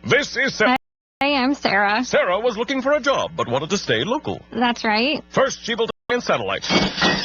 This is Sarah. Hey, I'm Sarah. Sarah was looking for a job, but wanted to stay local. That's right. First, she built a satellite,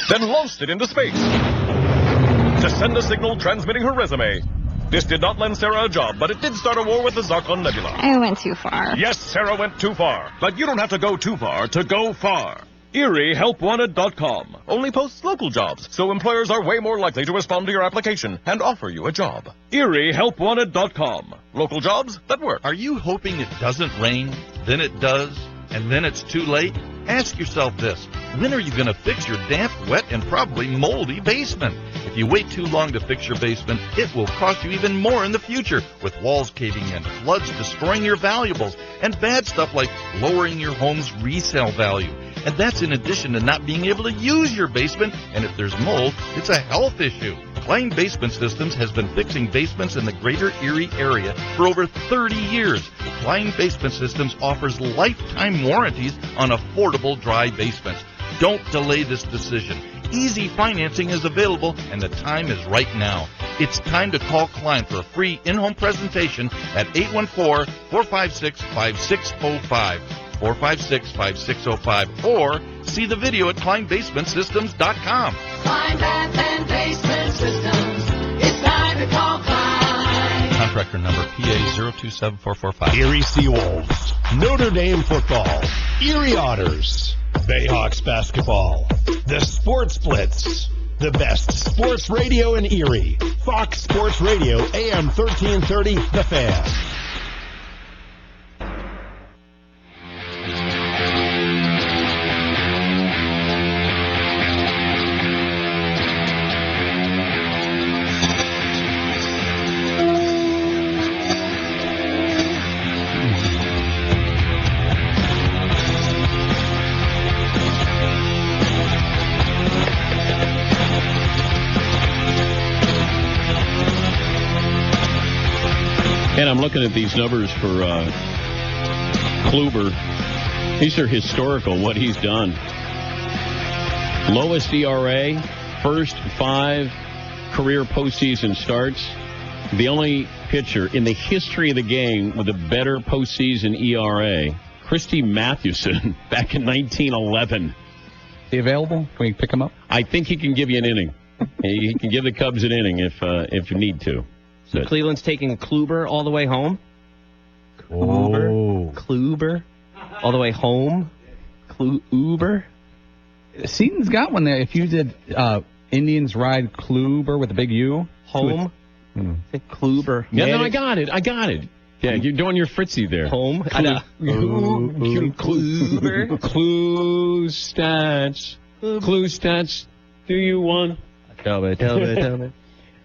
then launched it into space to send a signal transmitting her resume. This did not lend Sarah a job, but it did start a war with the Zarkon Nebula. I went too far. Yes, Sarah went too far, but you don't have to go too far to go far. ErieHelpWanted.com only posts local jobs, so employers are way more likely to respond to your application and offer you a job. ErieHelpWanted.com. Local jobs that work. Are you hoping it doesn't rain, then it does, and then it's too late? Ask yourself this. When are you going to fix your damp, wet, and probably moldy basement? If you wait too long to fix your basement, it will cost you even more in the future, with walls caving in, floods destroying your valuables, and bad stuff like lowering your home's resale value. And that's in addition to not being able to use your basement, and if there's mold, it's a health issue. Klein Basement Systems has been fixing basements in the greater Erie area for over 30 years. Klein Basement Systems offers lifetime warranties on affordable dry basements. Don't delay this decision. Easy financing is available, and the time is right now. It's time to call Klein for a free in-home presentation at 814-456-5605. 456-5605, or see the video at KleinBasementSystems.com. Klein Bath and Basement Systems. It's time to call Klein. Contractor number PA027445. Erie Seawolves, Notre Dame football, Erie Otters, Bayhawks basketball, the Sports Blitz, the best sports radio in Erie, Fox Sports Radio, AM 1330, The Fan. And I'm looking at these numbers for Kluber. These are historical, what he's done. Lowest ERA, first 5 career postseason starts. The only pitcher in the history of the game with a better postseason ERA, Christy Mathewson, back in 1911. Is he available? Can we pick him up? I think he can give you an inning. He can give the Cubs an inning if you need to. So Cleveland's taking Kluber all the way home. Kluber all the way home. Uber. Seaton's got one there. If you did Indians ride Kluber with a big U. Home. Kluber. Yeah, no, I got it. Yeah, you're doing your Fritzy there. Home. Kluber. Clue stats. Do you want? Tell me.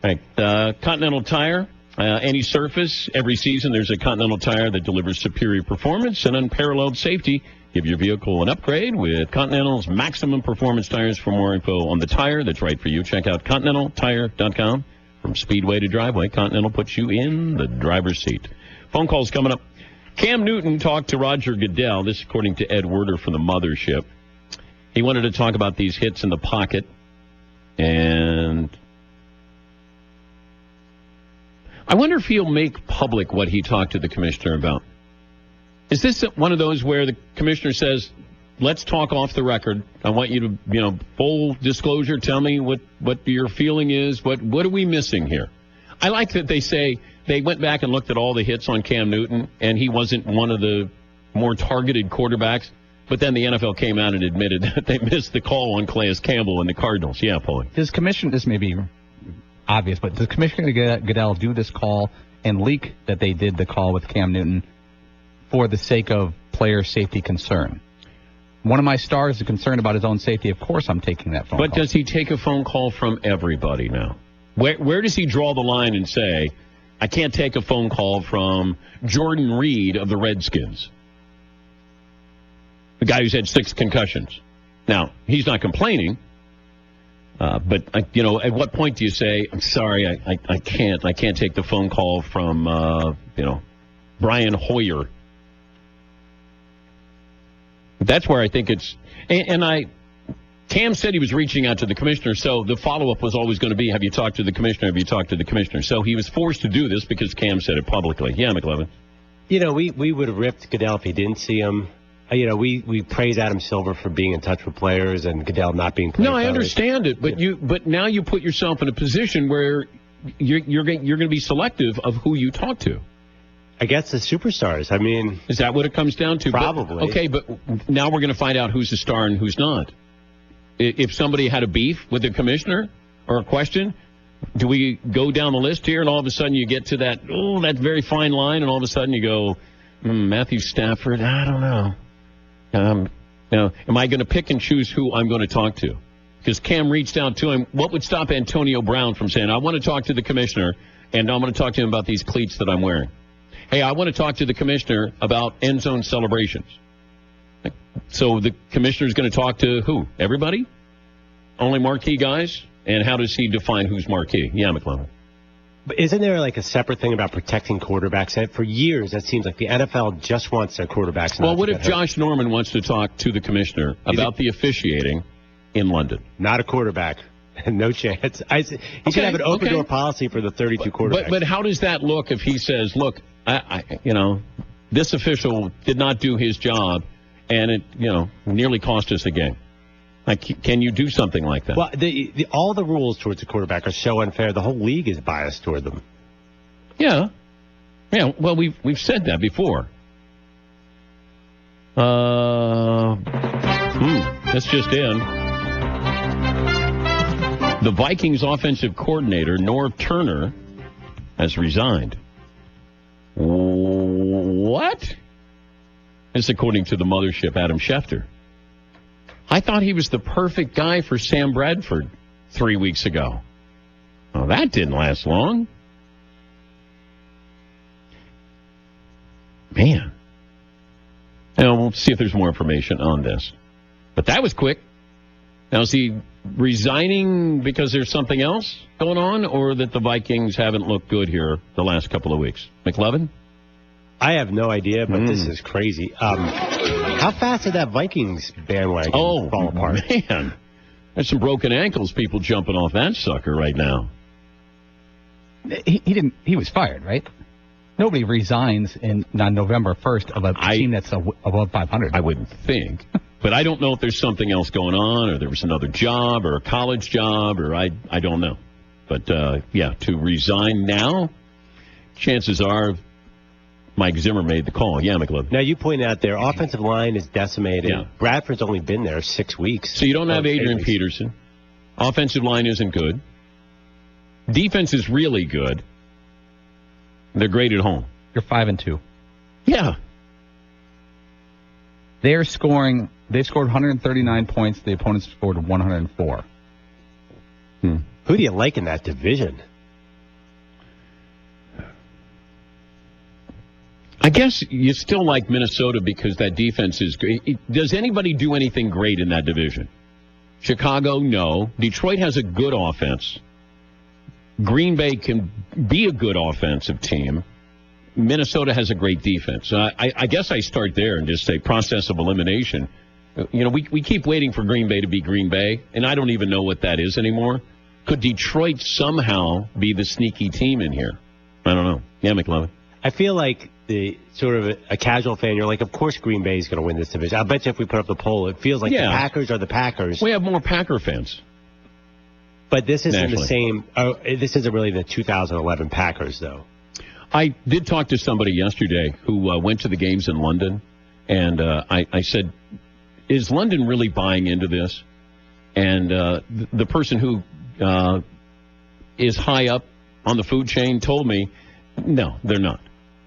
Right. Continental Tire, any surface, every season there's a Continental Tire that delivers superior performance and unparalleled safety. Give your vehicle an upgrade with Continental's maximum performance tires. For more info on the tire that's right for you, check out ContinentalTire.com. From speedway to driveway, Continental puts you in the driver's seat. Phone calls coming up. Cam Newton talked to Roger Goodell, this according to Ed Werder from the Mothership. He wanted to talk about these hits in the pocket, and I wonder if he'll make public what he talked to the commissioner about. Is this one of those where the commissioner says, let's talk off the record. I want you to, full disclosure, tell me what your feeling is. What are we missing here? I like that they say they went back and looked at all the hits on Cam Newton, and he wasn't one of the more targeted quarterbacks. But then the NFL came out and admitted that they missed the call on Calais Campbell and the Cardinals. Yeah, Paulie. This may be obvious, but does Commissioner Goodell do this call and leak that they did the call with Cam Newton for the sake of player safety concern? One of my stars is concerned about his own safety. Of course I'm taking that phone call. But does he take a phone call from everybody now? Where does he draw the line and say, I can't take a phone call from Jordan Reed of the Redskins, the guy who's had 6 concussions? Now, he's not complaining. But at what point do you say, I'm sorry, I can't take the phone call from, Brian Hoyer? That's where I think it's, Cam said he was reaching out to the commissioner, so the follow-up was always going to be, have you talked to the commissioner? Have you talked to the commissioner? So he was forced to do this because Cam said it publicly. Yeah, McLevin. We would have ripped Goodell if he didn't see him. We praise Adam Silver for being in touch with players and Goodell not being player No, I friendly. understand it, but now you put yourself in a position where you're going to be selective of who you talk to. I guess the superstars. I mean, is that what it comes down to? Probably. But now we're going to find out who's a star and who's not. If somebody had a beef with the commissioner or a question, do we go down the list here and all of a sudden you get to that very fine line and all of a sudden you go, Matthew Stafford, I don't know. Now, am I going to pick and choose who I'm going to talk to? Because Cam reached out to him. What would stop Antonio Brown from saying, I want to talk to the commissioner, and I'm going to talk to him about these cleats that I'm wearing? Hey, I want to talk to the commissioner about end zone celebrations. So the commissioner's going to talk to who? Everybody? Only marquee guys? And how does he define who's marquee? Yeah, McClellan. But isn't there like a separate thing about protecting quarterbacks? And for years, it seems like the NFL just wants their quarterbacks. Well, what if Josh Norman wants to talk to the commissioner about the officiating in London? Not a quarterback. No chance. He should have an open door policy for the 32 quarterbacks. But how does that look if he says, look, this official did not do his job, and it, nearly cost us a game? Like, can you do something like that? Well, all the rules towards the quarterback are so unfair. The whole league is biased toward them. Yeah. Yeah, well, we've said that before. That's just in. The Vikings offensive coordinator, Norv Turner, has resigned. What? This according to the mothership, Adam Schefter. I thought he was the perfect guy for Sam Bradford 3 weeks ago. Well, that didn't last long. Man. Now, we'll see if there's more information on this. But that was quick. Now, is he resigning because there's something else going on, or that the Vikings haven't looked good here the last couple of weeks? McLevin? I have no idea, but this is crazy. How fast did that Vikings bandwagon fall apart? Man. There's some broken ankles, people jumping off that sucker right now. He was fired, right? Nobody resigns on November 1st of a team that's above 500. I wouldn't think. But I don't know if there's something else going on, or there was another job, or a college job, or I don't know. But, to resign now, chances are Mike Zimmer made the call. Yeah, McLeod. Now, you point out their offensive line is decimated. Yeah. Bradford's only been there 6 weeks. So you don't have Adrian Peterson. Offensive line isn't good. Defense is really good. They're great at home. You're 5-2. Yeah. They scored 139 points. The opponents scored 104. Who do you like in that division? I guess you still like Minnesota because that defense is great. Does anybody do anything great in that division? Chicago, no. Detroit has a good offense. Green Bay can be a good offensive team. Minnesota has a great defense. I guess I start there and just say process of elimination. We keep waiting for Green Bay to be Green Bay, and I don't even know what that is anymore. Could Detroit somehow be the sneaky team in here? I don't know. Yeah, McLevin. I feel like the sort of a casual fan, you're like, of course Green Bay is going to win this division. I bet you if we put up the poll, it feels like the Packers are the Packers. We have more Packer fans. But this isn't the same. This isn't really the 2011 Packers, though. I did talk to somebody yesterday who went to the games in London, and I said, is London really buying into this? And the person who is high up on the food chain told me, no, they're not.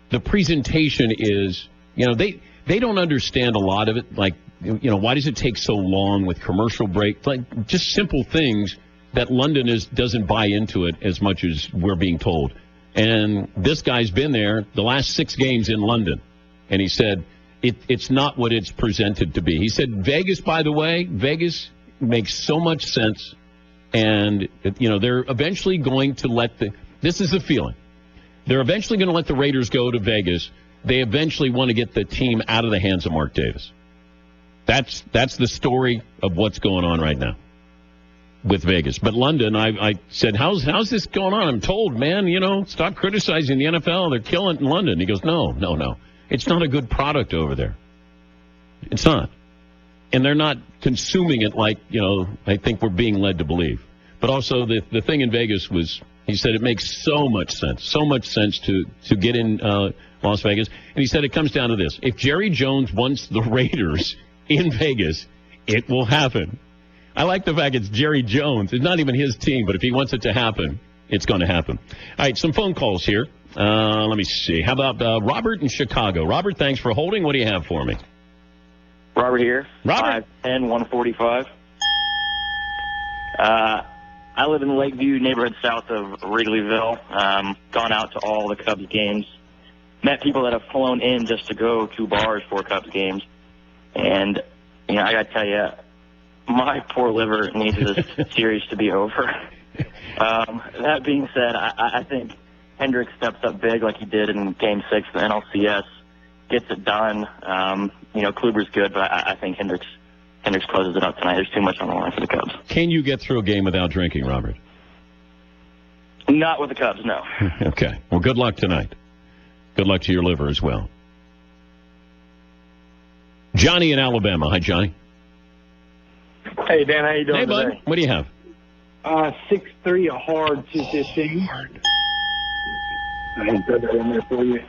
The presentation is, they don't understand a lot of it. Like, why does it take so long with commercial break? Like, just simple things that London doesn't buy into it as much as we're being told. And this guy's been there the last 6 games in London. And he said, it's not what it's presented to be. He said, Vegas, by the way, Vegas makes so much sense. And, they're eventually going to this is the feeling. They're eventually going to let the Raiders go to Vegas. They eventually want to get the team out of the hands of Mark Davis. That's the story of what's going on right now with Vegas. But London, I said, how's this going on? I'm told, man, stop criticizing the NFL. They're killing it in London. He goes, no. It's not a good product over there. It's not. And they're not consuming it like, I think we're being led to believe. But also the thing in Vegas was, he said it makes so much sense to get in Las Vegas. And he said it comes down to this. If Jerry Jones wants the Raiders in Vegas, it will happen. I like the fact it's Jerry Jones. It's not even his team, but if he wants it to happen, it's going to happen. All right, some phone calls here. Let me see. How about Robert in Chicago? Robert, thanks for holding. What do you have for me? Robert here. Robert. 5'10", 145. I live in the Lakeview neighborhood south of Wrigleyville. Gone out to all the Cubs games. Met people that have flown in just to go to bars for Cubs games. And, I got to tell you, my poor liver needs this series to be over. That being said, I think Hendricks steps up big like he did in Game 6 of the NLCS. Gets it done. Kluber's good, but I think Hendricks closes it up tonight. There's too much on the line for the Cubs. Can you get through a game without drinking, Robert? Not with the Cubs, no. Okay. Well, good luck tonight. Good luck to your liver as well. Johnny in Alabama. Hi, Johnny. Hey, Dan. How you doing today? Bud. What do you have? 6'3", a hard 215. Hard. I didn't put that in there for you.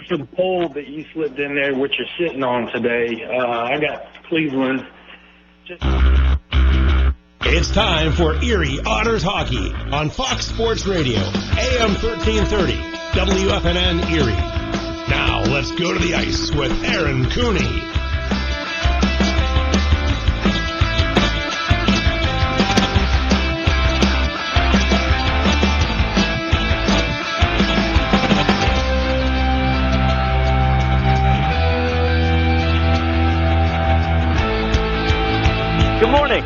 For the poll that you slipped in there, what you're sitting on today, I got Cleveland. It's time for Erie Otters Hockey on Fox Sports Radio, AM 1330, WFNN Erie. Now, let's go to the ice with Aaron Cooney. Good morning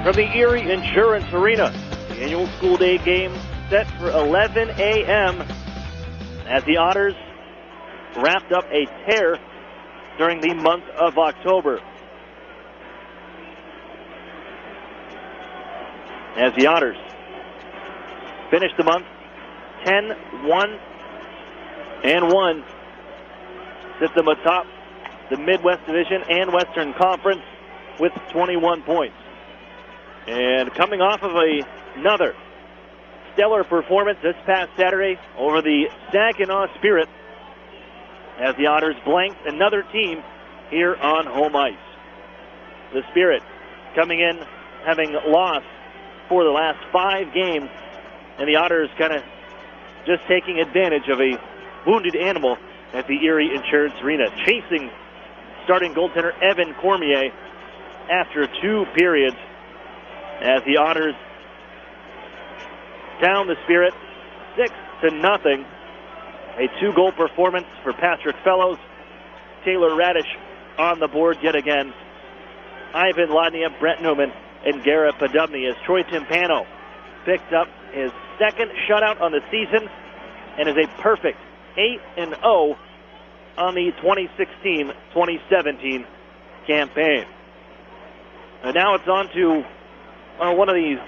from the Erie Insurance Arena. The annual school day game set for 11 a.m. as the Otters wrapped up a tear during the month of October. As the Otters finished the month 10-1-1, set them atop the Midwest Division and Western Conference with 21 points. And coming off of another stellar performance this past Saturday over the Saginaw Spirit, as the Otters blanked another team here on home ice. The Spirit coming in having lost for the last 5 games, and the Otters kind of just taking advantage of a wounded animal at the Erie Insurance Arena, chasing starting goaltender Evan Cormier after 2 periods, as the Otters down the Spirit 6-0. A 2-goal performance for Patrick Fellows. Taylor Radish on the board yet again. Ivan Ladnia, Brett Newman, and Garrett Podubny, as Troy Timpano picked up his 2nd shutout on the season and is a perfect 8-0 on the 2016-2017 campaign. And now it's on to one of these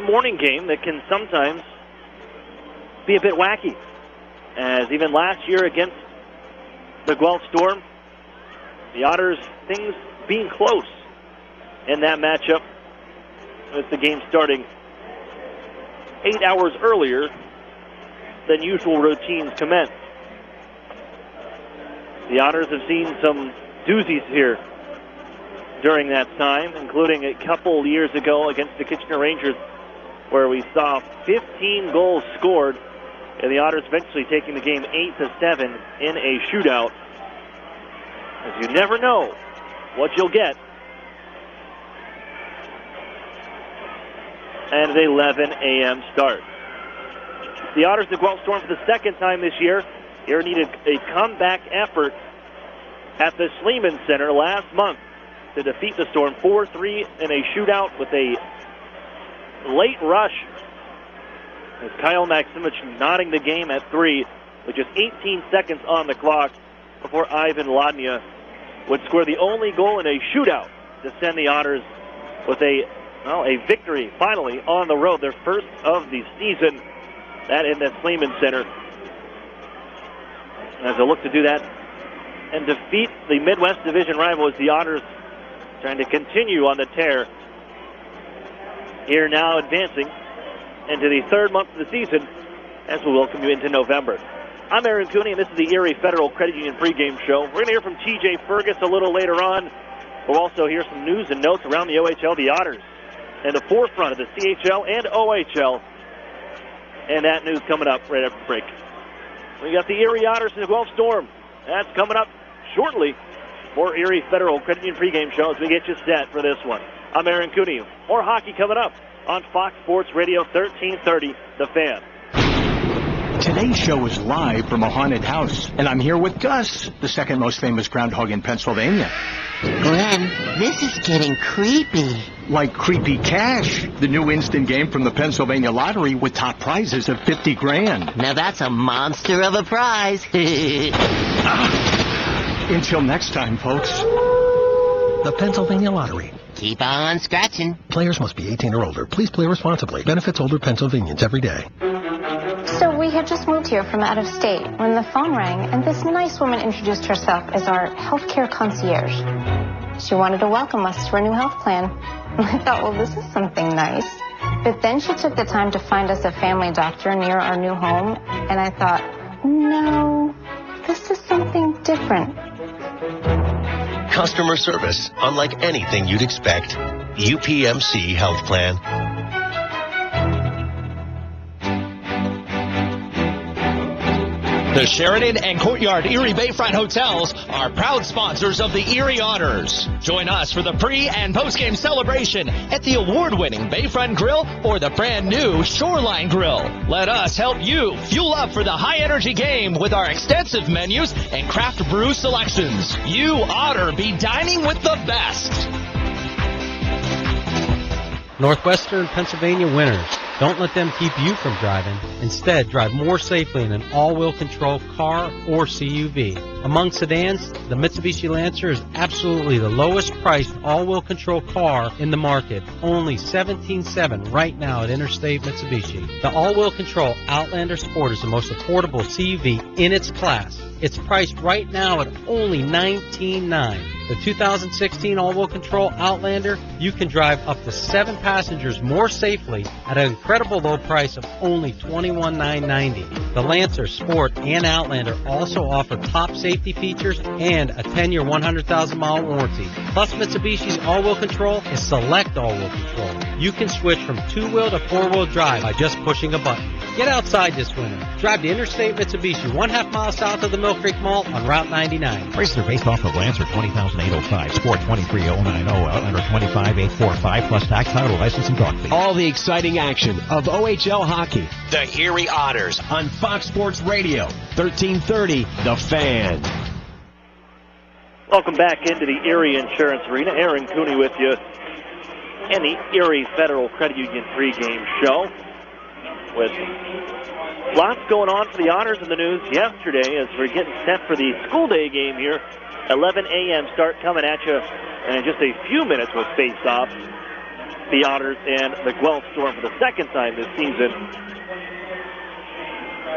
morning game that can sometimes be a bit wacky. As even last year against the Guelph Storm, the Otters, things being close in that matchup, with the game starting 8 hours earlier than usual routines commence. The Otters have seen some doozies here during that time, including a couple years ago against the Kitchener Rangers, where we saw 15 goals scored, and the Otters eventually taking the game 8-7 in a shootout. As you never know what you'll get. And an 11 a.m. start. The Otters, the Guelph Storm, for the 2nd time this year, here needed a comeback effort at the Sleeman Center last month to defeat the Storm 4-3 in a shootout with a late rush, as Kyle Maximich nodding the game at 3 with just 18 seconds on the clock before Ivan Ladnia would score the only goal in a shootout to send the Otters with a victory finally on the road, their first of the season, that in the Sleeman Center. as they look to do that and defeat the Midwest Division rivals, the Otters, trying to continue on the tear. Here now advancing into the third month of the season as we welcome you into November. I'm Aaron Cooney, and this is the Erie Federal Credit Union pregame show. We're going to hear from TJ Fergus a little later on. We'll also hear some news and notes around the OHL. The Otters in the forefront of the CHL and OHL. And that news coming up right after the break. We got the Erie Otters and the Guelph Storm. That's coming up shortly. More Erie Federal Credit Union pregame show as we get you set for this one. I'm Aaron Cooney. More hockey coming up on Fox Sports Radio 1330, The Fan. Today's show is live from a haunted house, and I'm here with Gus, the second most famous groundhog in Pennsylvania. Glenn, this is getting creepy. Like Creepy Cash, the new instant game from the Pennsylvania Lottery with top prizes of $50,000. Now that's a monster of a prize. Until next time, folks. The Pennsylvania Lottery. Keep on scratching. Players must be 18 or older. Please play responsibly. Benefits older Pennsylvanians every day. So we had just moved here from out of state when the phone rang, and this nice woman introduced herself as our healthcare concierge. She wanted to welcome us to her new health plan. I thought, well, this is something nice. But then she took the time to find us a family doctor near our new home, and I thought, no, this is something different. Customer service, unlike anything you'd expect. UPMC Health Plan. The Sheridan and Courtyard Erie Bayfront Hotels are proud sponsors of the Erie Otters. Join us for the pre- and post-game celebration at the award-winning Bayfront Grill or the brand-new Shoreline Grill. Let us help you fuel up for the high-energy game with our extensive menus and craft brew selections. You Otter be dining with the best. Northwestern Pennsylvania winners. Don't let them keep you from driving. Instead, drive more safely in an all-wheel control car or CUV. Among sedans, the Mitsubishi Lancer is absolutely the lowest priced all-wheel control car in the market. Only $17,700 right now at Interstate Mitsubishi. The all-wheel control Outlander Sport is the most affordable CUV in its class. It's priced right now at only $19,900. The 2016 all-wheel control Outlander, you can drive up to 7 passengers more safely at an incredible low price of only $21,990. The Lancer, Sport, and Outlander also offer top safety features and a 10-year, 100,000-mile warranty. Plus, Mitsubishi's all-wheel control is select all-wheel control. You can switch from 2-wheel to 4-wheel drive by just pushing a button. Get outside this winter. Drive to Interstate Mitsubishi, 1/2 mile south of the Mill Creek Mall on Route 99. Prices are based off of Lancer 20,805, Sport 23,090, Outlander 25,845 plus tax, title, license, and dog fee. All the exciting action of OHL hockey. The Erie Otters On Fox Sports Radio, 1330, The Fan. Welcome back into the Erie Insurance Arena. Aaron Cooney with you and the Erie Federal Credit Union pregame show. With lots going on for the Otters in the news yesterday as we're getting set for the school day game here. 11 a.m. start coming at you in just a few minutes with face-off. The Otters and the Guelph Storm for the second time this season.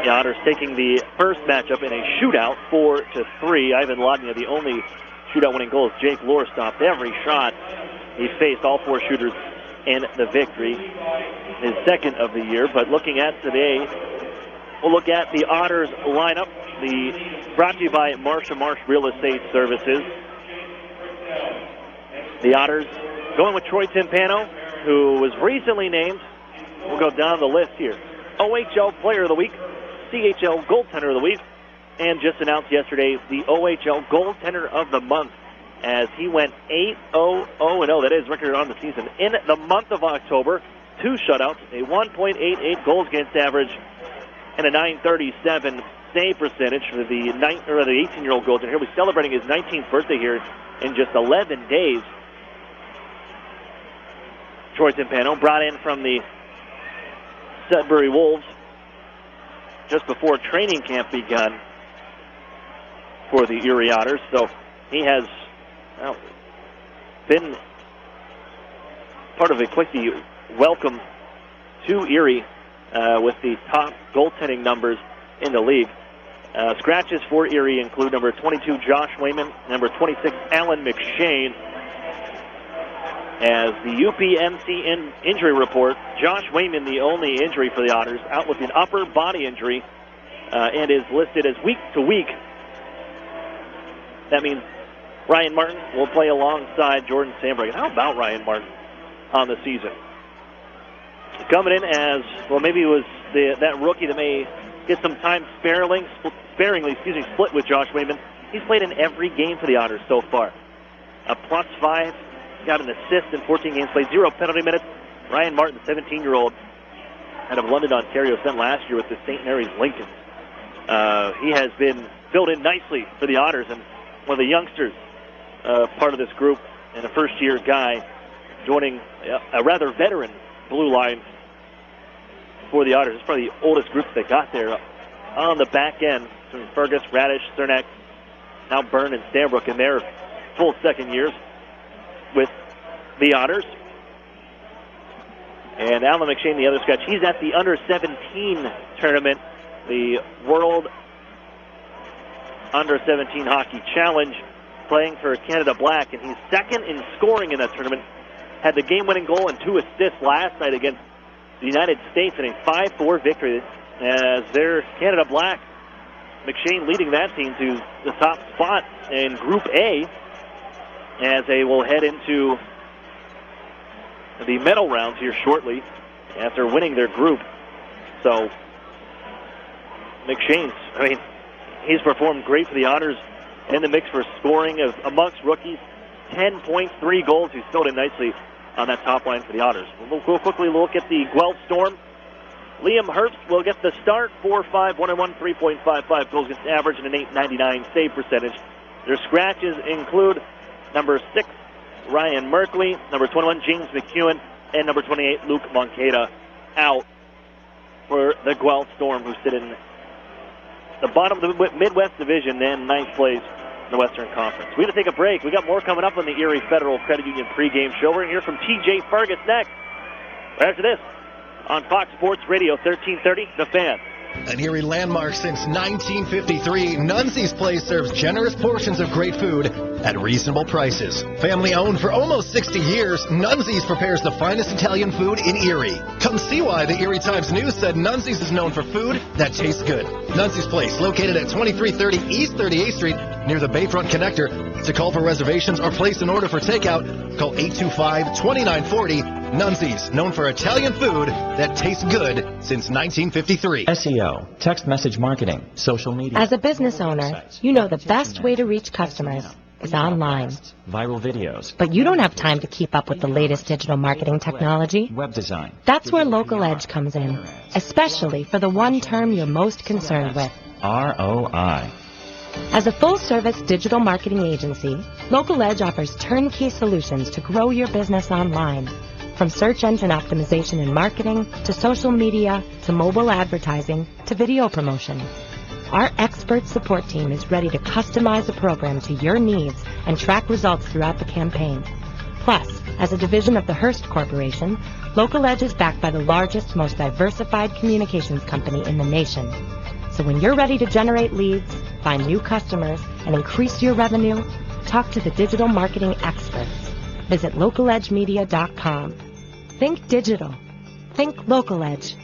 The Otters taking the first matchup in a shootout, 4-3. Ivan Lodnia, the only shootout-winning goal. Jake Lohr stopped every shot. He faced all 4 shooters in the victory, his second of the year. But looking at today, we'll look at the Otters lineup. Brought to you by Marsha Marsh Real Estate Services. The Otters going with Troy Timpano, who was recently named, we'll go down the list here, OHL Player of the Week, CHL Goaltender of the Week, and just announced yesterday the OHL Goaltender of the Month, as he went 8-0-0-0. That is record on the season. In the month of October, 2 shutouts, a 1.88 goals against average, and a .937 save percentage for the 18-year-old goaltender. He'll be celebrating his 19th birthday here in just 11 days. Troy Timpano, brought in from the Sudbury Wolves just before training camp begun for the Erie Otters. So he has been part of a quickly welcome to Erie with the top goaltending numbers in the league. Scratches for Erie include number 22, Josh Wayman, number 26, Alan McShane. As the UPMC injury report, Josh Wayman, the only injury for the Otters, out with an upper body injury and is listed as week to week. That means Ryan Martin will play alongside Jordan Sandberg. How about Ryan Martin on the season? Coming in as, well, maybe it was that rookie that may get some time sparingly split with Josh Wayman. He's played in every game for the Otters so far. A +5, got an assist in 14 games played, 0 penalty minutes. Ryan Martin, 17-year-old, out of London, Ontario, sent last year with the St. Mary's Lincoln. He has been filled in nicely for the Otters, and one of the youngsters part of this group, and a first-year guy joining a rather veteran blue line for the Otters. It's probably the oldest group they got there on the back end between Fergus, Radish, Cernak, now Byrne and Stanbrook in their full second years with the Otters. And Alan McShane, the other scratch, he's at the under-17 tournament, the World Under-17 Hockey Challenge, playing for Canada Black, and he's second in scoring in that tournament. Had the game-winning goal and 2 assists last night against the United States in a 5-4 victory as their Canada Black. McShane leading that team to the top spot in Group A as they will head into the medal rounds here shortly after winning their group. So McShane's, he's performed great for the Otters in the mix for scoring amongst rookies. 10 points, 3 goals. He's filled in nicely on that top line for the Otters. We'll quickly look at the Guelph Storm. Liam Herbst will get the start. 4-5, 1-1, 3.55 goals against average, and an .899 save percentage. Their scratches include number 6, Ryan Merkley, number 21, James McEwen, and number 28, Luke Moncada, out for the Guelph Storm, who sit in the bottom of the Midwest Division and 9th place in the Western Conference. We got to take a break. We got more coming up on the Erie Federal Credit Union pregame show. We're going to hear from TJ Fergus next. Right after this, on Fox Sports Radio 1330, The Fan. An Erie landmark since 1953, Nunzie's Place serves generous portions of great food at reasonable prices. Family owned for almost 60 years, Nunzie's prepares the finest Italian food in Erie. Come see why the Erie Times News said Nunzie's is known for food that tastes good. Nunzie's Place, located at 2330 East 38th Street, near the Bayfront Connector. To call for reservations or place an order for takeout, call 825-2940. Nunzie's, known for Italian food that tastes good since 1953. SEO, text message marketing, social media. As a business owner, you know the best way to reach customers is online. Viral videos. But you don't have time to keep up with the latest digital marketing technology. Web design. That's where Local Edge comes in, especially for the one term you're most concerned with. ROI. As a full-service digital marketing agency, Local Edge offers turnkey solutions to grow your business online. From search engine optimization and marketing, to social media, to mobile advertising, to video promotion. Our expert support team is ready to customize a program to your needs and track results throughout the campaign. Plus, as a division of the Hearst Corporation, Local Edge is backed by the largest, most diversified communications company in the nation. So when you're ready to generate leads, find new customers, and increase your revenue, talk to the digital marketing experts. Visit localedgemedia.com. Think digital. Think Local Edge.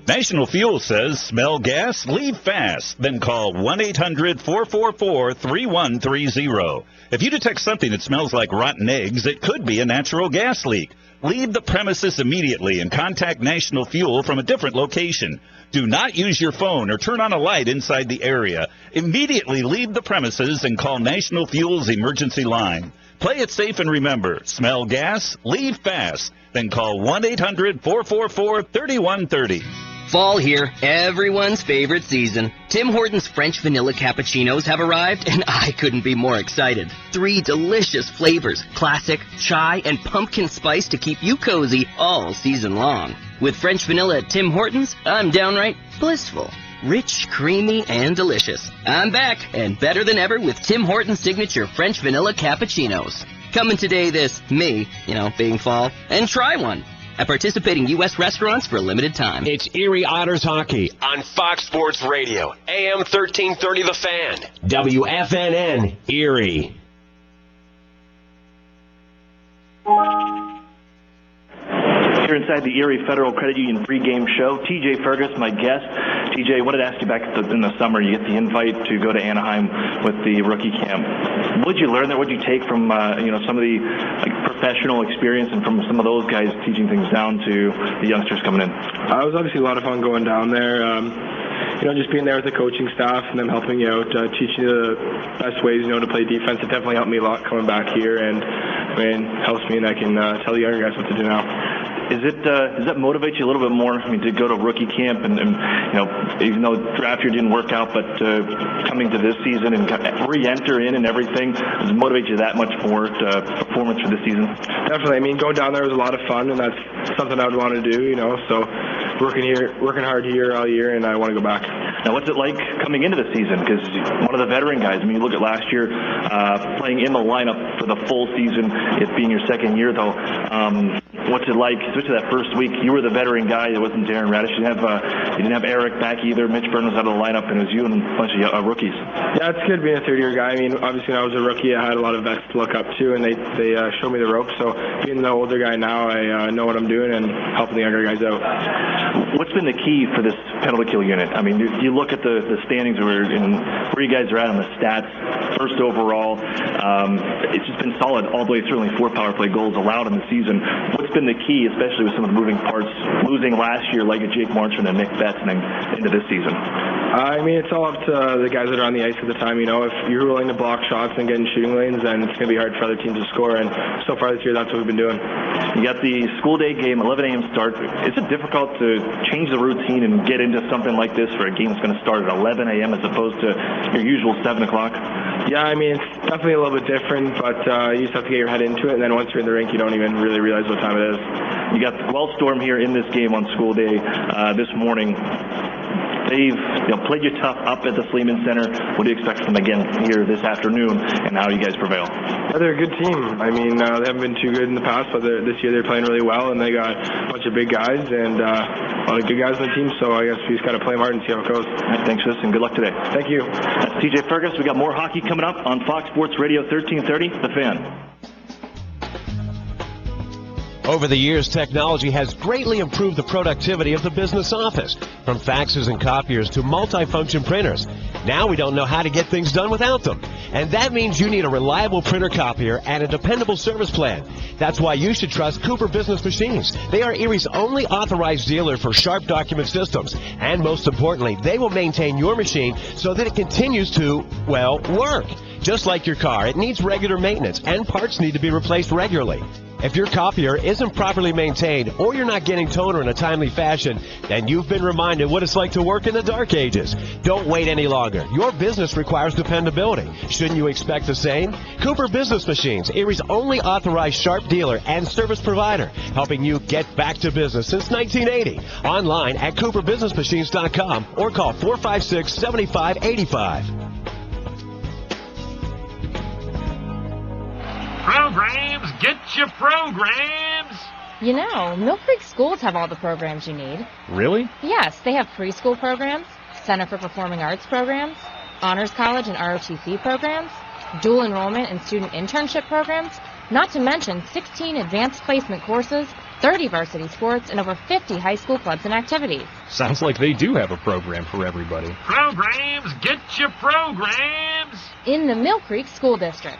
National Fuel says, smell gas, leave fast. Then call 1-800-444-3130. If you detect something that smells like rotten eggs, it could be a natural gas leak. Leave the premises immediately and contact National Fuel from a different location. Do not use your phone or turn on a light inside the area. Immediately leave the premises and call National Fuel's emergency line. Play it safe and remember, smell gas, leave fast. Then call 1-800-444-3130. Fall here, everyone's favorite season. Tim Hortons French Vanilla Cappuccinos have arrived, and I couldn't be more excited. 3 delicious flavors, classic, chai, and pumpkin spice to keep you cozy all season long. With French Vanilla at Tim Hortons, I'm downright blissful. Rich, creamy, and delicious. I'm back, and better than ever with Tim Hortons Signature French Vanilla Cappuccinos. Come in today being fall, and try one. at participating U.S. restaurants for a limited time. It's Erie Otters hockey on Fox Sports Radio, AM 1330 The Fan, WFNN, Erie. Here inside the Erie Federal Credit Union pregame show, TJ Fergus, my guest. TJ, what did I ask you back in the summer? You get the invite to go to Anaheim with the rookie camp. What did you learn there? What did you take from some of the professional experience and from some of those guys teaching things down to the youngsters coming in? It was obviously a lot of fun going down there. Just being there with the coaching staff and them helping you out, teaching you the best ways, to play defense. It definitely helped me a lot coming back here, and helps me, and I can tell the younger guys what to do now. Does that motivate you a little bit more? To go to rookie camp and even though draft year didn't work out, but coming to this season and re-enter in and everything, does it motivate you that much more performance for this season? Definitely. Going down there was a lot of fun, and that's something I would want to do. So working hard here all year, and I want to go back. Now, what's it like coming into the season? Because one of the veteran guys. You look at last year, playing in the lineup for the full season. It being your second year, though. What's it like, especially that first week? You were the veteran guy. It wasn't Darren Radish. You didn't have Eric back either. Mitch Byrne was out of the lineup, and it was you and a bunch of rookies. Yeah, it's good being a third-year guy. Obviously, when I was a rookie, I had a lot of vets to look up to, and they showed me the ropes. So being the older guy now, I know what I'm doing and helping the younger guys out. What's been the key for this penalty kill unit? You look at the standings where you guys are at on the stats, first overall. It's just been solid all the way through. Only 4 power play goals allowed in the season. What's been the key, especially with some of the moving parts, losing last year like a Jake Marchand and Nick Betts into this season? It's all up to the guys that are on the ice at the time. If you're willing to block shots and get in shooting lanes, then it's going to be hard for other teams to score. And so far this year, that's what we've been doing. You got the school day game, 11 a.m. start. Is it difficult to change the routine and get into something like this for a game that's going to start at 11 a.m. as opposed to your usual 7 o'clock? Yeah, it's definitely a little bit different, but you just have to get your head into it, and then once you're in the rink, you don't even really realize what time it is. You got the Guelph Storm here in this game on school day this morning. They've played you tough up at the Sleeman Center. What do you expect from them again here this afternoon, and how you guys prevail? Yeah, they're a good team. They haven't been too good in the past, but this year they're playing really well, and they got a bunch of big guys and a lot of good guys on the team, so I guess we just got to play them hard and see how it goes. All right, thanks for this, and good luck today. Thank you. That's TJ Fergus. We got more hockey coming up on Fox Sports Radio 1330, The Fan. Over the years, technology has greatly improved the productivity of the business office, from faxes and copiers to multifunction printers. Now we don't know how to get things done without them. And that means you need a reliable printer copier and a dependable service plan. That's why you should trust Cooper Business Machines. They are Erie's only authorized dealer for Sharp document systems. And most importantly, they will maintain your machine so that it continues to, work. Just like your car, it needs regular maintenance, and parts need to be replaced regularly. If your copier isn't properly maintained or you're not getting toner in a timely fashion, then you've been reminded what it's like to work in the dark ages. Don't wait any longer. Your business requires dependability. Shouldn't you expect the same? Cooper Business Machines, Erie's only authorized Sharp dealer and service provider, helping you get back to business since 1980. Online at cooperbusinessmachines.com or call 456-7585. Programs, get your programs! Mill Creek schools have all the programs you need. Really? Yes, they have preschool programs, Center for Performing Arts programs, Honors College and ROTC programs, dual enrollment and student internship programs, not to mention 16 advanced placement courses, 30 varsity sports, and over 50 high school clubs and activities. Sounds like they do have a program for everybody. Programs, get your programs! In the Mill Creek School District.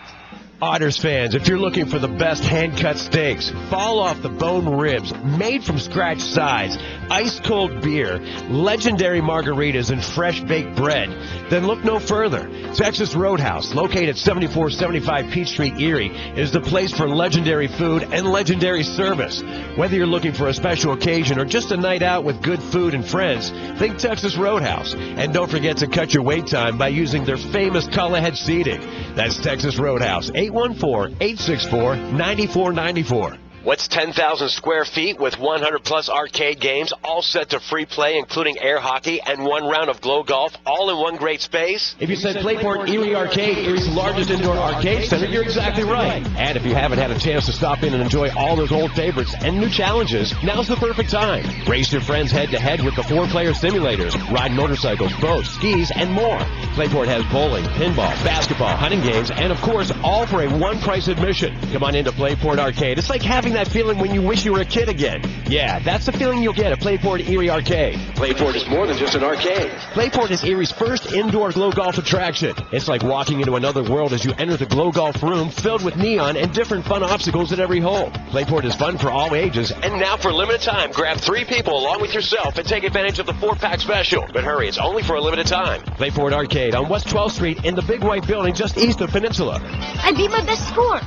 Otters fans, if you're looking for the best hand-cut steaks, fall-off-the-bone ribs, made-from-scratch sides, ice-cold beer, legendary margaritas, and fresh-baked bread, then look no further. Texas Roadhouse, located 7475 Peach Street, Erie, is the place for legendary food and legendary service. Whether you're looking for a special occasion or just a night out with good food and friends, think Texas Roadhouse. And don't forget to cut your wait time by using their famous call-ahead seating. That's Texas Roadhouse, 814-864-9494. What's 10,000 square feet with 100-plus arcade games, all set to free play, including air hockey and one round of glow golf, all in one great space? If you said Playport Erie Arcade, Erie's largest indoor arcade center, you're exactly right. And if you haven't had a chance to stop in and enjoy all those old favorites and new challenges, now's the perfect time. Race your friends head-to-head with the 4-player simulators, ride motorcycles, boats, skis, and more. Playport has bowling, pinball, basketball, hunting games, and of course, all for a one-price admission. Come on into Playport Arcade. It's like having that feeling when you wish you were a kid again. Yeah, that's the feeling you'll get at Playport Erie Arcade. Playport is more than just an arcade. Playport is Erie's first indoor glow golf attraction. It's like walking into another world as you enter the glow golf room filled with neon and different fun obstacles at every hole. Playport is fun for all ages, and now for a limited time, grab 3 people along with yourself and take advantage of the 4-pack special. But hurry, it's only for a limited time. Playport Arcade on West 12th Street in the Big White Building just east of Peninsula. I beat my best score.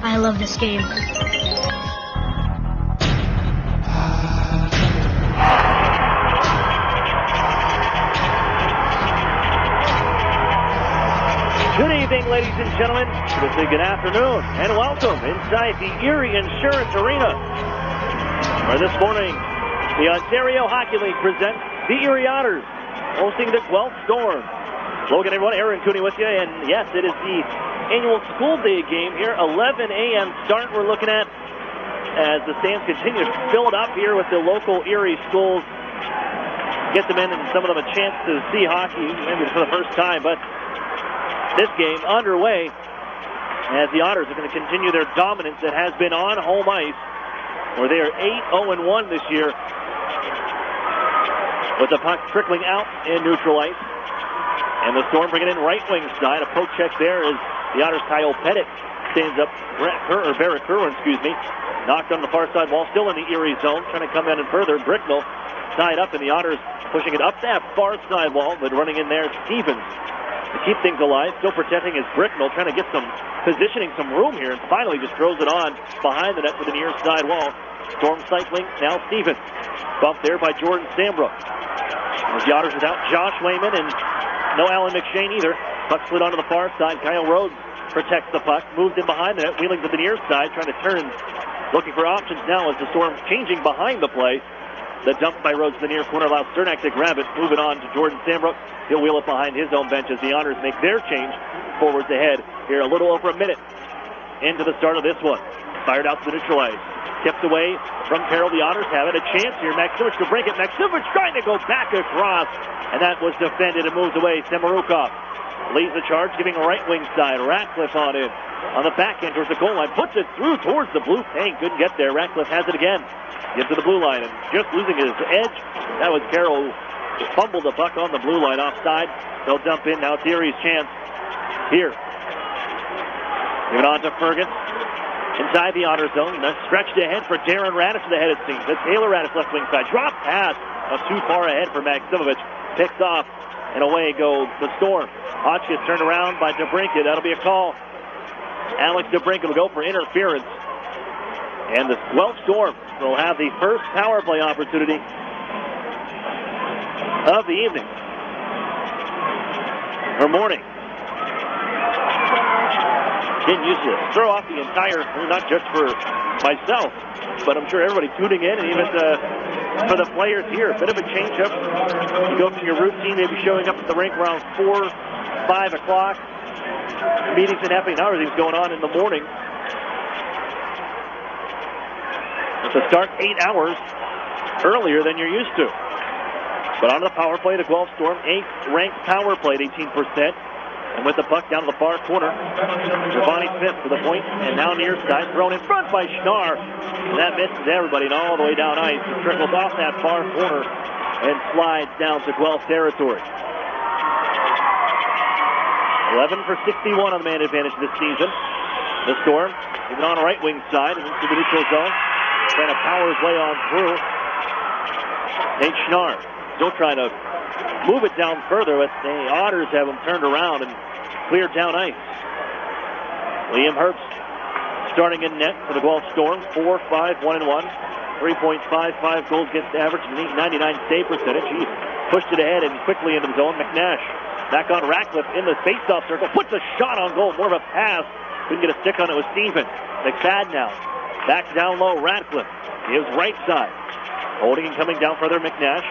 I love this game. Good evening, ladies and gentlemen. Good afternoon, and welcome inside the Erie Insurance Arena, where this morning the Ontario Hockey League presents the Erie Otters hosting the Guelph Storm. Logan, everyone, Aaron Cooney with you, and yes, it is the annual school day game here, 11 a.m. start we're looking at as the stands continue to fill it up here with the local Erie schools. Get them in and some of them a chance to see hockey, maybe for the first time, but this game underway as the Otters are going to continue their dominance that has been on home ice, where they are 8-0-1 this year with the puck trickling out in neutral ice. And the Storm bringing in right wing side. A poke check there as the Otters' Kyle Pettit stands up. Barrett Kerwin, knocked on the far side wall, still in the Erie zone, trying to come in and further. Bricknell tied up, and the Otters pushing it up that far side wall, but running in there, Stevens to keep things alive. Still protecting his Bricknell, trying to get some positioning, some room here, and finally just throws it on behind the net with the near side wall. Storm cycling, now Stevens. Bumped there by Jordan Sambrook. As the Otters without Josh Wayman and no Alan McShane either. Puck slid onto the far side. Kyle Rhodes protects the puck, moves in behind the net, wheeling to the near side, trying to turn, looking for options now as the Storm changing behind the play. The dump by Rhodes to the near corner allows Cernak to grab it, move it on to Jordan Sambrook. He'll wheel it behind his own bench as the Otters make their change forwards ahead here a little over a minute into the start of this one. Fired out to the neutral ice. Tipped away from Carroll. The Otters have it. A chance here. Maximovich to break it. Maximovich trying to go back across, and that was defended and moves away. Semarukov leads the charge, giving a right wing side. Ratcliffe on in. On the back end towards the goal line. Puts it through towards the blue paint. Couldn't get there. Ratcliffe has it again. Gets to the blue line and just losing his edge. That was Carroll who fumbled the puck on the blue line offside. They'll dump in. Now it's Erie's chance here. Give it on to Fergus. Inside the Otter zone. Stretched ahead for Darren Radish to the head, it seems. That's Taylor Radish left wing side. Drop pass. Too far ahead for Maximovich. Picks off and away go the Storm. Hotchkiss turned around by DeBrincat. That'll be a call. Alex DeBrincat will go for interference. And the Guelph Storm will have the first power play opportunity of the evening. Or morning. Getting used to throw off the entire, not just for myself, but I'm sure everybody tuning in, and even for the players here. A bit of a change-up. You go from your routine, maybe showing up at the rink around 4, 5 o'clock. Meetings and happening, now everything's going on in the morning. To start 8 hours earlier than you're used to. But on the power play, the Guelph Storm, 8th ranked power play at 18%. And with the puck down to the far corner, Giovanni Smith for the point, and now near side, thrown in front by Schnarr. And that misses everybody and all the way down ice. It trickles off that far corner and slides down to Guelph territory. 11 for 61 on the man advantage this season. The Storm, even on the right wing side and into the neutral zone. Trying to power his way on through. Nate Schnarr still trying to move it down further, but the Otters have him turned around and cleared down ice. Liam Herbst starting in net for the Guelph Storm. 4-5-1-1. 3.55 goals against average and 899 save percentage. He pushed it ahead and quickly into the zone. McNash back on Ratcliffe in the face-off circle. Puts a shot on goal. More of a pass. Couldn't get a stick on it with Steven. McFadden now Back down low, Radcliffe gives right side. Holding and coming down further, McNash.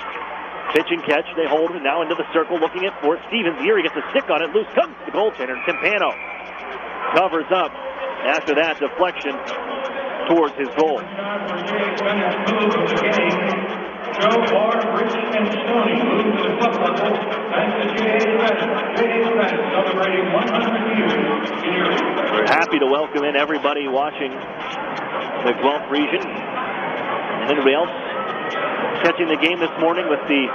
Pitch and catch, they hold it now into the circle, looking at for it. Stevens, Erie gets a stick on it, loose comes the goaltender, Campano covers up. After that, deflection towards his goal. We're happy to welcome in everybody watching the Guelph region and anybody else catching the game this morning with the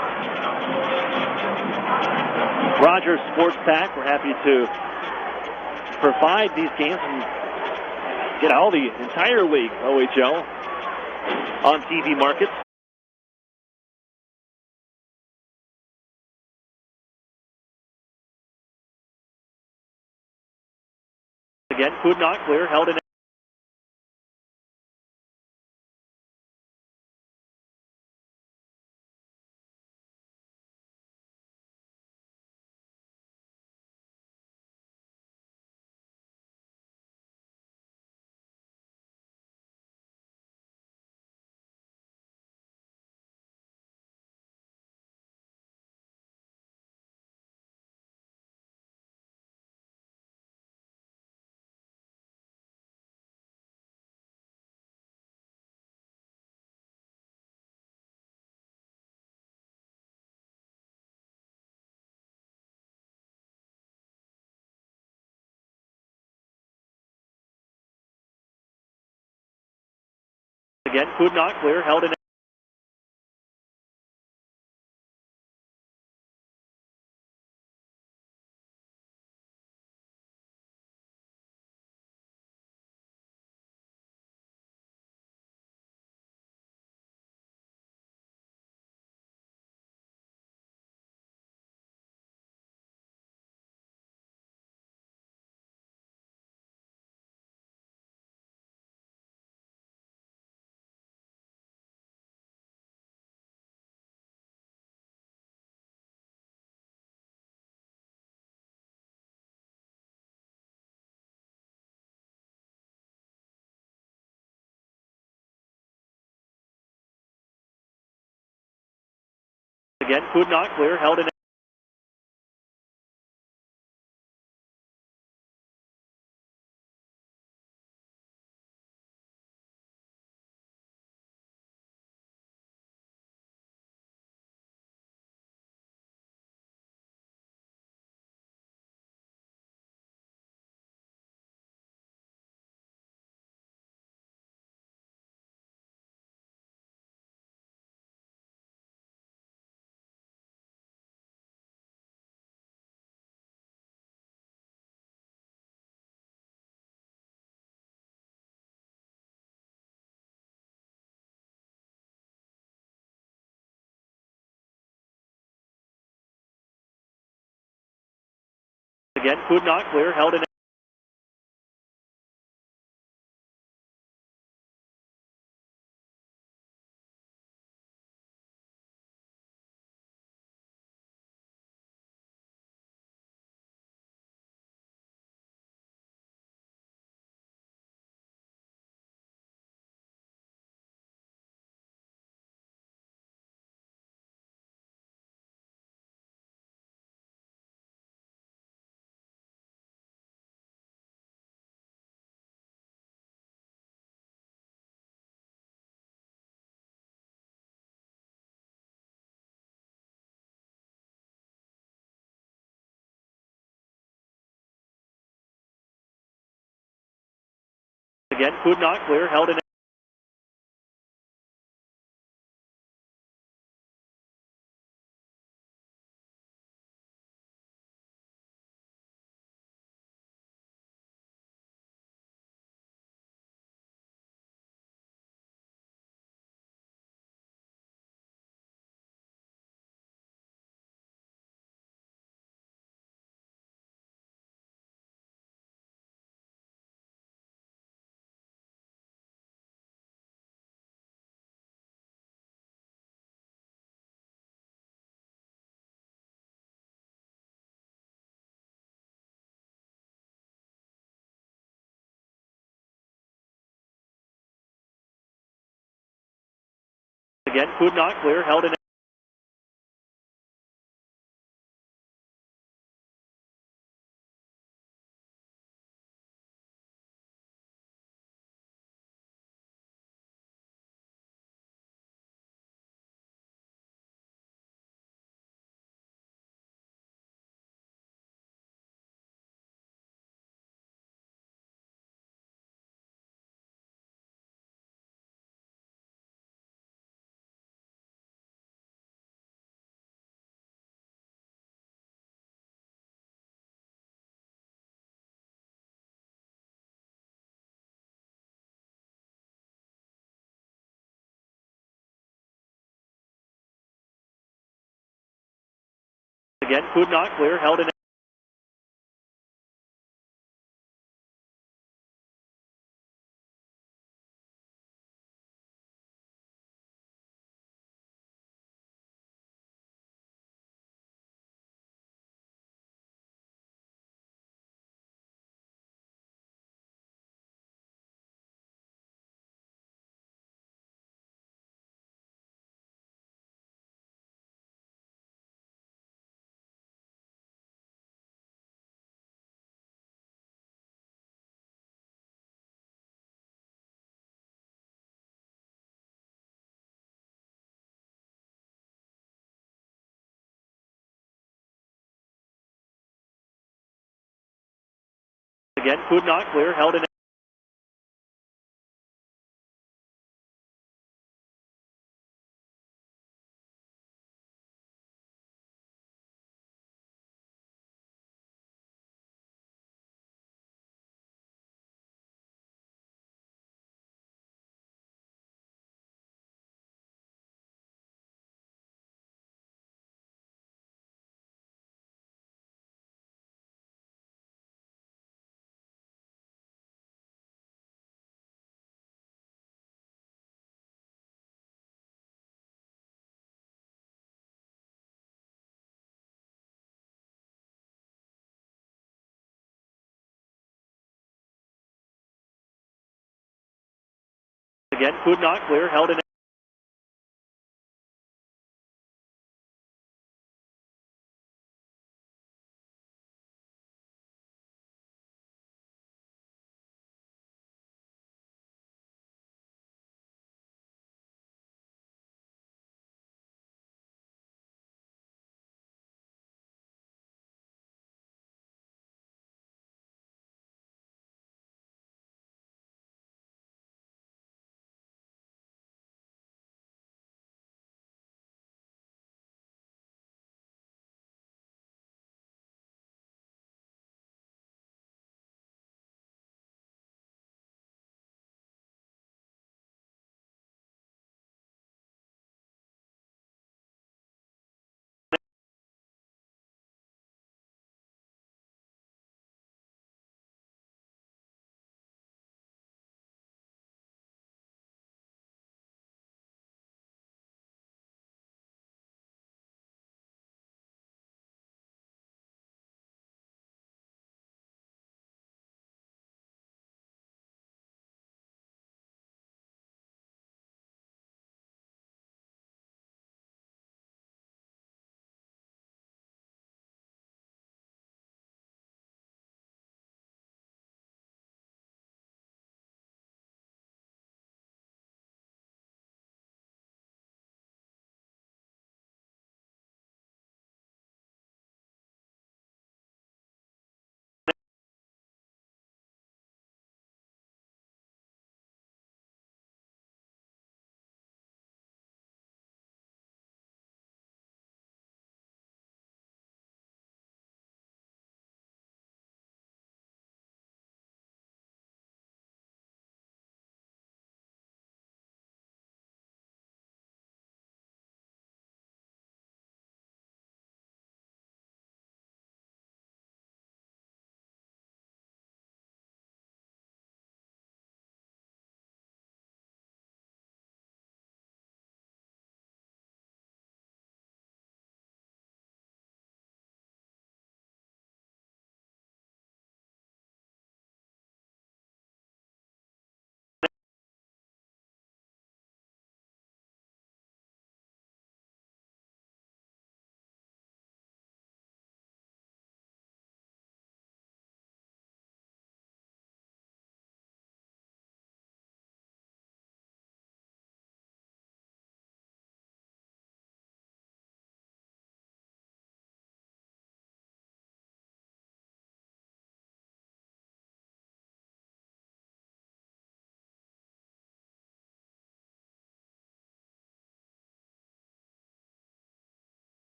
Rogers Sports Pack. We're happy to provide these games and get all the entire league, OHL, on TV markets. Again, could not clear, held in. Again, could not clear, held in. Again, could not clear, held in. Again, could not clear, held in. Again, could not clear, held in. Again, could not clear, held in. Again, could not clear, held in. Again, could not clear, held in. Again, could not clear, held in.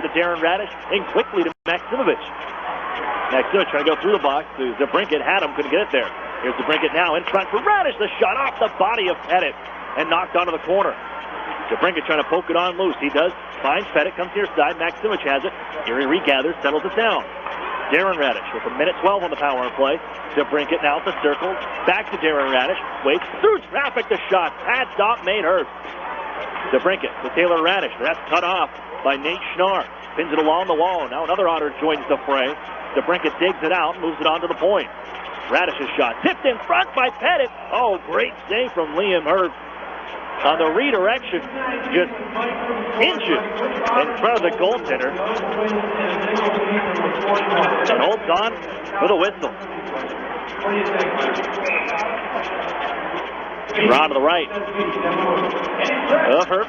to Darren Radish and quickly to Maximovich. Maximovich trying to go through the box. DeBrincat had him, couldn't get it there. Here's DeBrincat now in front for Radish. The shot off the body of Pettit and knocked onto the corner. DeBrincat trying to poke it on loose. He does. Finds Pettit, comes near side. Maximovich has it. Erie regathers, settles it down. Darren Radish with a minute 12 on the power play. DeBrincat now at the circle. Back to Darren Radish. Waits through traffic. The shot. Pad stop made hurt. DeBrincat to Taylor Radish. That's cut off by Nate Schnarr. Pins it along the wall. Now another Otter joins the fray. DeBrincat digs it out, moves it on to the point. Radish's shot tipped in front by Pettit. Oh, great save from Liam Hurd. On the redirection, just inches in front of the goaltender. And holds on with a whistle. Draw to the right. Hurd.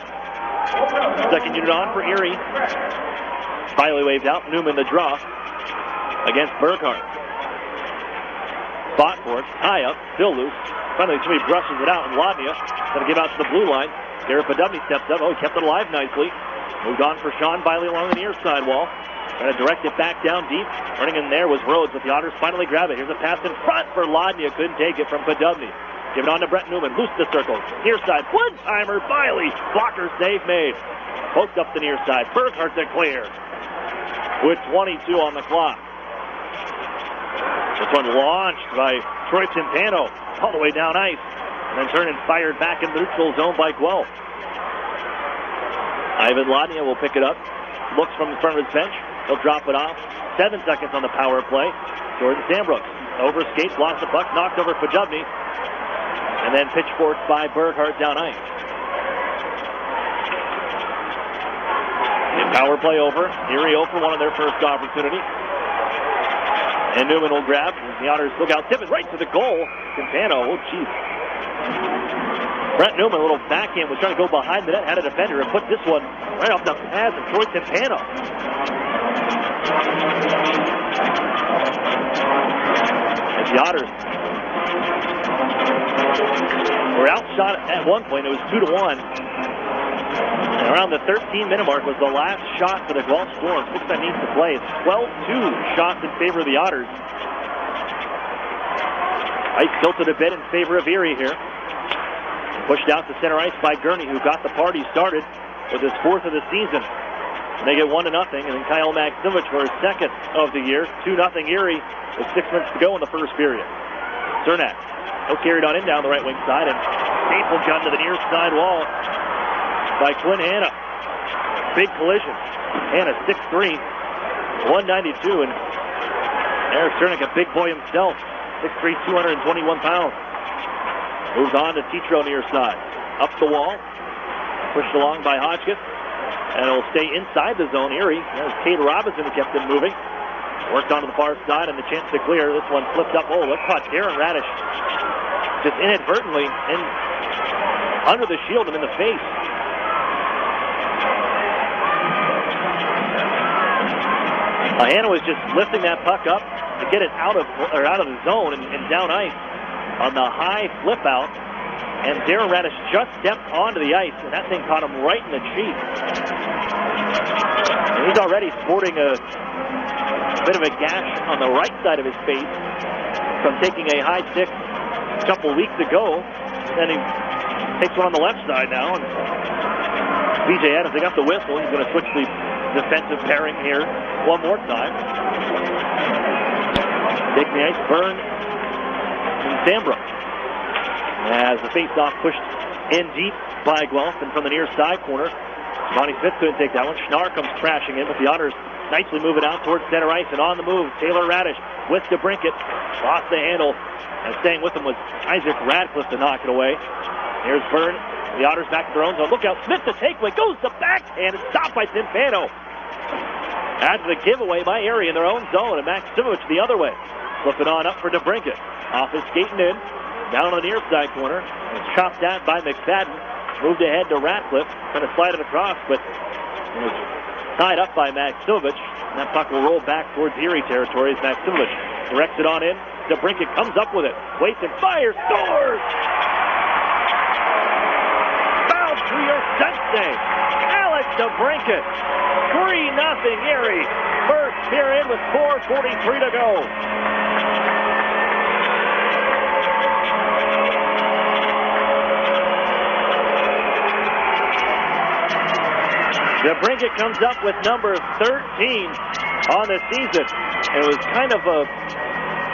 Second unit on for Erie. Finally waved out. Newman the draw against Burkhart. Fought for it. Tie up. Still loose. Finally, somebody brushes it out, and Ladnia going to give out to the blue line. Garrett Podubny steps up. Oh, he kept it alive nicely. Moved on for Sean Biley along the near side wall. Trying to direct it back down deep. Running in there was Rhodes, but the Otters finally grab it. Here's a pass in front for Ladnia. Couldn't take it from Podubny. Give it on to Brett Newman. Loose the circle. Near side. One-timer. Biley. Blocker save made. Poked up the near side. Burkhart to clear. With 22 on the clock. This one launched by Troy Timpano all the way down ice. And then turned and fired back in the neutral zone by Guelph. Ivan Ladnia will pick it up. Looks from the front of his bench. He'll drop it off. 7 seconds on the power play. Jordan Sandbrooks over skates, lost the puck, knocked over Podubny. And then pitchforked by Burkhart down ice. And power play over. Erie 0 for 1 on their first opportunity. And Newman will grab. The Otters look out. Tip it right to the goal. Timpano. Oh, jeez. Brett Newman, a little backhand, was trying to go behind the net, had a defender, and put this one right off the pads of Troy Timpano. As the Otters were outshot at one point. It was 2-1. And around the 13-minute mark was the last shot for the Guelph Storm. 6 that needs to play. It's 12-2 shots in favor of the Otters. Ice tilted a bit in favor of Erie here. Pushed out to center ice by Gurney, who got the party started with his 4th of the season. And they get 1-0, and then Kyle Maximovich for his 2nd of the year. 2-0 Erie with 6 minutes to go in the first period. Cernak, he'll carry it on in down the right wing side, and staple gun to the near side wall by Quinn Hanna. Big collision. Hanna 6'3", 192, and Eric Cernak, a big boy himself, 6'3", 221 pounds. Moves on to Tetro near side. Up the wall. Pushed along by Hodgkiss. And it'll stay inside the zone. Erie. There's Cade Robinson who kept it moving. Worked onto the far side and the chance to clear. This one flipped up. Oh, that caught Darren Radish just inadvertently and under the shield and in the face. Hanna was just lifting that puck up to get it out of the zone and down ice on the high flip out, and Darren Radish just stepped onto the ice, and that thing caught him right in the cheek. And he's already sporting a bit of a gash on the right side of his face from taking a high stick a couple weeks ago. Then he takes one on the left side now, and BJ Adams, they got the whistle. He's going to switch the defensive pairing here one more time. Taking the ice, Byrne and Sandbrook. As the face-off pushed in deep by Guelph, and from the near side corner, Monty Smith couldn't take that one. Schnarr comes crashing in, but the Otters nicely moving out towards center ice, and on the move, Taylor Radish with DeBrincat. Lost the handle, and staying with him was Isaac Radcliffe to knock it away. Here's Byrne. The Otters back to their own zone. Look out, Smith the takeaway, goes to backhand, and stopped by Timpano. After the giveaway by Erie in their own zone, and Maximovich the other way. Flipping on up for DeBrincat. Off his skating in. Down on the near side corner. And chopped at by McFadden. Moved ahead to Ratcliffe. Trying to slide it across, but it was tied up by Maximovich. And that puck will roll back towards Erie territory as Maximovich directs it on in. DeBrincat comes up with it. Waits and fires. Scores! Foul to your sensei, Alex DeBrincat. 3-0 Erie. First period with 4:43 to go. DeBrincat comes up with number 13 on the season. It was kind of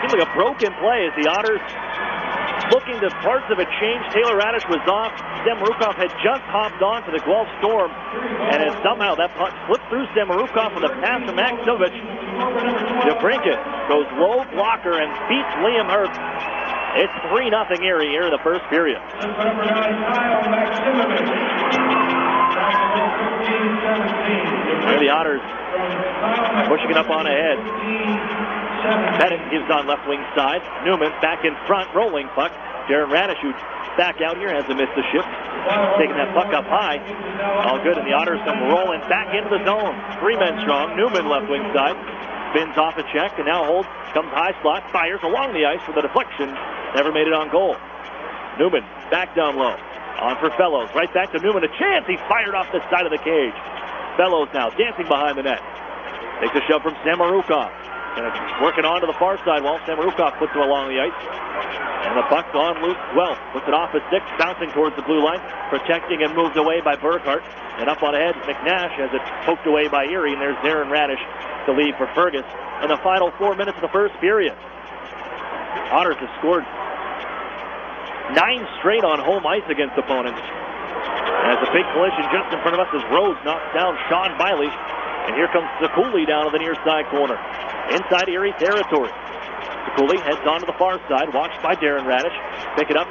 seemed like a broken play as the Otters looking to parts of a change. Taylor Radish was off. Stemarukov had just hopped on to the Guelph Storm, and then somehow that punt slipped through Stemarukov with a pass from Maximovich. DeBrincat goes low blocker and beats Liam Herbst. It's 3-0 Erie here in the first period. Here the Otters pushing it up on ahead. Bennett gives on left wing side. Newman back in front, rolling puck. Darren Radish, who's back out here, hasn't missed the shift. Taking that puck up high. All good, and the Otters come rolling back into the zone. 3 men strong. Newman left wing side. Spins off a check, and now holds. Comes high slot. Fires along the ice with a deflection. Never made it on goal. Newman back down low. On for Fellows. Right back to Newman. A chance. He fired off the side of the cage. Fellows now dancing behind the net. Takes a shove from Stemarukov. And it's working on to the far side while Stemarukov puts him along the ice. And the puck on loose. Guelph puts it off his stick, bouncing towards the blue line. Protecting and moved away by Burkhart. And up on ahead, McNash has it poked away by Erie. And there's Darren Radish to lead for Fergus in the final 4 minutes of the first period. Otters have scored 9 straight on home ice against opponents. As a big collision just in front of us as Rhodes knocks down Sean Biley. And here comes Sekuli down to the near side corner. Inside Erie territory. Sekuli heads on to the far side, watched by Darren Radish. Pick it up,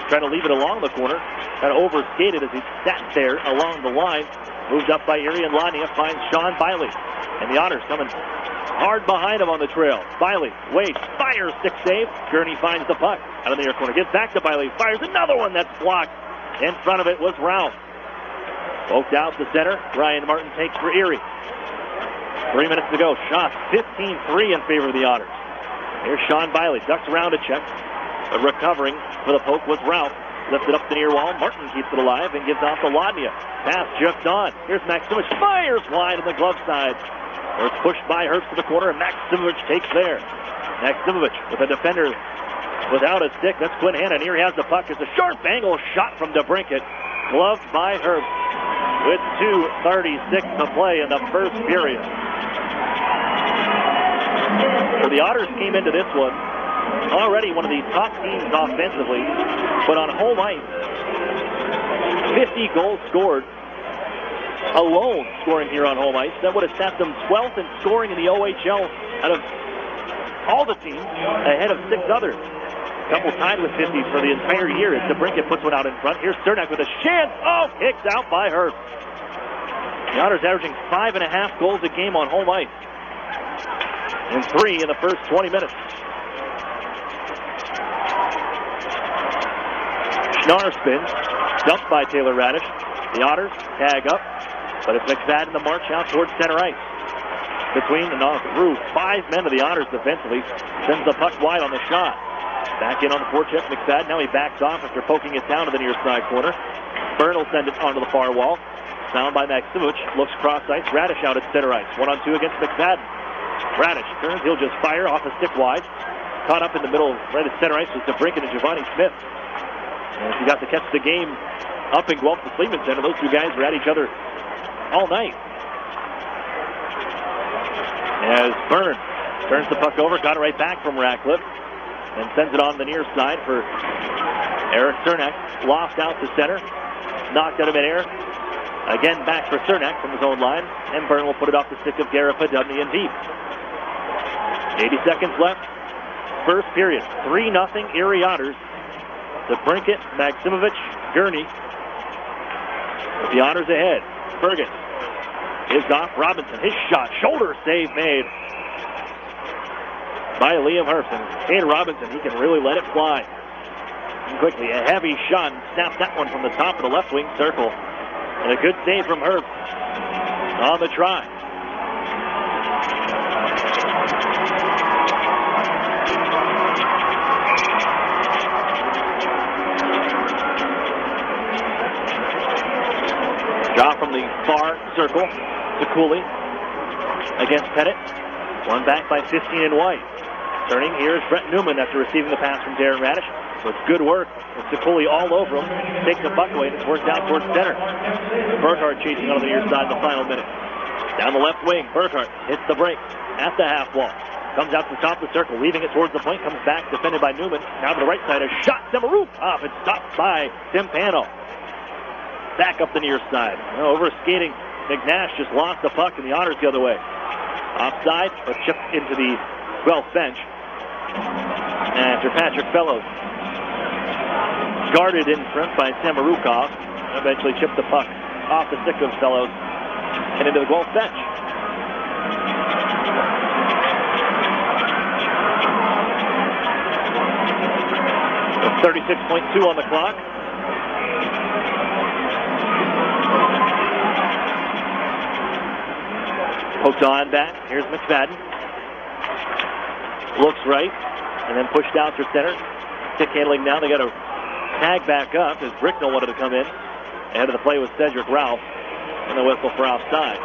trying to leave it along the corner. Kind of overskated as he sat there along the line. Moved up by Erie and Ladnia, finds Sean Biley. And the Otters coming hard behind him on the trail. Biley waits, fires, stick save. Gurney finds the puck out of the near corner. Gets back to Biley, fires another one that's blocked. In front of it was Ralph. Poked out the center. Ryan Martin takes for Erie. 3 minutes to go. Shots 15-3 in favor of the Otters. Here's Sean Biley. Ducks around a check. But recovering for the poke was Ralph. Lifted up the near wall. Martin keeps it alive and gives off to Ladnia. Pass just on. Here's Maximovich. Fires wide on the glove side. It's pushed by Herbst to the corner, and Maximovich takes there. Maximovich with a defender without a stick. That's Quinn Hanna. And here he has the puck. It's a sharp angle shot from DeBrincat. Gloved by Herbst with 2:36 to play in the first period. So the Otters came into this one already one of the top teams offensively, but on home ice, 50 goals scored alone scoring here on home ice. That would have set them 12th in scoring in the OHL out of all the teams, ahead of 6 others. A couple tied with 50 for the entire year as DeBrincat puts one out in front. Here's Cernak with a chance. Oh, kicked out by Herbst. The Otters averaging 5.5 goals a game on home ice. And 3 in the first 20 minutes. Schnarr spins. Dumped by Taylor Radish. The Otters tag up. But it's McFadden the march out towards center ice. Between and through 5 men of the Otters defensively. Sends the puck wide on the shot. Back in on the forecheck, McFadden. Now he backs off after poking it down to the near side corner. Byrne will send it onto the far wall. Found by Maximovich. Looks cross ice. Radish out at center ice. 1-on-2 against McFadden. Radish turns. He'll just fire off a stick wide. Caught up in the middle right at center ice was DeBrincat and Giovanni Smith. And he got to catch the game up in Guelph, the Sleeman Center. Those two guys were at each other all night. As Byrne turns the puck over, got it right back from Ratcliffe. And sends it on the near side for Eric Cernak. Lost out to center. Knocked out of midair. Again back for Cernak from his own line. And Byrne will put it off the stick of Garrett Podubny in deep. 80 seconds left. First period. 3-0 Erie Otters. DeBrincat, Maximovich, Gurney. With the Otters ahead. Fergus is off. Robinson. His shot. Shoulder save made by Liam Herbst. And Robinson, he can really let it fly. And quickly, a heavy shot. Snaps that one from the top of the left wing circle. And a good save from Herbst on the try. Drop from the far circle. Zakuli against Pettit. One back by 15 in white. Turning, here's Brett Newman after receiving the pass from Darren Radish. With good work, with Zakuli all over him. Takes the puck away and it's worked out towards center. Burkhardt chasing on the near side in the final minute. Down the left wing, Burkhardt hits the break at the half wall. Comes out to the top of the circle, leaving it towards the point. Comes back, defended by Newman. Now to the right side, a shot. Demarukov. It's stopped by Timpano. Back up the near side. Over skating, McNash just lost the puck and the Otters the other way. Offside, but chipped into the Guelph bench. After Patrick Fellows guarded in front by Samarukov, eventually chipped the puck off the stick of Fellows and into the Guelph bench. With 36.2 on the clock. Poked on back. Here's McFadden. Looks right, and then pushed out to center. Stick handling now. They got to tag back up as Bricknell wanted to come in. Ahead of the play was Cedric Ralph, and the whistle for offside.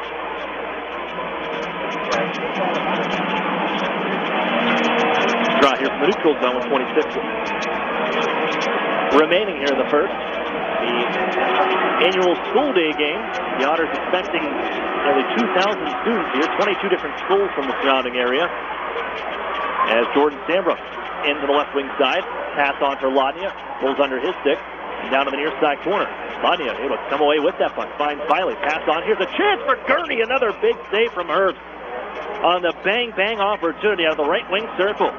Draw here from the neutral zone with 26 remaining here in the first. The annual school day game. The Otters expecting nearly 2,000 students here, 22 different schools from the surrounding area. As Jordan Sambrook into the left wing side. Pass on for Ladnia. Rolls under his stick. And down to the near side corner. Ladnia able to come away with that puck. Finds Filey. Pass on. Here's a chance for Gurney. Another big save from Herbst on the bang-bang opportunity out of the right wing circle.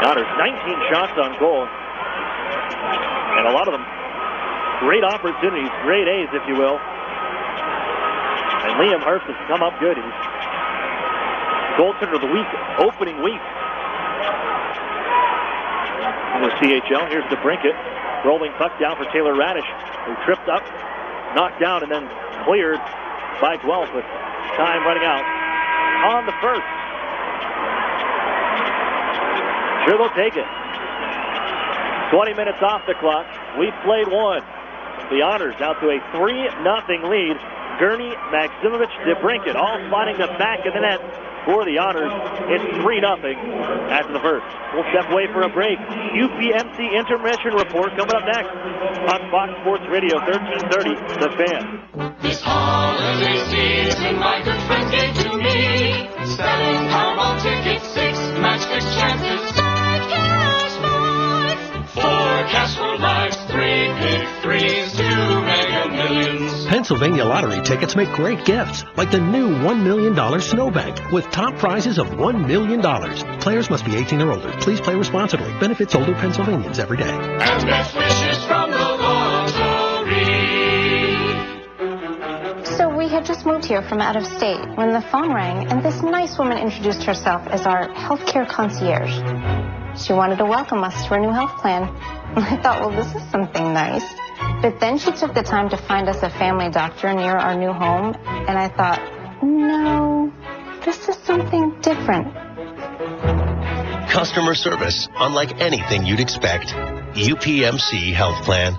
Otters 19 shots on goal. And a lot of them great opportunities, great A's, if you will. And Liam Herbst has come up good. He's goaltender of the week, opening week. In the CHL, here's DeBrincat. Rolling puck down for Taylor Radish, who tripped up, knocked down, and then cleared by Guelph with time running out on the first. Sure, they'll take it. 20 minutes off the clock. We've played one. The Otters out to a 3-0 lead. Gurney, Maximovich, DeBrincat all sliding the back of the net for the Otters. It's 3-0 after the first. We'll step away for a break. UPMC intermission report coming up next on Fox Sports Radio 1330, The Fan. This holiday season, my good friends gave to me 7 Powerball tickets, 6 match fixed chances, 5 cash points, 4 cash for lives, 3 pick 3s, 2 Mega Millions. Pennsylvania Lottery tickets make great gifts, like the new $1 million snowbank with top prizes of $1 million. Players must be 18 or older. Please play responsibly. Benefits older Pennsylvanians every day. And best wishes from the lottery. So we had just moved here from out of state when the phone rang and this nice woman introduced herself as our healthcare concierge. She wanted to welcome us to her new health plan. I thought, well, this is something nice. But then she took the time to find us a family doctor near our new home, and I thought, no, this is something different. Customer service, unlike anything you'd expect. UPMC Health Plan.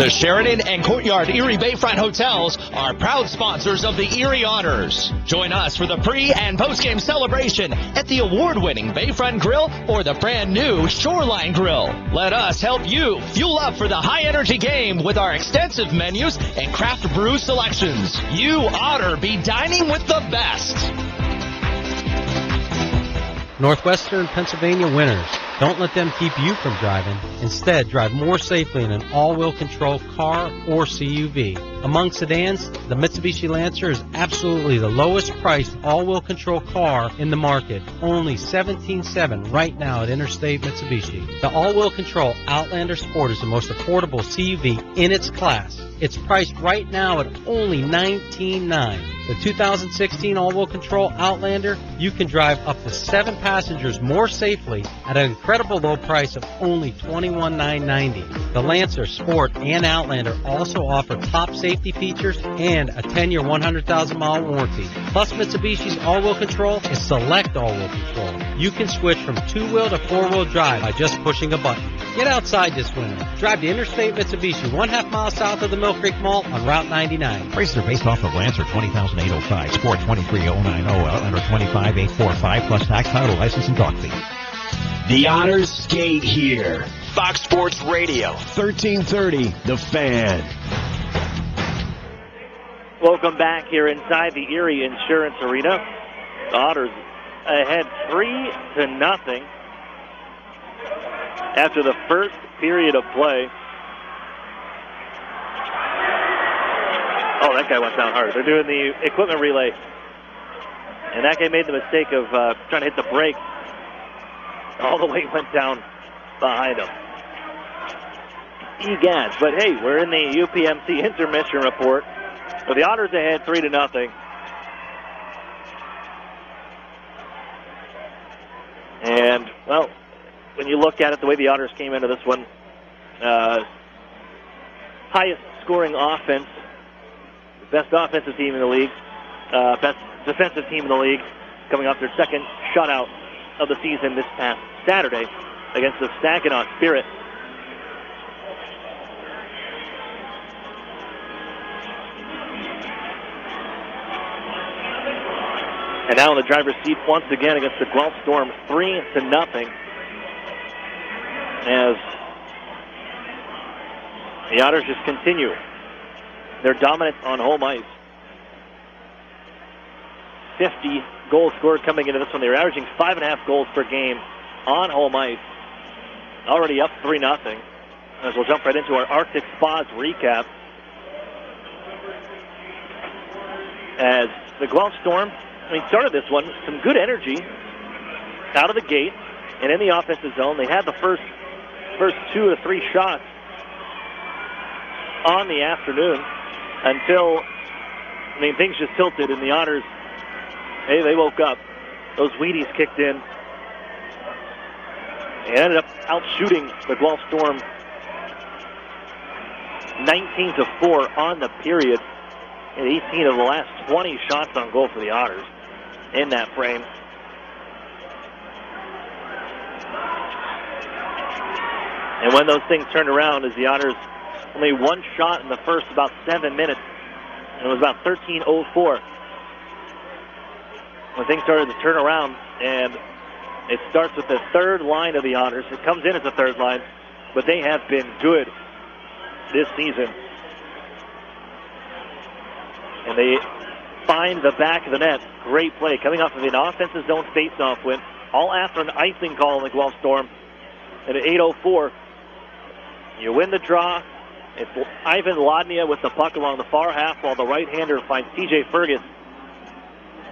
The Sheridan and Courtyard Erie Bayfront Hotels are proud sponsors of the Erie Otters. Join us for the pre- and post-game celebration at the award-winning Bayfront Grill or the brand-new Shoreline Grill. Let us help you fuel up for the high-energy game with our extensive menus and craft brew selections. You Otter be dining with the best. Northwestern Pennsylvania winners. Don't let them keep you from driving. Instead, drive more safely in an all-wheel control car or CUV. Among sedans, the Mitsubishi Lancer is absolutely the lowest priced all-wheel control car in the market. Only $17,700 right now at Interstate Mitsubishi. The all-wheel control Outlander Sport is the most affordable CUV in its class. It's priced right now at only $19,900. The 2016 all-wheel control Outlander, you can drive up to 7 passengers more safely at an incredible low price of only $21,990. The Lancer, Sport, and Outlander also offer top safety features and a 10-year, 100,000-mile warranty. Plus, Mitsubishi's all-wheel control is Select all-wheel control. You can switch from 2-wheel to 4-wheel drive by just pushing a button. Get outside this winter. Drive to Interstate Mitsubishi, 1/2 mile south of the Mill Creek Mall on Route 99. Prices are based off of Lancer 20,805, Sport 23,090, Outlander 25,845, plus tax, title, license, and dog fee. The Otters skate here. Fox Sports Radio. 1330, The Fan. Welcome back here inside the Erie Insurance Arena. The Otters ahead 3-0 after the first period of play. Oh, that guy went down hard. They're doing the equipment relay. And that guy made the mistake of trying to hit the brake. All the way went down behind him. Egads. But hey, we're in the UPMC intermission report. So the Otters ahead 3-0. And, well, when you look at it, the way the Otters came into this one, highest scoring offense, best offensive team in the league, best defensive team in the league, coming off their second shutout of the season this past Saturday against the Saginaw Spirit. And now in the driver's seat once again against the Guelph Storm, 3-0. As the Otters just continue their dominance on home ice. 50 goals scored coming into this one. They're averaging 5.5 goals per game on home ice. Already up 3-0. As we'll jump right into our Arctic Spas recap. As the Guelph Storm, started this one, some good energy out of the gate and in the offensive zone. They had the first 2 to 3 shots on the afternoon until, things just tilted and the Otters, they woke up. Those Wheaties kicked in and ended up out-shooting the Guelph Storm 19-4 on the period. And 18 of the last 20 shots on goal for the Otters in that frame. And when those things turned around, as the Otters only one shot in the first about 7 minutes, and it was about 13:04 when things started to turn around, and it starts with the third line of the Otters. It comes in as a third line, but they have been good this season. And they find the back of the net. Great play coming off of an offensive zone face-off win, all after an icing call in the Guelph Storm. And at 8:04, you win the draw. It's Ivan Lodnia with the puck along the far half, while the right-hander finds TJ Fergus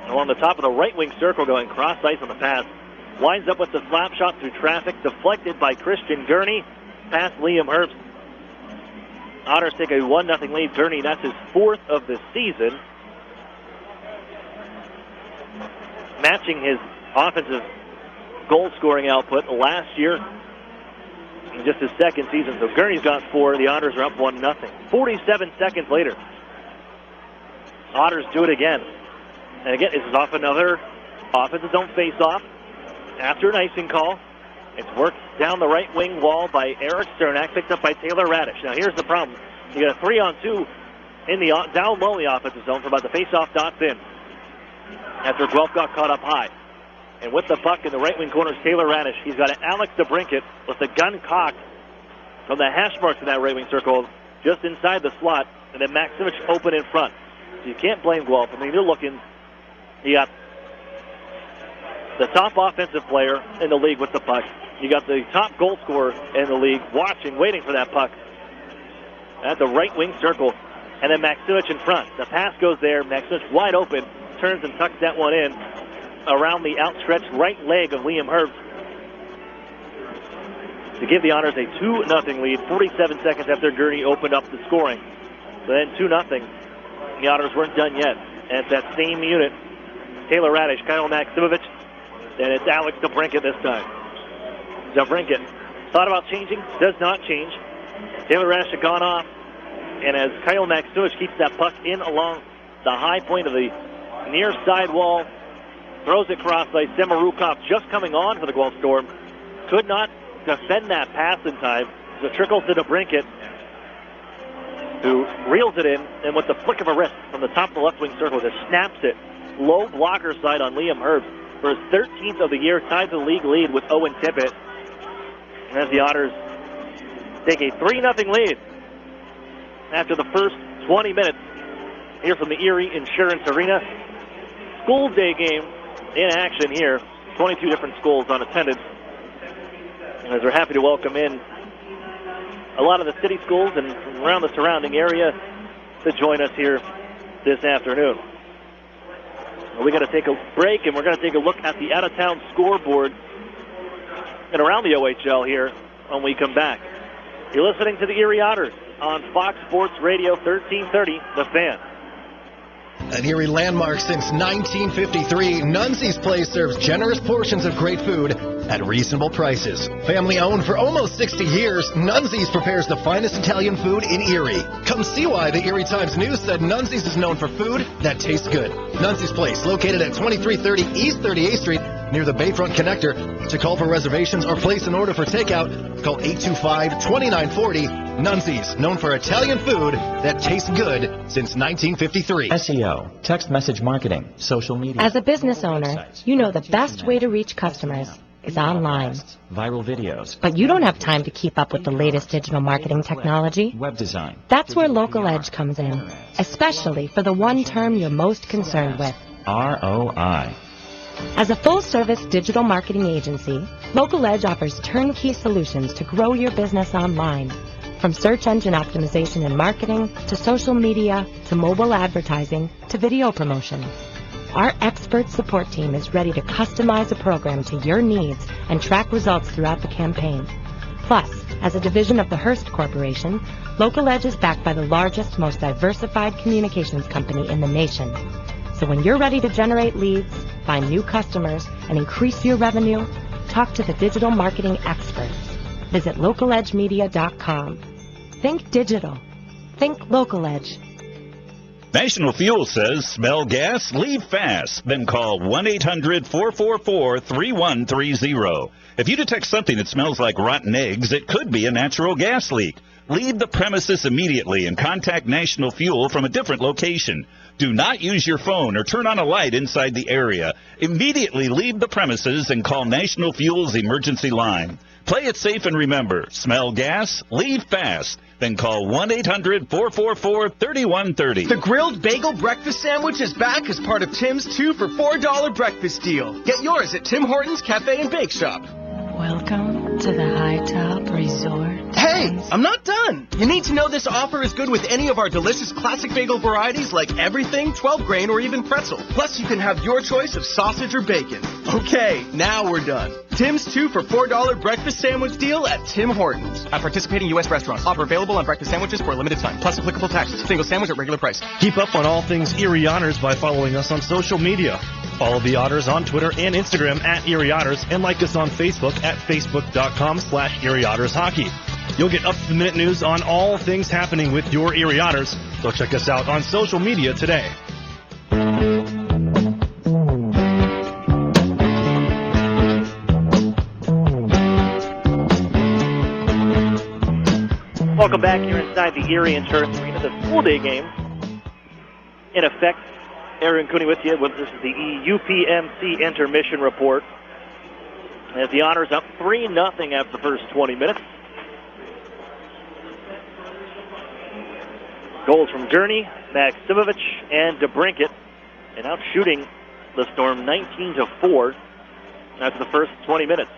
along the top of the right wing circle, going cross ice on the pass. Winds up with the slap shot through traffic, deflected by Christian Gurney, past Liam Herbst. Otters take a 1-0 lead. Gurney, that's his 4th of the season, matching his offensive goal-scoring output last year in just his second season. So Gurney's got 4. The Otters are up 1-0. 47 seconds later, Otters do it again. And again, this is off another offensive zone face-off after an icing call. It's worked down the right wing wall by Eric Cernak, picked up by Taylor Radish. Now here's the problem. You got a 3-on-2 in the down low in the offensive zone from about the face-off dots in, after Guelph got caught up high. And with the puck in the right wing corner is Taylor Radish. He's got an Alex DeBrinket with the gun cocked from the hash marks in that right wing circle, just inside the slot, and then Maximich open in front. So you can't blame Guelph. They're looking. You got the top offensive player in the league with the puck. You got the top goal scorer in the league watching, waiting for that puck at the right wing circle. And then Maximich in front. The pass goes there. Maximich wide open, turns and tucks that one in around the outstretched right leg of Liam Herbst to give the Otters a 2-0 lead, 47 seconds after Gurney opened up the scoring. So then 2-0. The Otters weren't done yet. at that same unit. Taylor Radish, Kyle Maximovich, and it's Alex DeBrincat this time. DeBrincat thought about changing, does not change. Taylor Radish had gone off, and as Kyle Maximovich keeps that puck in along the high point of the near side wall, throws it cross ice. Semarukov just coming on for the Guelph Storm. Could not defend that pass in time. The trickle to DeBrincat, who reels it in, and with the flick of a wrist from the top of the left wing circle, just snaps it. Low blocker side on Liam Herbst for his 13th of the year, ties the league lead with Owen Tippett. And as the Otters take a 3-0 lead after the first 20 minutes here from the Erie Insurance Arena. School day game in action here. 22 different schools on attendance. And as we're happy to welcome in a lot of the city schools and from around the surrounding area to join us here this afternoon. We got to take a break, and we're going to take a look at the out-of-town scoreboard and around the OHL here when we come back. You're listening to the Erie Otters on Fox Sports Radio 1330, The Fan. An Erie landmark since 1953, Nunzi's Place serves generous portions of great food at reasonable prices. Family owned for almost 60 years, Nunzi's prepares the finest Italian food in Erie. Come see why the Erie Times News said Nunzi's is known for food that tastes good. Nunzi's Place, located at 2330 East 38th Street, near the Bayfront Connector. To call for reservations or place an order for takeout, call 825-2940. Nunzi's, known for Italian food that tastes good since 1953. SEO, text message marketing, social media. As a business owner, you know the best way to reach customers is online. Viral videos. But you don't have time to keep up with the latest digital marketing technology. Web design. That's where Local Edge comes in, especially for the one term you're most concerned with. ROI. As a full-service digital marketing agency, Local Edge offers turnkey solutions to grow your business online. From search engine optimization and marketing, to social media, to mobile advertising, to video promotion. Our expert support team is ready to customize a program to your needs and track results throughout the campaign. Plus, as a division of the Hearst Corporation, Local Edge is backed by the largest, most diversified communications company in the nation. So when you're ready to generate leads, find new customers, and increase your revenue, talk to the digital marketing experts. Visit localedgemedia.com. Think digital. Think Local Edge. National Fuel says, smell gas, leave fast. Then call 1-800-444-3130. If you detect something that smells like rotten eggs, it could be a natural gas leak. Leave the premises immediately and contact National Fuel from a different location. Do not use your phone or turn on a light inside the area. Immediately leave the premises and call National Fuel's emergency line. Play it safe and remember, smell gas, leave fast. Then call 1-800-444-3130. The grilled bagel breakfast sandwich is back as part of Tim's 2 for $4 breakfast deal. Get yours at Tim Hortons Cafe and Bake Shop. Welcome to the High Top Resort. Hey, I'm not done. You need to know this offer is good with any of our delicious classic bagel varieties like everything, 12 grain, or even pretzel. Plus, you can have your choice of sausage or bacon. Okay, now we're done. Tim's 2 for $4 breakfast sandwich deal at Tim Hortons. At participating U.S. restaurants. Offer available on breakfast sandwiches for a limited time. Plus applicable taxes. Single sandwich at regular price. Keep up on all things Erie Otters by following us on social media. Follow the Otters on Twitter and Instagram at Erie Otters, and like us on Facebook at facebook.com/Erie Otters Hockey. You'll get up-to-the-minute news on all things happening with your Erie Otters, so check us out on social media today. Welcome back here inside the Erie Insurance Arena, the school day game. In effect, Aaron Cooney with you. This is the UPMC intermission report. As the Otters up 3-0 after the first 20 minutes. Goals from Gurney, Maximovich, and DeBrincat. And out shooting the Storm 19-4 after the first 20 minutes.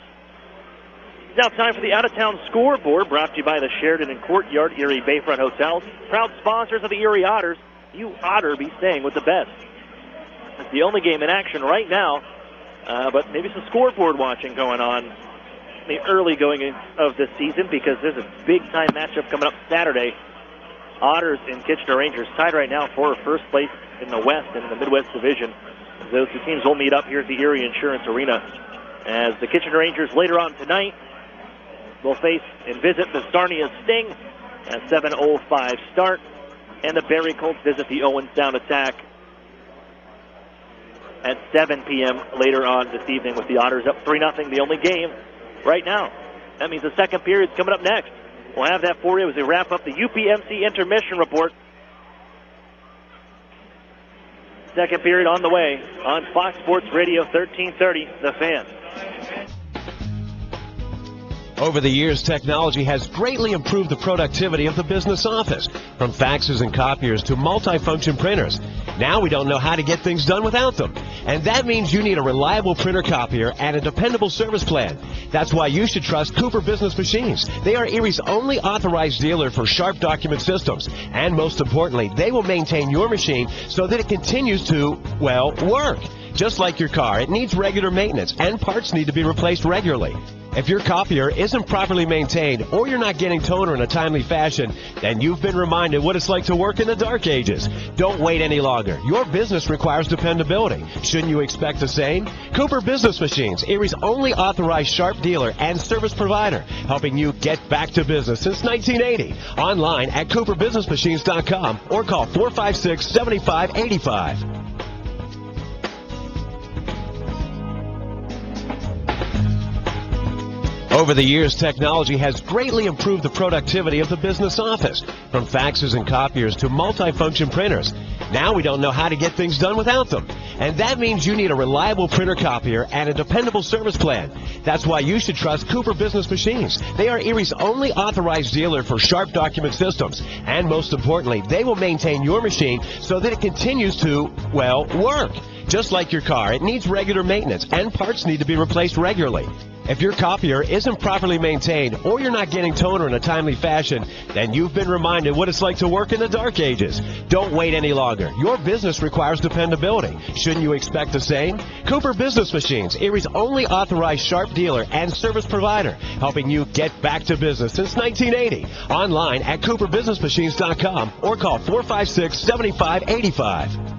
It's now time for the out-of-town scoreboard, brought to you by the Sheridan and Courtyard Erie Bayfront Hotels. Proud sponsors of the Erie Otters. You Otter be staying with the best. It's the only game in action right now, but maybe some scoreboard watching going on in the early going of this season, because there's a big-time matchup coming up Saturday Otters and Kitchener Rangers tied right now for first place in the West and in the Midwest Division. Those two teams will meet up here at the Erie Insurance Arena as the Kitchener Rangers later on tonight will face and visit the Sarnia Sting at 7:05 start, and the Barrie Colts visit the Owen Sound Attack at 7 p.m. later on this evening, with the Otters up 3-0, the only game right now. That means the second period's coming up next. We'll have that for you as we wrap up the UPMC intermission report. Second period on the way on Fox Sports Radio 1330, The Fan. Over the years, technology has greatly improved the productivity of the business office, from faxes and copiers to multifunction printers. Now we don't know how to get things done without them. And that means you need a reliable printer copier and a dependable service plan. That's why you should trust Cooper Business Machines. They are Erie's only authorized dealer for Sharp document systems. And most importantly, they will maintain your machine so that it continues to, well, work. Just like your car, it needs regular maintenance and parts need to be replaced regularly. If your copier isn't properly maintained or you're not getting toner in a timely fashion, then you've been reminded what it's like to work in the dark ages. Don't wait any longer. Your business requires dependability. Shouldn't you expect the same? Cooper Business Machines, Erie's only authorized Sharp dealer and service provider, helping you get back to business since 1980. Online at cooperbusinessmachines.com or call 456-7585. Over the years, technology has greatly improved the productivity of the business office, from faxes and copiers to multifunction printers. Now we don't know how to get things done without them. And that means you need a reliable printer copier and a dependable service plan. That's why you should trust Cooper Business Machines. They are Erie's only authorized dealer for Sharp document systems. And most importantly, they will maintain your machine so that it continues to, well, work. Just like your car, it needs regular maintenance and parts need to be replaced regularly. If your copier isn't properly maintained or you're not getting toner in a timely fashion, then you've been reminded what it's like to work in the dark ages. Don't wait any longer. Your business requires dependability. Shouldn't you expect the same? Cooper Business Machines, Erie's only authorized Sharp dealer and service provider, helping you get back to business since 1980. Online at cooperbusinessmachines.com or call 456-7585.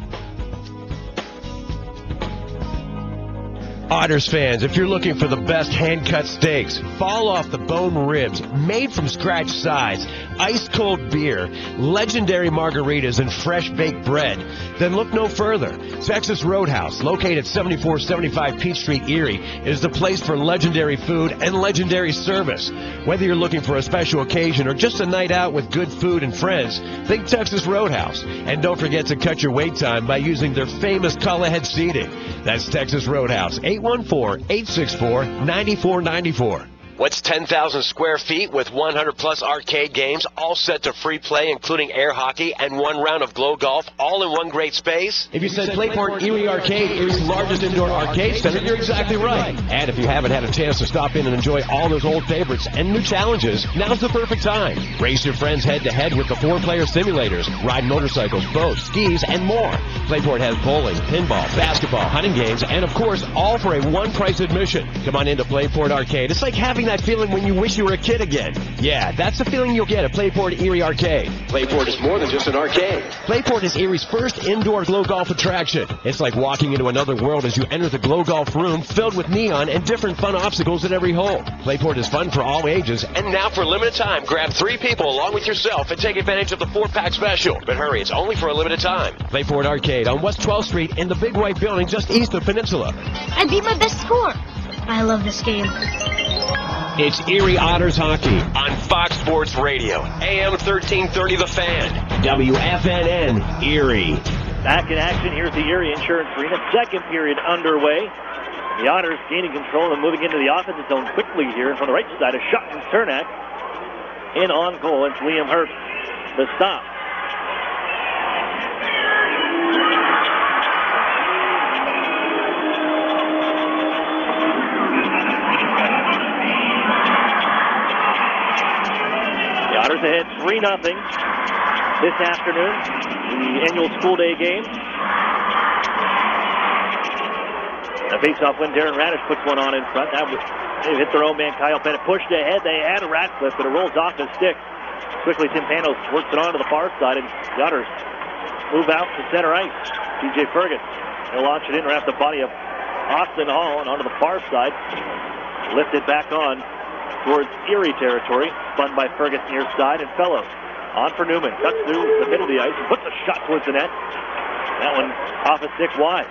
Otters fans, if you're looking for the best hand-cut steaks, fall-off-the-bone ribs, made-from-scratch sides, ice-cold beer, legendary margaritas, and fresh-baked bread, then look no further. Texas Roadhouse, located at 7475 Peach Street, Erie, is the place for legendary food and legendary service. Whether you're looking for a special occasion or just a night out with good food and friends, think Texas Roadhouse. And don't forget to cut your wait time by using their famous call-ahead seating. That's Texas Roadhouse, 814-864-9494. What's 10,000 square feet with 100-plus arcade games, all set to free play, including air hockey and one round of glow golf, all in one great space? If you said Playport Erie Arcade, Erie's largest indoor arcade center, you're exactly right. And if you haven't had a chance to stop in and enjoy all those old favorites and new challenges, now's the perfect time. Race your friends head-to-head with the 4-player simulators, ride motorcycles, boats, skis, and more. Playport has bowling, pinball, basketball, hunting games, and of course, all for a one-price admission. Come on into Playport Arcade. It's like having that feeling when you wish you were a kid again. Yeah, that's the feeling you'll get at Playport Erie Arcade. Playport is more than just an arcade. Playport is Erie's first indoor glow golf attraction. It's like walking into another world as you enter the glow golf room filled with neon and different fun obstacles at every hole. Playport is fun for all ages, and now for a limited time, grab 3 people along with yourself and take advantage of the 4-pack special. But hurry, it's only for a limited time. Playport Arcade on West 12th Street in the Big White Building just east of Peninsula. I beat my best score. I love this game. It's Erie Otters hockey on Fox Sports Radio, AM 1330 The Fan, WFNN Erie. Back in action here at the Erie Insurance Arena. Second period underway. The Otters gaining control and moving into the offensive zone quickly here from the right side. A shot from Cernak. In on goal, it's Liam Hurst. The stop. Otters ahead 3-0 this afternoon, the annual school day game. A face-off win, Darren Radish puts one on in front. They've hit their own man, Kyle Bennett. Pushed ahead, they had a Ratcliffe, but it rolls off his stick. Quickly, Tim Panos works it on to the far side, and the Otters move out to center ice. TJ Fergus. He'll launch it in right off the body of Austin Hall and onto the far side. Lifted back on towards Erie territory. Spun by Fergus near side, and Fellows on for Newman. Cuts through the middle of the ice and puts a shot towards the net. That one off a stick wide.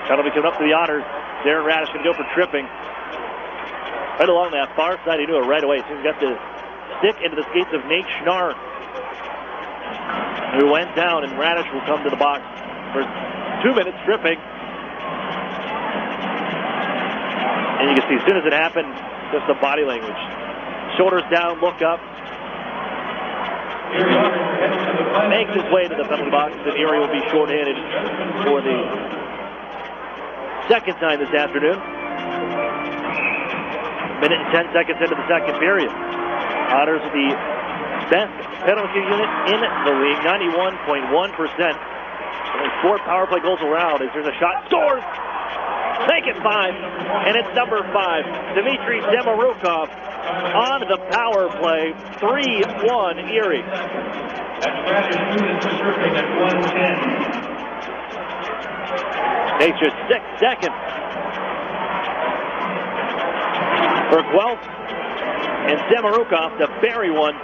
Penalty coming up to the Otters. Darren Radish going to go for tripping. Right along that far side, he knew it right away. So he's got the stick into the skates of Nate Schnarr, who went down, and Radish will come to the box for 2 minutes tripping. And you can see as soon as it happened, just the body language. Shoulders down, look up. Makes his way to the penalty box, and Erie will be shorthanded for the second time this afternoon. Minute and 10 seconds into the second period. Otters are the best penalty unit in the league, 91.1%. Only 4 power play goals allowed. As there's a shot, scores! Make it 5, and it's number 5, Dmitry Demarukov on the power play. 3-1 Erie. Takes your 6 seconds for Guelph and Demarukov to bury one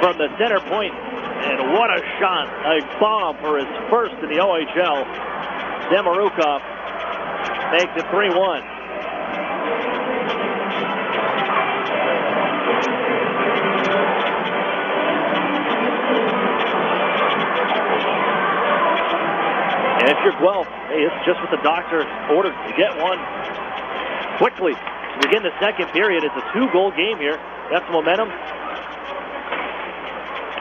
from the center point. And what a shot, a bomb for his first in the OHL. Demarukov makes it 3-1. And if you're Guelph, hey, it's just what the doctor ordered to get one quickly. To begin the second period, it's a 2-goal game here. Got some momentum.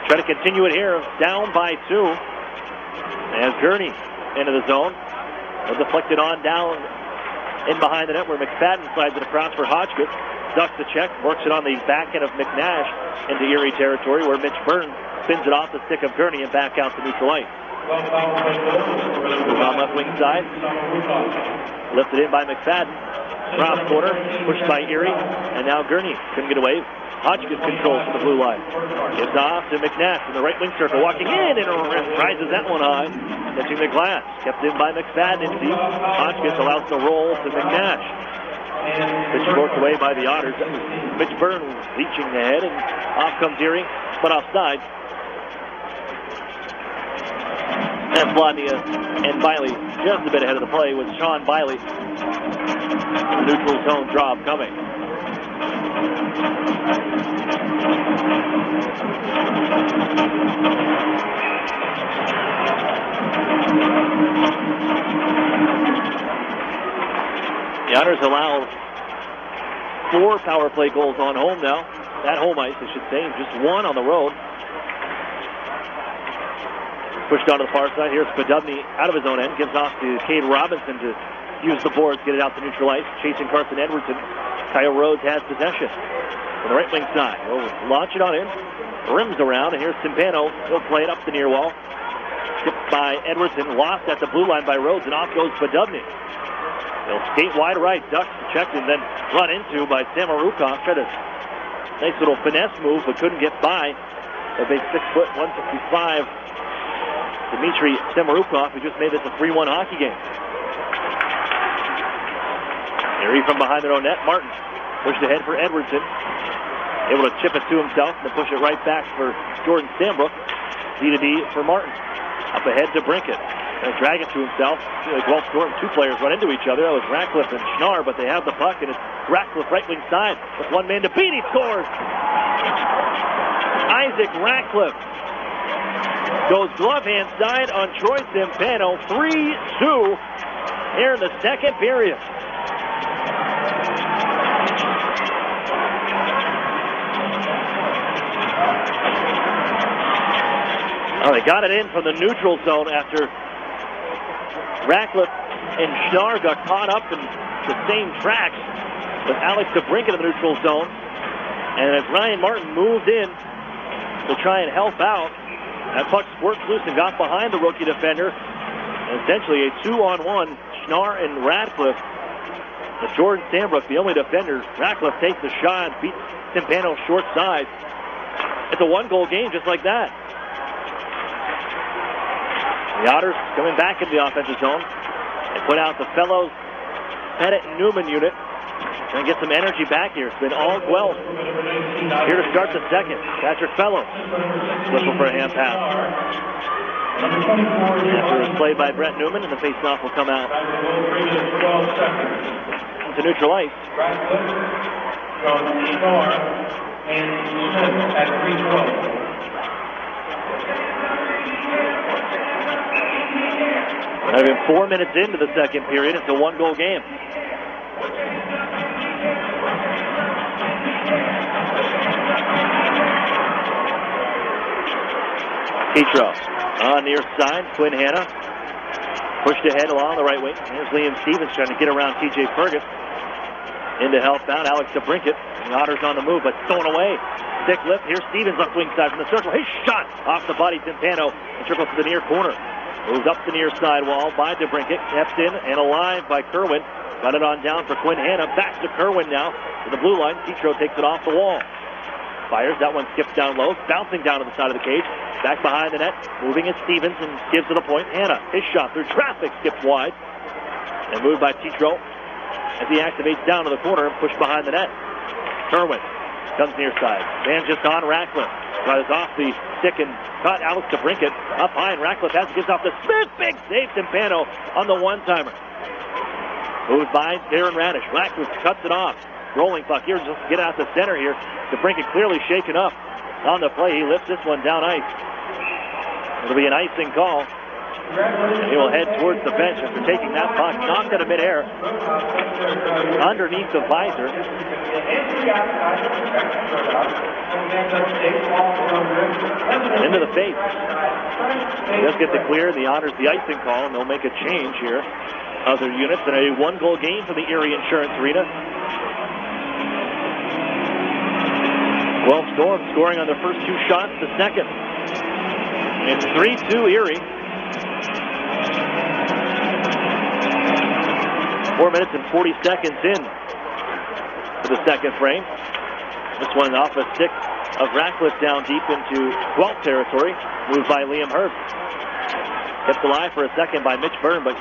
Try to continue it here, down by 2. As Gurney into the zone. Deflected on down in behind the net where McFadden slides it across for Hodgkiss. Ducks the check, works it on the back end of McNash into Erie territory where Mitch Byrne spins it off the stick of Gurney and back out to neutral ice. Move on left wing side. Lifted in by McFadden. Cross corner, pushed by Erie, and now Gurney couldn't get away. Hodgkiss controls from the blue line. Gives off to McNash in the right wing circle, walking in and rises that one high, catching the glass. Kept in by McFadden in deep. Hodgkiss allows the roll to McNash. Pitch worked away by the Otters. Mitch Byrne reaching ahead, and off comes Erie, but offside. And Vladnia and Biley just a bit ahead of the play with Sean Biley. Neutral zone drop coming. The Otters allow 4 power play goals on home now. At home ice, I should say, and just 1 on the road. Pushed onto the far side. Here's Podubny out of his own end. Gives off to Cade Robinson to use the boards, get it out to neutral ice. Chasing Carson Edwardson. Kyle Rhodes has possession. On the right wing side. He'll launch it on in. Rims around, and here's Timpano. He'll play it up the near wall. Skipped by Edwardson. Lost at the blue line by Rhodes, and off goes Podubny. He'll skate wide right. Ducks checked and then run into by Demarukov. Tried a nice little finesse move, but couldn't get by. A big 6', 165. Dmitry Demarukov, who just made this a 3-1 hockey game. Erie from behind their own net. Martin pushed ahead for Edwardson. Able to chip it to himself and then push it right back for Jordan Sambrook. D-to-D for Martin. Up ahead to Brinkett. Going to drag it to himself. Guelph Storm, 2 players run into each other. That was Ratcliffe and Schnarr, but they have the puck, and it's Ratcliffe right wing side with 1 man to beat. He scores! Isaac Ratcliffe goes glove hand side on Troy Timpano. 3-2 here in the second period. Oh, they got it in from the neutral zone after Ratcliffe and Schnarr got caught up in the same tracks with Alex DeBrinket in the neutral zone. And as Ryan Martin moved in to try and help out, that puck squirts loose and got behind the rookie defender. And essentially a 2-on-1, Schnarr and Ratcliffe. But Jordan Sambrook, the only defender. Ratcliffe takes the shot, beats Timpano short side. It's a one-goal game just like that. The Otters coming back into the offensive zone. They put out the Fellows, Pettit, and Newman unit. Trying to get some energy back here. It's been all Guelph. Here to start the second. Patrick Fellows looking for a hand pass. After it was played by Brett Newman, and the face-off will come out to neutral ice. Not even 4 minutes into the second period. It's a one-goal game. Petro on near side. Quinn Hanna pushed ahead along the right wing. Here's Liam Stevens trying to get around TJ Fergus. In to help out Alex DeBrincat. The Otters on the move, but thrown away. Stick lift. Here's Stevens left wing side from the circle. His shot off the body. Timpano and trickles to the near corner. Moves up the near side wall by DeBrincat. Kept in and alive by Kerwin. Got it on down for Quinn Hanna. Back to Kerwin now to the blue line. Petro takes it off the wall. Fires. That one skips down low. Bouncing down to the side of the cage. Back behind the net. Moving is Stevens and gives to the point. Hanna. His shot through traffic. Skips wide. And moved by Petro as he activates down to the corner. Pushed behind the net. Kerwin comes near side. Man just on Ratcliffe. Tries off the stick and caught Alex DeBrincat. Up high, and Ratcliffe has to give off the Smith. Big save. Timpano on the one-timer. Moved by Darren Radish. Ratcliffe cuts it off. Rolling puck here, just get out the center here. DeBrincat clearly shaken up on the play. He lifts this one down ice. It'll be an icing call. And he will head towards the bench after taking that puck. Knocked out of midair. Underneath the visor. And into the face. He does get the clear. The Otters the icing call, and they'll make a change here. Other units in a one-goal game for the Erie Insurance Arena. Guelph Storm scoring on their first two shots, the second. It's 3-2 Erie. 4 minutes and 40 seconds in for the second frame. This one off a stick of Ratcliffe down deep into Guelph territory. Moved by Liam Herbst. Kept alive for a second by Mitch Byrne, but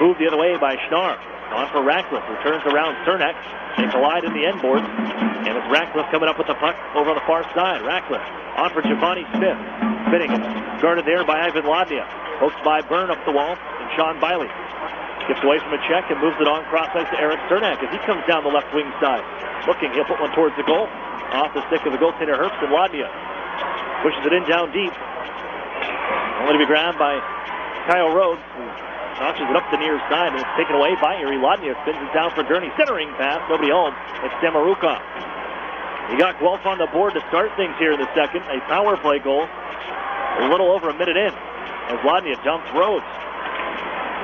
moved the other way by Schnarr. On for Ratcliffe. Returns around Cernak. They collide in the end boards. And it's Ratcliffe coming up with the puck over on the far side. Ratcliffe on for Giovanni Smith. Spinning it. Guarded there by Ivan Ladnia. Poked by Byrne up the wall. And Sean Biley gets away from a check and moves it on cross ice to Eric Cernak as he comes down the left wing side. Looking, he'll put one towards the goal. Off the stick of the goaltender Herbst, and Ladnia pushes it in down deep. Only to be grabbed by Kyle Rhodes, who notches it up the near side, and it's taken away by Erie. Ladnia spins it down for Gurney. Centering pass, nobody home. It's Samarukov. He got Guelph on the board to start things here in the second. A power play goal a little over a minute in as Ladnia dumps Rhodes.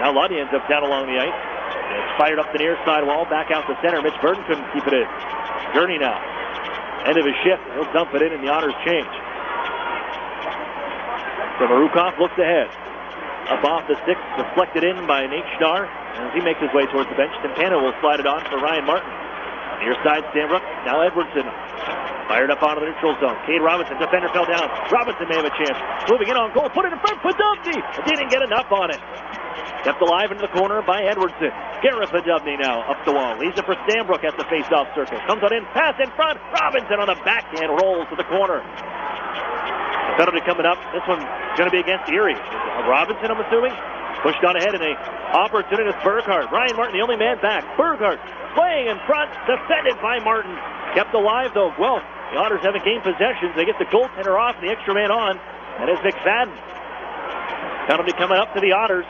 Now Ladnia ends up down along the ice. And it's fired up the near side wall, back out the center. Mitch Burton couldn't keep it in. Gurney now. End of his shift. He'll dump it in, and the Otters change. So Marukov looks ahead. Up off the stick, deflected in by Nate Schnarr. And as he makes his way towards the bench, Timpano will slide it on for Ryan Martin. Near side, Stanbrook. Now Edwardson. Fired up onto the neutral zone. Cade Robinson, defender fell down. Robinson may have a chance. Moving in on goal, put it in front, Podubny. Didn't get enough on it. Kept alive into the corner by Edwardson. Garrett Podubny now up the wall. Leaves it for Stanbrook at the face-off circle. Comes on in, pass in front. Robinson on the backhand, rolls to the corner. The penalty coming up. This one's going to be against Erie. Robinson, I'm assuming. Pushed on ahead in a opportunist Burghardt. Ryan Martin, the only man back. Burghardt playing in front, defended by Martin. Kept alive, though. Well, the Otters haven't gained possessions. They get the goaltender off and the extra man on. And it's McFadden. Penalty coming up to the Otters.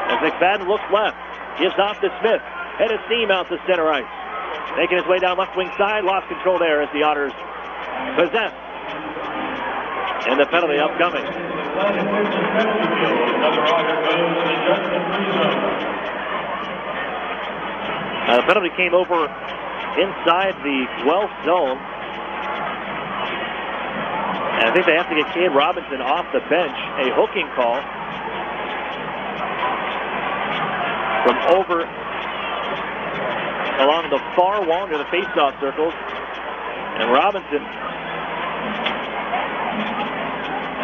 As McFadden looks left. Gives off to Smith. Head of steam out to center ice. Making his way down left wing side. Lost control there as the Otters possess. And the penalty upcoming. The penalty came over inside the Guelph zone. And I think they have to get Cade Robinson off the bench. A hooking call from over along the far wall near the face-off circles. And Robinson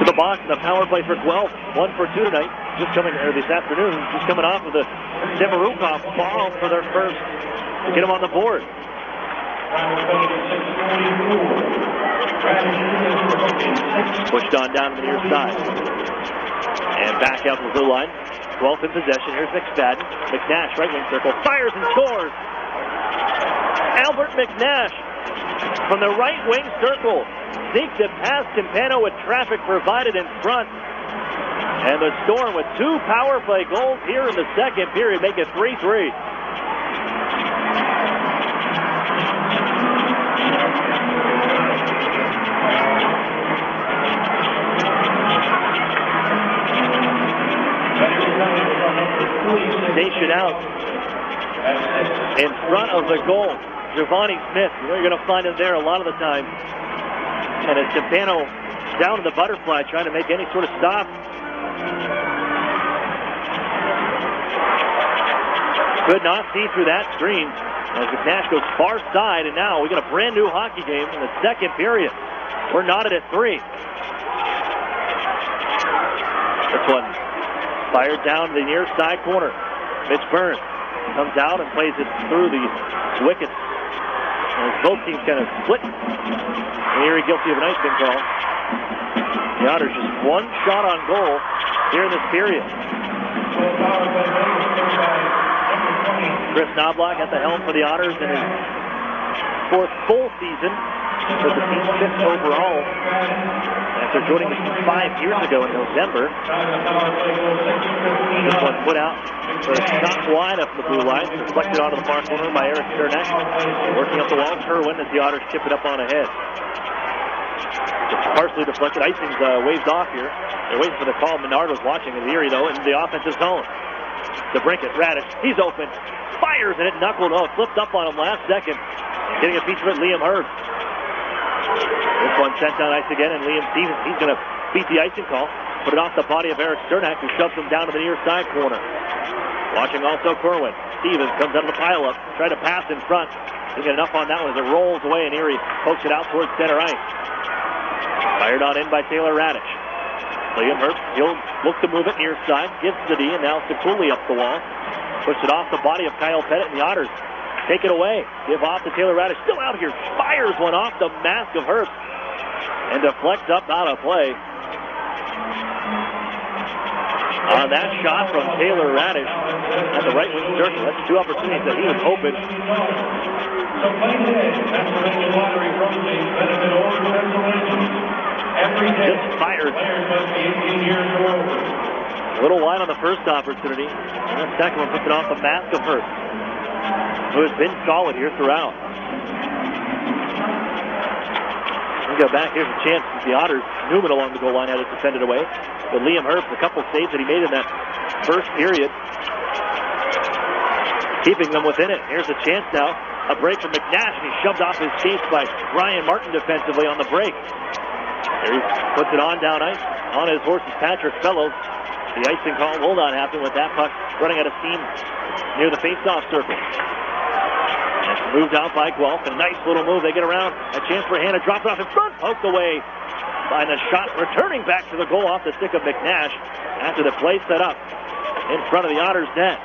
to the box, and the power play for Guelph. 1 for 2 tonight. This afternoon, just coming off of the Demarukov ball for their first to get them on the board. Pushed on down to the near side. And back out to the blue line. 12th in possession. Here's McFadden. McNash, right wing circle. Fires and scores. Albert McNash from the right wing circle. Sneaks it past Campano with traffic provided in front. And the Storm with 2 power play goals here in the second period make it 3-3. Station out in front of the goal. Giovanni Smith, you're going to find him there a lot of the time. And it's Campano down to the butterfly trying to make any sort of stop. Could not see through that screen as McNash goes far side, and now we got a brand new hockey game in the second period. We're knotted at 3. This one fired down to the near side corner. Mitch Burns comes out and plays it through the wickets. As both teams kind of split. And Erie guilty of an icing call. The Otters just 1 shot on goal here in this period. Chris Knobloch at the helm for the Otters in his 4th full season with the team's 5th overall. After joining the team 5 years ago in November. This one put out for a shot wide up the blue line. Deflected onto the far corner by Eric Sternak. Working up the wall, Kerwin as the Otters chip it up on ahead. It's partially deflected. Icing's waved off here. They're waiting for the call. Menard was watching as Erie, though, in the offensive zone. To Brinkett, Radish, he's open. Fires, and it knuckled. Oh, it slipped up on him last second. Getting a piece of it, Liam Herbst. This one sent on ice again, and Liam Stevens, he's going to beat the icing call. Put it off the body of Eric Sternak, who shoves him down to the near side corner. Watching also Kerwin. Stevens comes out of the pile-up. Tried to pass in front. Didn't get enough on that one as it rolls away, and Erie pokes it out towards center ice. Fired on in by Taylor Radish. Liam Herbst, he'll look to move it near side. Gives to the D, and now Sekuli up the wall. Puts it off the body of Kyle Pettit, and the Otters take it away. Give off to Taylor Radish. Still out here. Fires one off the mask of Herbst. And deflects up out of play. On that shot from Taylor Radish at the right wing circle. That's 2 opportunities that he was hoping. Just fired. A little wide on the first opportunity. And the second one puts it off the mask of Herbst, who has been solid here throughout. We go back. Here's a chance for the Otters. Newman along the goal line had it defended away. But Liam Herbst, a couple saves that he made in that first period, keeping them within it. Here's a chance now. A break from McNash, and he's shoved off his skates by Ryan Martin defensively on the break. There he puts it on down ice. On his horse is Patrick Fellows. The icing call will not happen with that puck running out of steam near the face-off circle. Moved out by Guelph. A nice little move. They get around. A chance for Hannah. Dropped off in front. Poked away by the shot. Returning back to the goal off the stick of McNash after the play set up in front of the Otters net.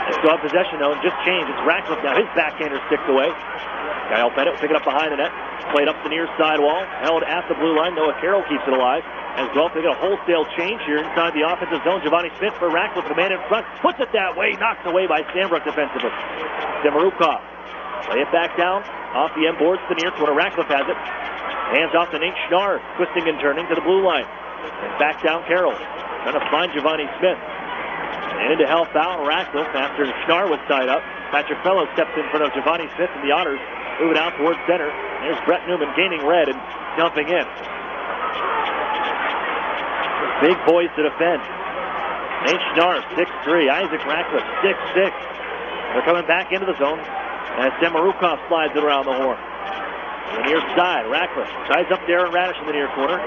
They still have possession, though, and just changed. It's Ratcliffe now. His backhander sticks away. Kyle Pettit will pick it up behind the net. Played up the near side wall. Held at the blue line. Noah Carroll keeps it alive. As Guelph, they get a wholesale change here inside the offensive zone. Giovanni Smith for Ratcliffe, the man in front. Puts it that way. Knocks away by Sandbrook defensively. Demarukov. Lay it back down. Off the end boards to the near corner. Ratcliffe has it. Hands off to Nate Schnarr. Twisting and turning to the blue line. And back down Carroll. Trying to find Giovanni Smith. And in to help out Ratcliffe after Schnarr was tied up. Patrick Fellows steps in front of Giovanni Smith and the Otters. Moving out towards center. There's Brett Newman gaining red and jumping in. Big boys to defend. Nate Schnarr, 6'3". Isaac Ratcliffe, 6'6". They're coming back into the zone as Demarukov slides it around the horn. To the near side, Ratcliffe ties up Darren Radish in the near corner.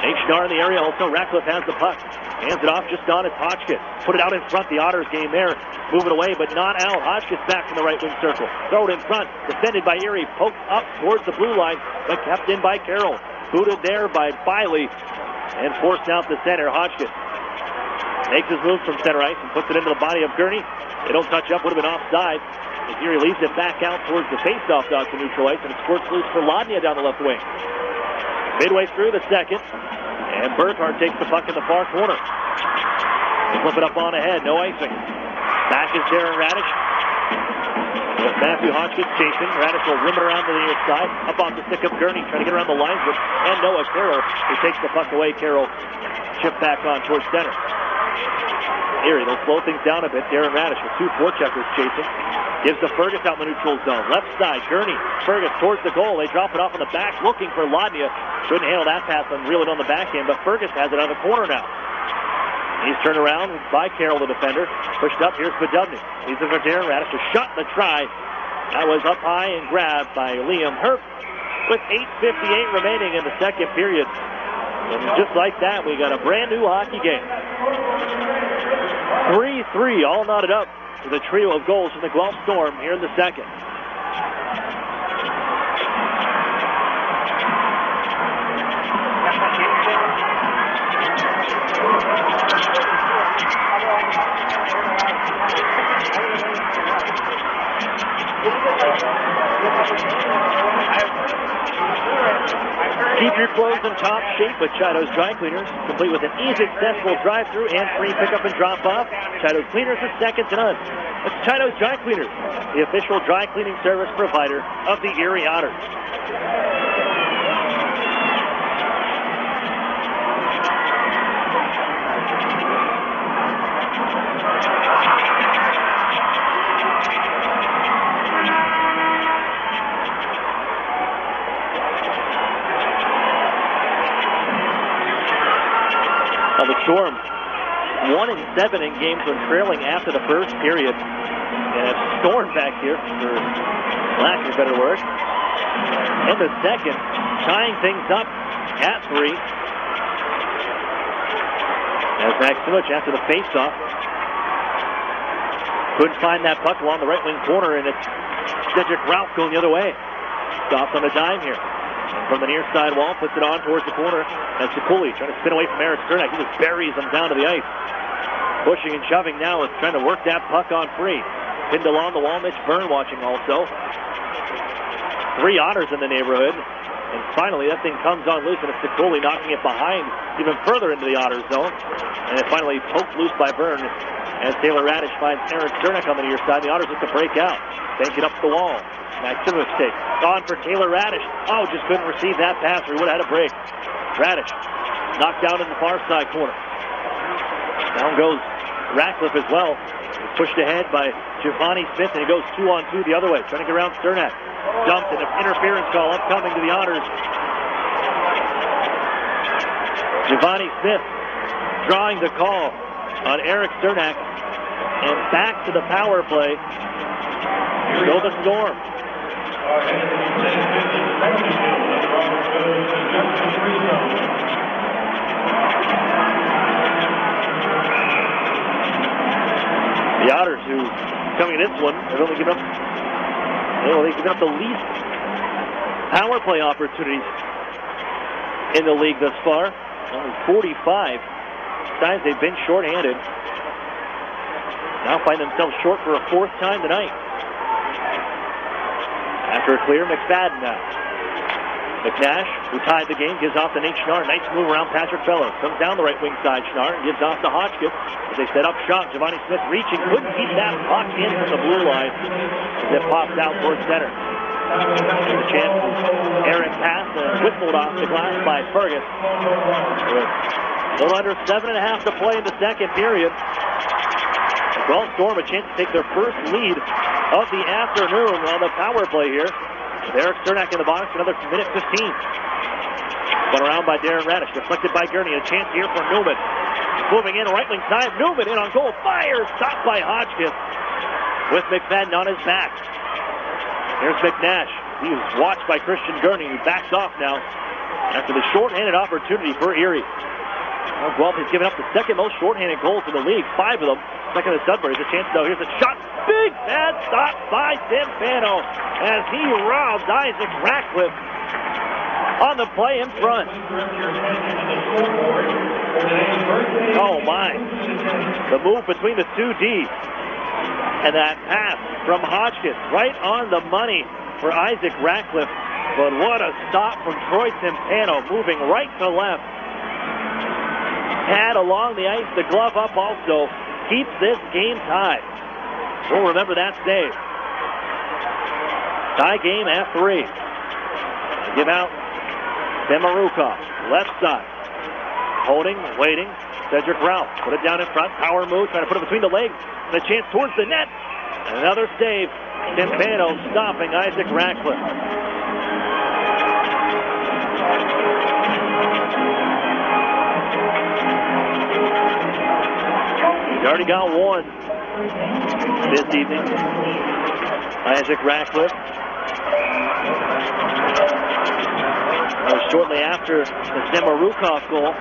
Nate Schnarr in the area also. Ratcliffe has the puck. Hands it off just on to Hotchkiss. Put it out in front. The Otters game there. Move it away, but not out. Hotchkiss back from the right wing circle. Throw it in front. Defended by Erie. Poked up towards the blue line, but kept in by Carroll. booted there by Biley and forced out the center. Hodgkin makes his move from center ice and puts it into the body of Gurney. They don't touch up, would have been offside. As Erie leads it back out towards the faceoff dot to neutral ice, and it squirts loose for Ladnia down the left wing. Midway through the second, and Burkhardt takes the puck in the far corner. They flip it up on ahead, no icing. Back is Darren Radish. With Matthew Hodgkin chasing, Radish will rim it around to the near side. Up off the stick of Gurney, trying to get around the lines with and Noah Carroll, who takes the puck away. Carroll chipped back on towards center. Erie, they'll slow things down a bit. Darren Radish with 2 forecheckers chasing. Gives to Fergus out in the neutral zone. Left side, Gurney. Fergus towards the goal. They drop it off on the back, looking for Ladnia. Couldn't handle that pass and reel it on the backhand, but Fergus has it on the corner now. He's turned around by Carroll, the defender. Pushed up, here's Badubny. He's for Darren Radish. A shot in the try. That was up high and grabbed by Liam Herp with 8:58 remaining in the second period. And just like that, we got a brand new hockey game. 3-3, all knotted up with a trio of goals from the Guelph Storm here in the second. Keep your clothes in top shape with Chido's Dry Cleaners, complete with an easy, accessible drive-through and free pickup and drop-off. Chido's Cleaners are second to none. That's Chido's Dry Cleaners, the official dry cleaning service provider of the Erie Otters. The Storm 1-7 in games when trailing after the first period. And Storm back here, for lack of a better word. In the second, tying things up at 3. As Maximich after the faceoff couldn't find that puck along the right wing corner, and it's Cedric Ralph going the other way. Stops on a dime here. From the near side wall, puts it on towards the corner. That's Sekuli trying to spin away from Eric Sternak. He just buries him down to the ice. Pushing and shoving now is trying to work that puck on free. Pinned along the wall, Mitch Byrne watching also. 3 Otters in the neighborhood. And finally, that thing comes on loose, and it's Sekuli knocking it behind even further into the Otters zone. And it finally poked loose by Byrne as Taylor Radish finds Aaron Sternak on the near side. The Otters look to break out. Bank it up the wall. Maximov stick. On for Taylor Radish. Oh, just couldn't receive that pass, or he would have had a break. Radish knocked down in the far side corner. Down goes Ratcliffe as well. He's pushed ahead by Giovanni Smith, and he goes 2-on-2 the other way, trying to get around Sternak. Dumped, and an interference call upcoming to the Otters. Giovanni Smith drawing the call on Eric Sternak, and back to the power play. Go the Storm. The Otters, who coming in this one, have only given up, they've given up the least power play opportunities in the league thus far. Only 45 times they've been shorthanded. Now find themselves short for a 4th time tonight. After a clear, McFadden now. McNash, who tied the game, gives off to Nate Schnarr. Nice move around Patrick Fellows. Comes down the right wing side, Schnarr, and gives off to Hodgkin. As they set up shot, Giovanni Smith reaching, couldn't keep that puck in from the blue line as it pops out towards center. The chance to errant pass and whistled off the glass by Fergus. With a little under 7.5 to play in the second period. The Guelph Storm a chance to take their first lead of the afternoon on the power play here. Eric Sternak in the box, another minute 15. Spun around by Darren Radish, deflected by Gurney. A chance here for Newman. Moving in, right wing side. Newman in on goal. Fires, stopped by Hodgkin with McFadden on his back. Here's McNash. He was watched by Christian Gurney, who backs off now after the shorthanded opportunity for Erie. Well, Guelph has given up the second most shorthanded goals in the league, 5 of them. Second to Sudbury. There's a chance though. Here's a shot. Big bad stop by Tim Pano as he robs Isaac Ratcliffe. on the play in front. Oh, my. The move between the two Ds. And that pass from Hodgkins right on the money for Isaac Ratcliffe. But what a stop from Troy Timpano, moving right to left. Pad along the ice, the glove up also. Keeps this game tied. We'll remember that save. Tie game at 3. Give out Demarukov, left side. Holding, waiting. Cedric Ralph, put it down in front. Power move, trying to put it between the legs. And a chance towards the net. And another save. Timpano stopping Isaac Ratcliffe. He's already got one this evening. Isaac Ratcliffe. Shortly after the Demarukov goal.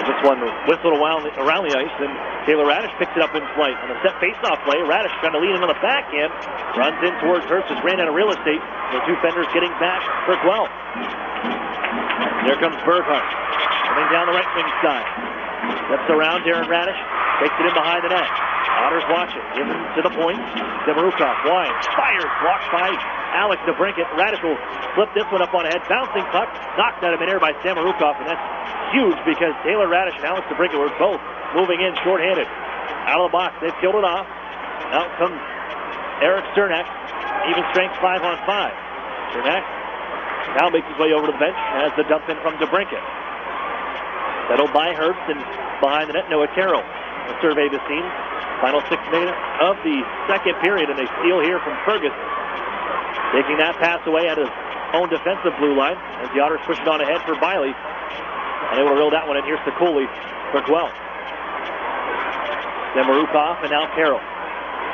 This one whistled around the ice, and Taylor Radish picks it up in flight. On the set face-off play, Radish trying to lead in on the backhand. Runs in towards Herbst, just ran out of real estate. The two fenders getting back for Guelph. There comes Berghardt, coming down the right wing side. Steps around Darren Radish, takes it in behind the net. Otters watch it, given to the point. Demarukov, wide, fires, blocked by Alex DeBrincat. Radish will flip this one up on ahead. Bouncing puck, knocked out of midair by Demarukov, and that's huge because Taylor Radish and Alex DeBrincat were both moving in shorthanded. Out of the box, they've killed it off. Out comes Eric Cernak, even strength 5-on-5. Cernak now makes his way over to the bench as the dump in from DeBrincat. Settled by Herbst, and behind the net, Noah Carroll will survey the scene. Final 6 minutes of the second period, and they steal here from Fergus. Taking that pass away at his own defensive blue line as the Otters push it on ahead for Biley. Unable to reel that one in. Here's Cooley for Guelph. Then Marukov and now Carroll.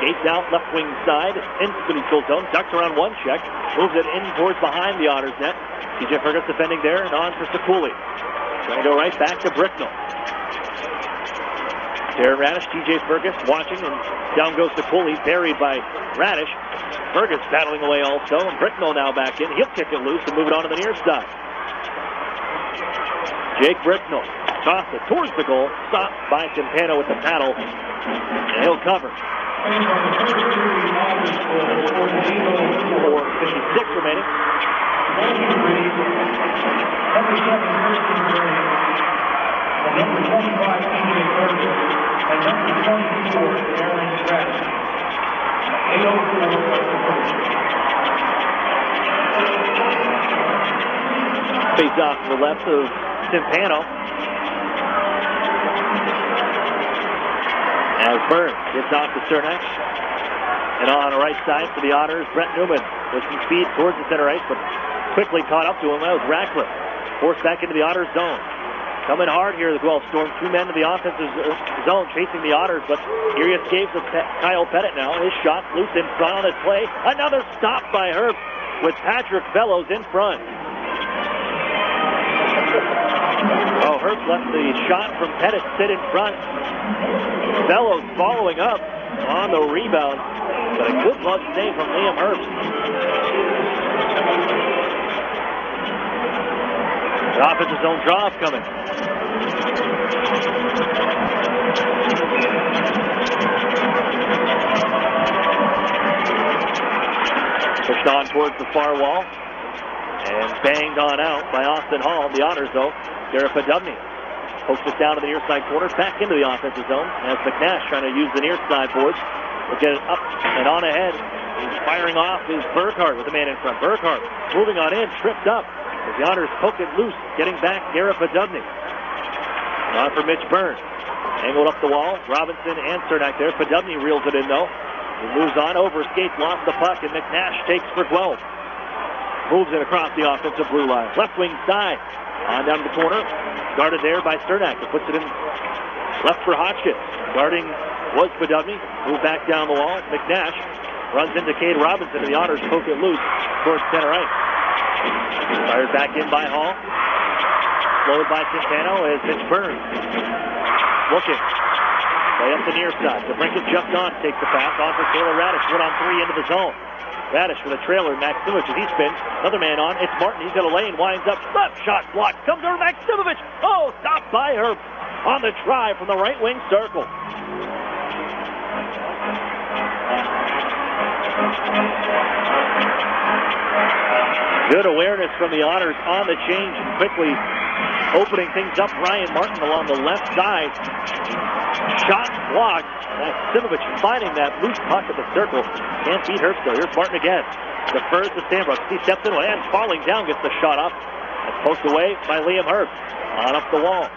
Skates out left wing side into the neutral zone. Ducks around one check. Moves it in towards behind the Otters net. TJ Fergus defending there and on for Cooley. Going to go right back to Bricknell. Darren Radish, TJ Fergus watching, and down goes Cooley, buried by Radish. Fergus battling away also, and Bricknell now back in. He'll kick it loose and move it on to the near side. Jake Bricknell toss it towards the goal, stopped by Timpano with the paddle, and he'll cover. 4:56 remaining. Number 25, TJ Fergus, and number 24, Darren Radish. 8:04. Face off to the left of Timpano. As Burns gets off to Cernak. And on the right side for the Otters, Brent Newman with some speed towards the center ice, but quickly caught up to him. That was Ratcliffe. Forced back into the Otters zone. Coming hard here, the Guelph Storm. 2 men to the offensive zone chasing the Otters, but here he escapes with Kyle Pettit now. His shot loose in front on his play. Another stop by Herbst with Patrick Bellows in front. Oh, Herbst left the shot from Pettit sit in front. Bellows following up on the rebound, but a good glove save from Liam Herbst. The offensive zone draw coming. Pushed on towards the far wall and banged on out by Austin Hall. The Otters, though, Garrett Podubny pokes it down to the near side corner, back into the offensive zone as McNash trying to use the near side boards. We'll get it up and on ahead. He's firing off is Burkhardt with the man in front. Burkhardt moving on in, tripped up. As the Otters poke it loose, getting back Garrett Podubny. On for Mitch Burns. Angled up the wall. Robinson and Cernak there. Podubny reels it in though. He moves on, over skates, lost the puck, and McNash takes for Guelph. Moves it across the offensive blue line. Left wing side. On down to the corner. Guarded there by Cernak. He puts it in left for Hodgkins. Guarding was Podubny. Moved back down the wall. McNash runs into Cade Robinson, and the Otters poke it loose towards center ice. Fired back in by Hall. Slowed by Timpano as Mitch Burns. Looking. Play up the near side. DeBrincat just on, takes the pass off for Taylor Radish. 1-on-3 into the zone. Radish with a trailer. Maximovich as he spins. Another man on. It's Martin. He's got a lane. Winds up. Left shot blocked. Comes over Maximovich. Oh, stopped by her on the try from the right wing circle. Good awareness from the Otters on the change and quickly opening things up. Ryan Martin along the left side. Shot blocked. Maximovich finding that loose puck at the circle. Can't beat her still. Here's Martin again. Defers to Sandbrook. He steps in and falling down gets the shot off. That's poked away by Liam Herbst. On up the wall.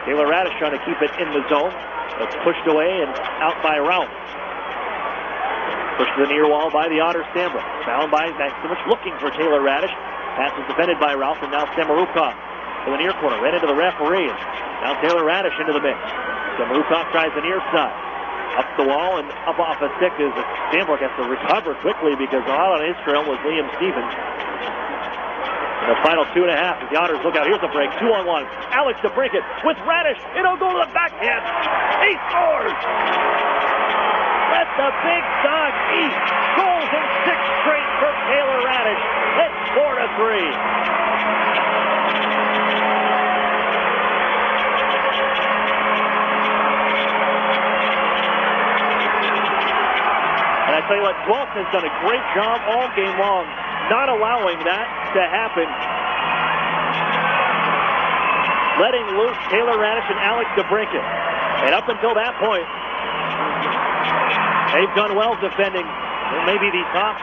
Taylor Radish trying to keep it in the zone. It's pushed away and out by Ralph. Pushed to the near wall by the Otters. Sandbrook. Found by Maximovich looking for Taylor Radish. Pass is defended by Ralph and now Samarukov to the near corner. Ran into the referee. Now Taylor Radish into the mix. Samarukov tries the near side. Up the wall and up off a stick as Sandbrook has to recover quickly because out on his trail was Liam Stevens. In the final 2.5 as the Otters look out. Here's a break. 2-on-1. Alex DeBrincat with Radish. It'll go to the backhand. He scores! Let the Big Dog eat. Goals in 6 straight for Taylor Radish. It's 4-3. And I tell you what, Guelph has done a great job all game long, not allowing that to happen. Letting loose Taylor Radish and Alex DeBrincat. And up until that point, they've done well defending maybe the top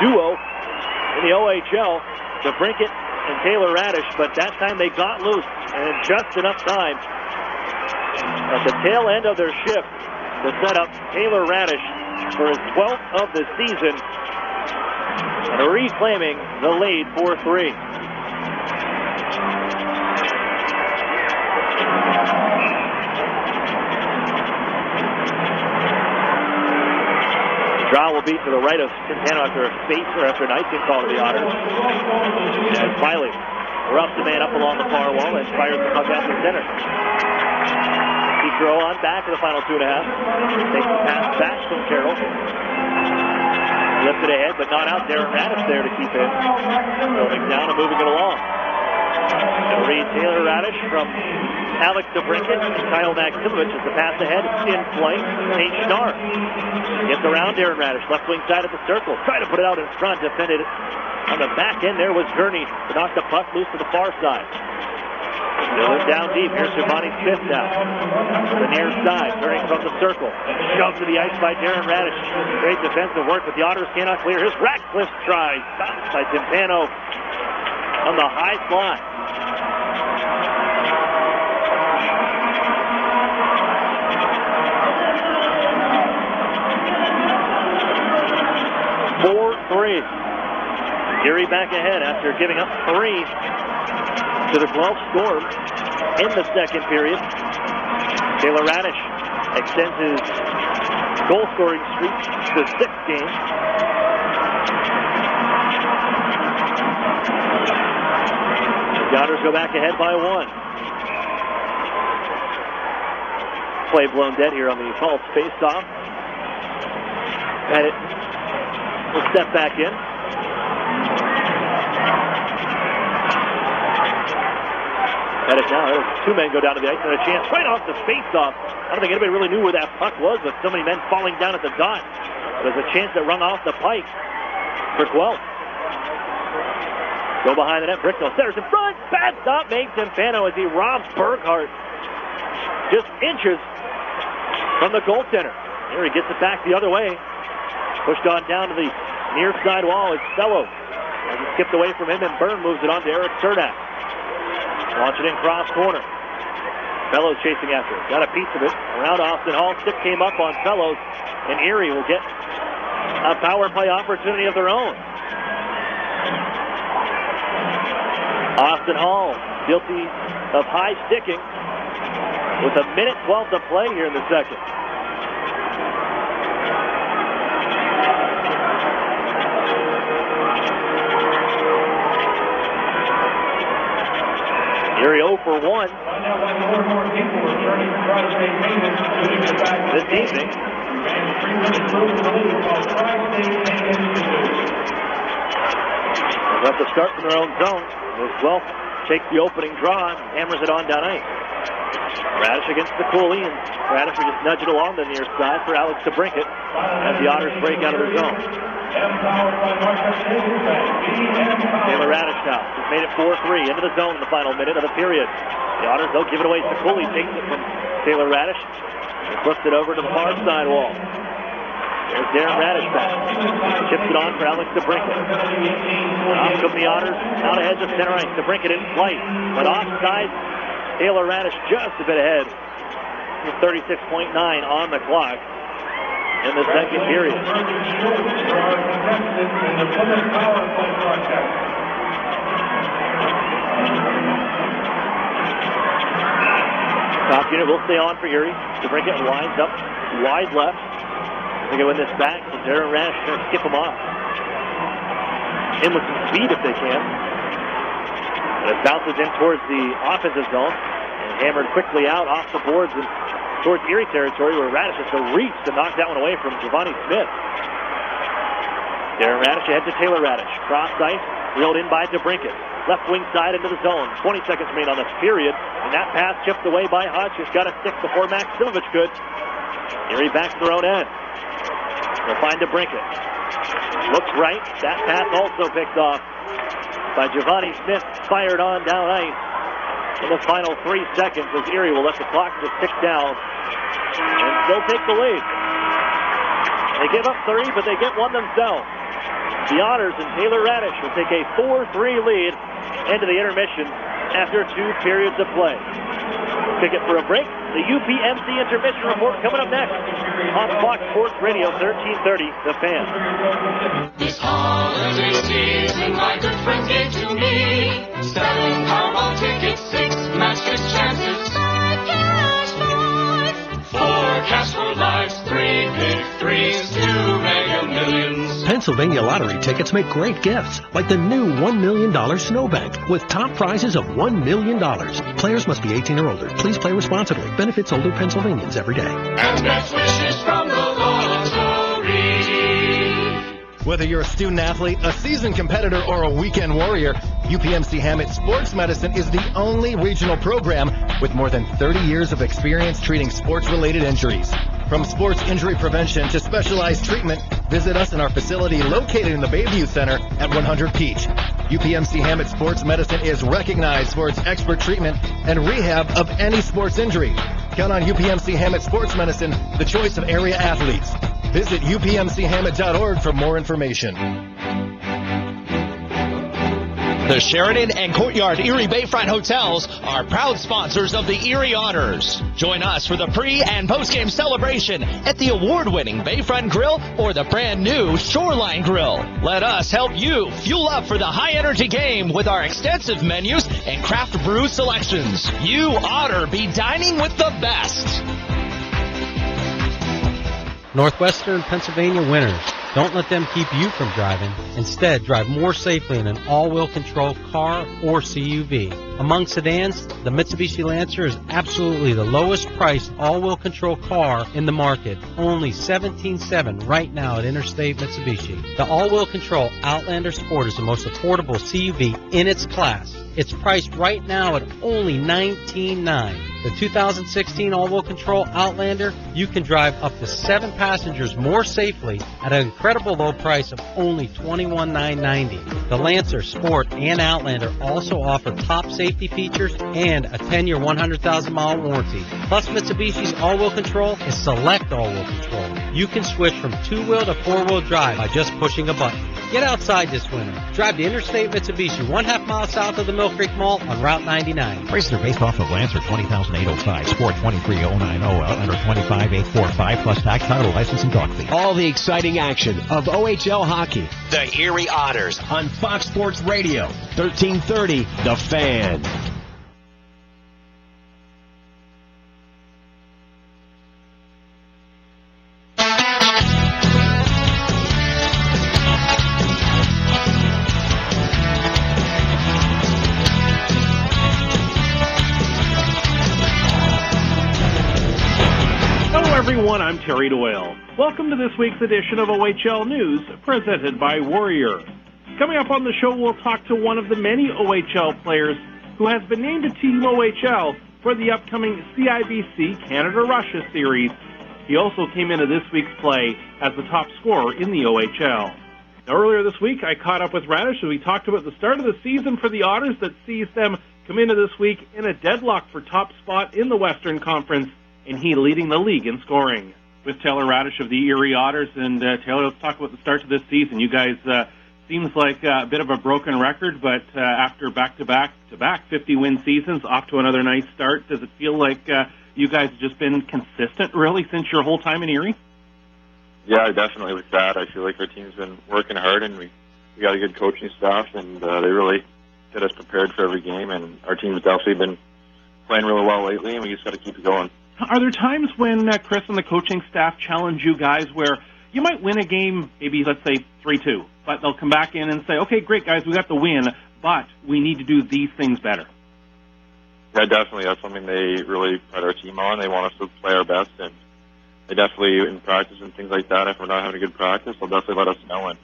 duo in the OHL, DeBrincat and Taylor Radish, but that time they got loose and in just enough time at the tail end of their shift to set up Taylor Radish for his 12th of the season and reclaiming the lead 4-3. Draw will be to the right of Quintana after a spacer after an icing call to the Otters. And Smiley roughs the man up along the far wall and fires the puck out to center. Petro on back in the final 2.5. Takes the pass back from Carroll. Lifted ahead, but not out. Darren Radish there to keep it. Building down and moving it along. It'll read Taylor Radish from Alex DeBrincat and Kyle Maximovich as the pass ahead in flight. Nate Schnarr gets around Darren Radish, left wing side of the circle. Try to put it out in front. Defended on the back end there was Gurney to knock the puck loose to the far side. Going down deep. Here's Giovanni Smith now. The near side, turning from the circle. Shoved to the ice by Darren Radish. Great defensive work, but the Otters cannot clear. Here's Ratcliffe try. Stopped by Timpano on the high slot. Erie back ahead after giving up 3 to the Guelph Storm in the second period. Taylor Radish extends his goal-scoring streak to 6 games. The Otters go back ahead by 1. Play blown dead here on the false face-off. And it will step back in. At it now, 2 men go down to the ice and a chance right off the face-off. I don't think anybody really knew where that puck was with so many men falling down at the dot. There's a chance that run off the pike for Guelph. Go behind the net, Bricknell centers in front. Bad stop made Timpano as he robs Burkhart just inches from the goaltender. Here he gets it back the other way. Pushed on down to the near side wall. It's Fellow. As he skipped away from him and Byrne moves it on to Eric Cernak. Launch it in cross corner. Fellows chasing after it. Got a piece of it around Austin Hall. Stick came up on Fellows, and Erie will get a power play opportunity of their own. Austin Hall guilty of high sticking with 1:12 to play here in the second. Erie 0 for 1 this evening. They'll have to start from their own zone as Guelph takes the opening draw and hammers it on down ice. Radish against the Cooley, and Radish will just nudge it along the near side for Alex to brink it as the Otters break out of their zone. Taylor Radish now has made it 4-3 into the zone in the final minute of the period. The Otters, though, give it away to Cooley, takes it from Taylor Radish and flips it over to the far side wall. There's Darren Radish back. Chips it on for Alex to brink it. Off come the Otters, out ahead to center ice. To brink it in flight, but offside. Taylor Radish just a bit ahead. 36.9 on the clock in the second period. Top unit will stay on for Erie. To brink it, winds up wide left. They can win this back, so Darren Radish is going to skip him off. In with some speed if they can. And it bounces in towards the offensive zone and hammered quickly out off the boards and towards Erie territory where Radish has to reach to knock that one away from Giovanni Smith. Darren Radish ahead to Taylor Radish. Cross ice, reeled in by DeBrinket. Left wing side into the zone. 20 seconds remain on this period. And that pass chipped away by Hutch, who's got a stick before Max Simovich could. Erie back to their own end. They'll find DeBrinket. Looks right. That pass also picked off by Giovanni Smith. Fired on down ice in the final 3 seconds as Erie will let the clock just tick down and still take the lead. They give up 3, but they get one themselves. The Otters and Taylor Radish will take a 4-3 lead into the intermission after 2 periods of play. Ticket for a break. The UPMC intermission report coming up next on Fox Sports Radio 1330, The Fan. This holiday season, my good friend gave to me 7 Powerball tickets, 6 match-fix chances, 5 cash for 4 cash for lives, 3 pick 3s, 2 Mega Millions. Pennsylvania lottery tickets make great gifts, like the new $1 million snowbank with top prizes of $1 million. Players must be 18 or older. Please play responsibly. Benefits older Pennsylvanians every day. And best wishes from the lottery. Whether you're a student athlete, a seasoned competitor, or a weekend warrior, UPMC Hammett Sports Medicine is the only regional program with more than 30 years of experience treating sports-related injuries. From sports injury prevention to specialized treatment, visit us in our facility located in the Bayview Center at 100 Peach. UPMC Hammett Sports Medicine is recognized for its expert treatment and rehab of any sports injury. Count on UPMC Hammett Sports Medicine, the choice of area athletes. Visit upmchammett.org for more information. The Sheridan and Courtyard Erie Bayfront Hotels are proud sponsors of the Erie Otters. Join us for the pre- and post-game celebration at the award-winning Bayfront Grill or the brand-new Shoreline Grill. Let us help you fuel up for the high-energy game with our extensive menus and craft brew selections. You Otter be dining with the best. Northwestern Pennsylvania winners. Don't let them keep you from driving. Instead, drive more safely in an all-wheel control car or CUV. Among sedans, the Mitsubishi Lancer is absolutely the lowest priced all-wheel control car in the market. Only $17,700 right now at Interstate Mitsubishi. The all-wheel control Outlander Sport is the most affordable CUV in its class. It's priced right now at only $19,900. The 2016 all-wheel control Outlander, you can drive up to 7 passengers more safely at an incredible low price of only $21,990. The Lancer, Sport, and Outlander also offer top safety features and a 10-year, 100,000-mile warranty. Plus, Mitsubishi's all-wheel control is select all-wheel control. You can switch from 2-wheel to 4-wheel drive by just pushing a button. Get outside this winter. Drive to Interstate Mitsubishi, 1/2 mile south of the Mill Creek Mall on Route 99. Prices are based off of Lancer 20,805, Sport 23,090, Outlander 25,845, plus tax, title, license, and dog fee. All the exciting action of OHL hockey. The Erie Otters On Fox Sports Radio, 1330, The Fan. everyone, I'm Terry Doyle. Welcome to this week's edition of OHL News, presented by Warrior. Coming up on the show, we'll talk to one of the many OHL players who has been named to Team OHL for the upcoming CIBC Canada-Russia series. He also came into this week's play as the top scorer in the OHL. Now, earlier this week, I caught up with Radish as we talked about the start of the season for the Otters that sees them come into this week in a deadlock for top spot in the Western Conference, and he leading the league in scoring. With Taylor Radish of the Erie Otters, and Taylor, let's talk about the start to this season. You guys, seems like a bit of a broken record, but after back-to-back 50-win seasons, off to another nice start. Does it feel like you guys have just been consistent, really, since your whole time in Erie? Yeah, definitely with that. I feel like our team's been working hard, and we got a good coaching staff, and they really get us prepared for every game, and our team's definitely been playing really well lately, and we just got to keep it going. Are there times when Chris and the coaching staff challenge you guys where you might win a game, maybe let's say 3-2, but they'll come back in and say, okay, great guys, we got the win, but we need to do these things better? Yeah, definitely. That's something they really pride our team on. They want us to play our best, and they definitely, in practice and things like that, if we're not having a good practice, they'll definitely let us know and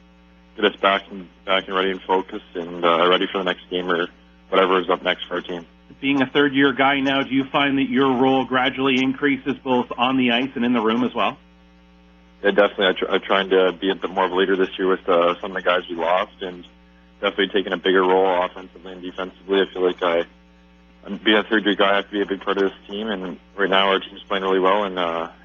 get us back and ready and focused and ready for the next game or whatever is up next for our team. Being a third-year guy now, do you find that your role gradually increases both on the ice and in the room as well? Yeah, definitely. I'm trying to be a bit more of a leader this year with some of the guys we lost, and definitely taking a bigger role offensively and defensively. I feel like being a third-year guy, I have to be a big part of this team, and right now our team's playing really well, and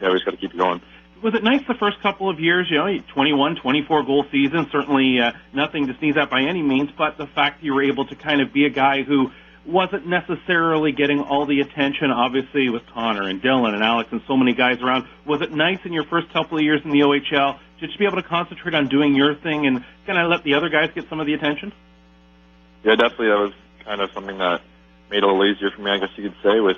we just got to keep it going. Was it nice the first couple of years, 21, 24-goal season, certainly nothing to sneeze at by any means, but the fact that you were able to kind of be a guy who wasn't necessarily getting all the attention, obviously, with Connor and Dylan and Alex and so many guys around. Was it nice in your first couple of years in the OHL to just be able to concentrate on doing your thing and kind of let the other guys get some of the attention? Yeah, definitely. That was kind of something that made it a little easier for me, I guess you could say, with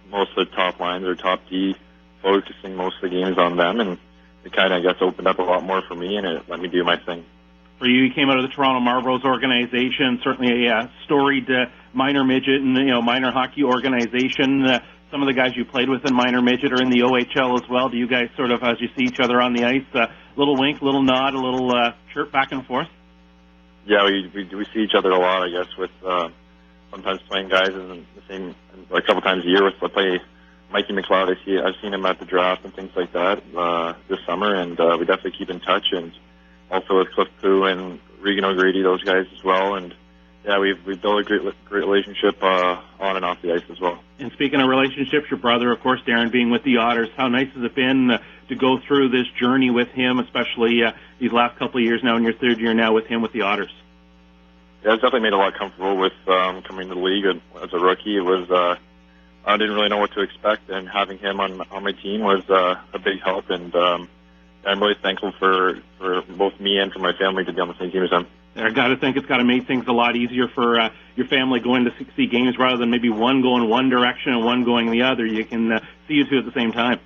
most of the top lines or top D focusing most of the games on them, and it kind of, I guess, opened up a lot more for me, and it let me do my thing. For you came out of the Toronto Marlboros organization, certainly a storied minor midget and minor hockey organization. Some of the guys you played with in minor midget are in the OHL as well. Do you guys sort of, as you see each other on the ice, a little wink, a little nod, a little chirp back and forth? Yeah, we see each other a lot, I guess, with sometimes playing guys in the same, a couple times a year. With, let's play Mikey McLeod. I've seen him at the draft and things like that this summer, and we definitely keep in touch. And also with Cliff Poo and Regan O'Grady, those guys as well. And yeah, we've built a great relationship on and off the ice as well. And speaking of relationships, your brother, of course, Darren, being with the Otters, how nice has it been to go through this journey with him, especially these last couple of years now in your third year now with him with the Otters? Yeah, it's definitely made a lot comfortable with coming to the league as a rookie. It was I didn't really know what to expect, and having him on my team was a big help. And I'm really thankful for both me and for my family to be on the same team as him. I got to think it's got to make things a lot easier for your family going to see games rather than maybe one going one direction and one going the other. You can see you two at the same time.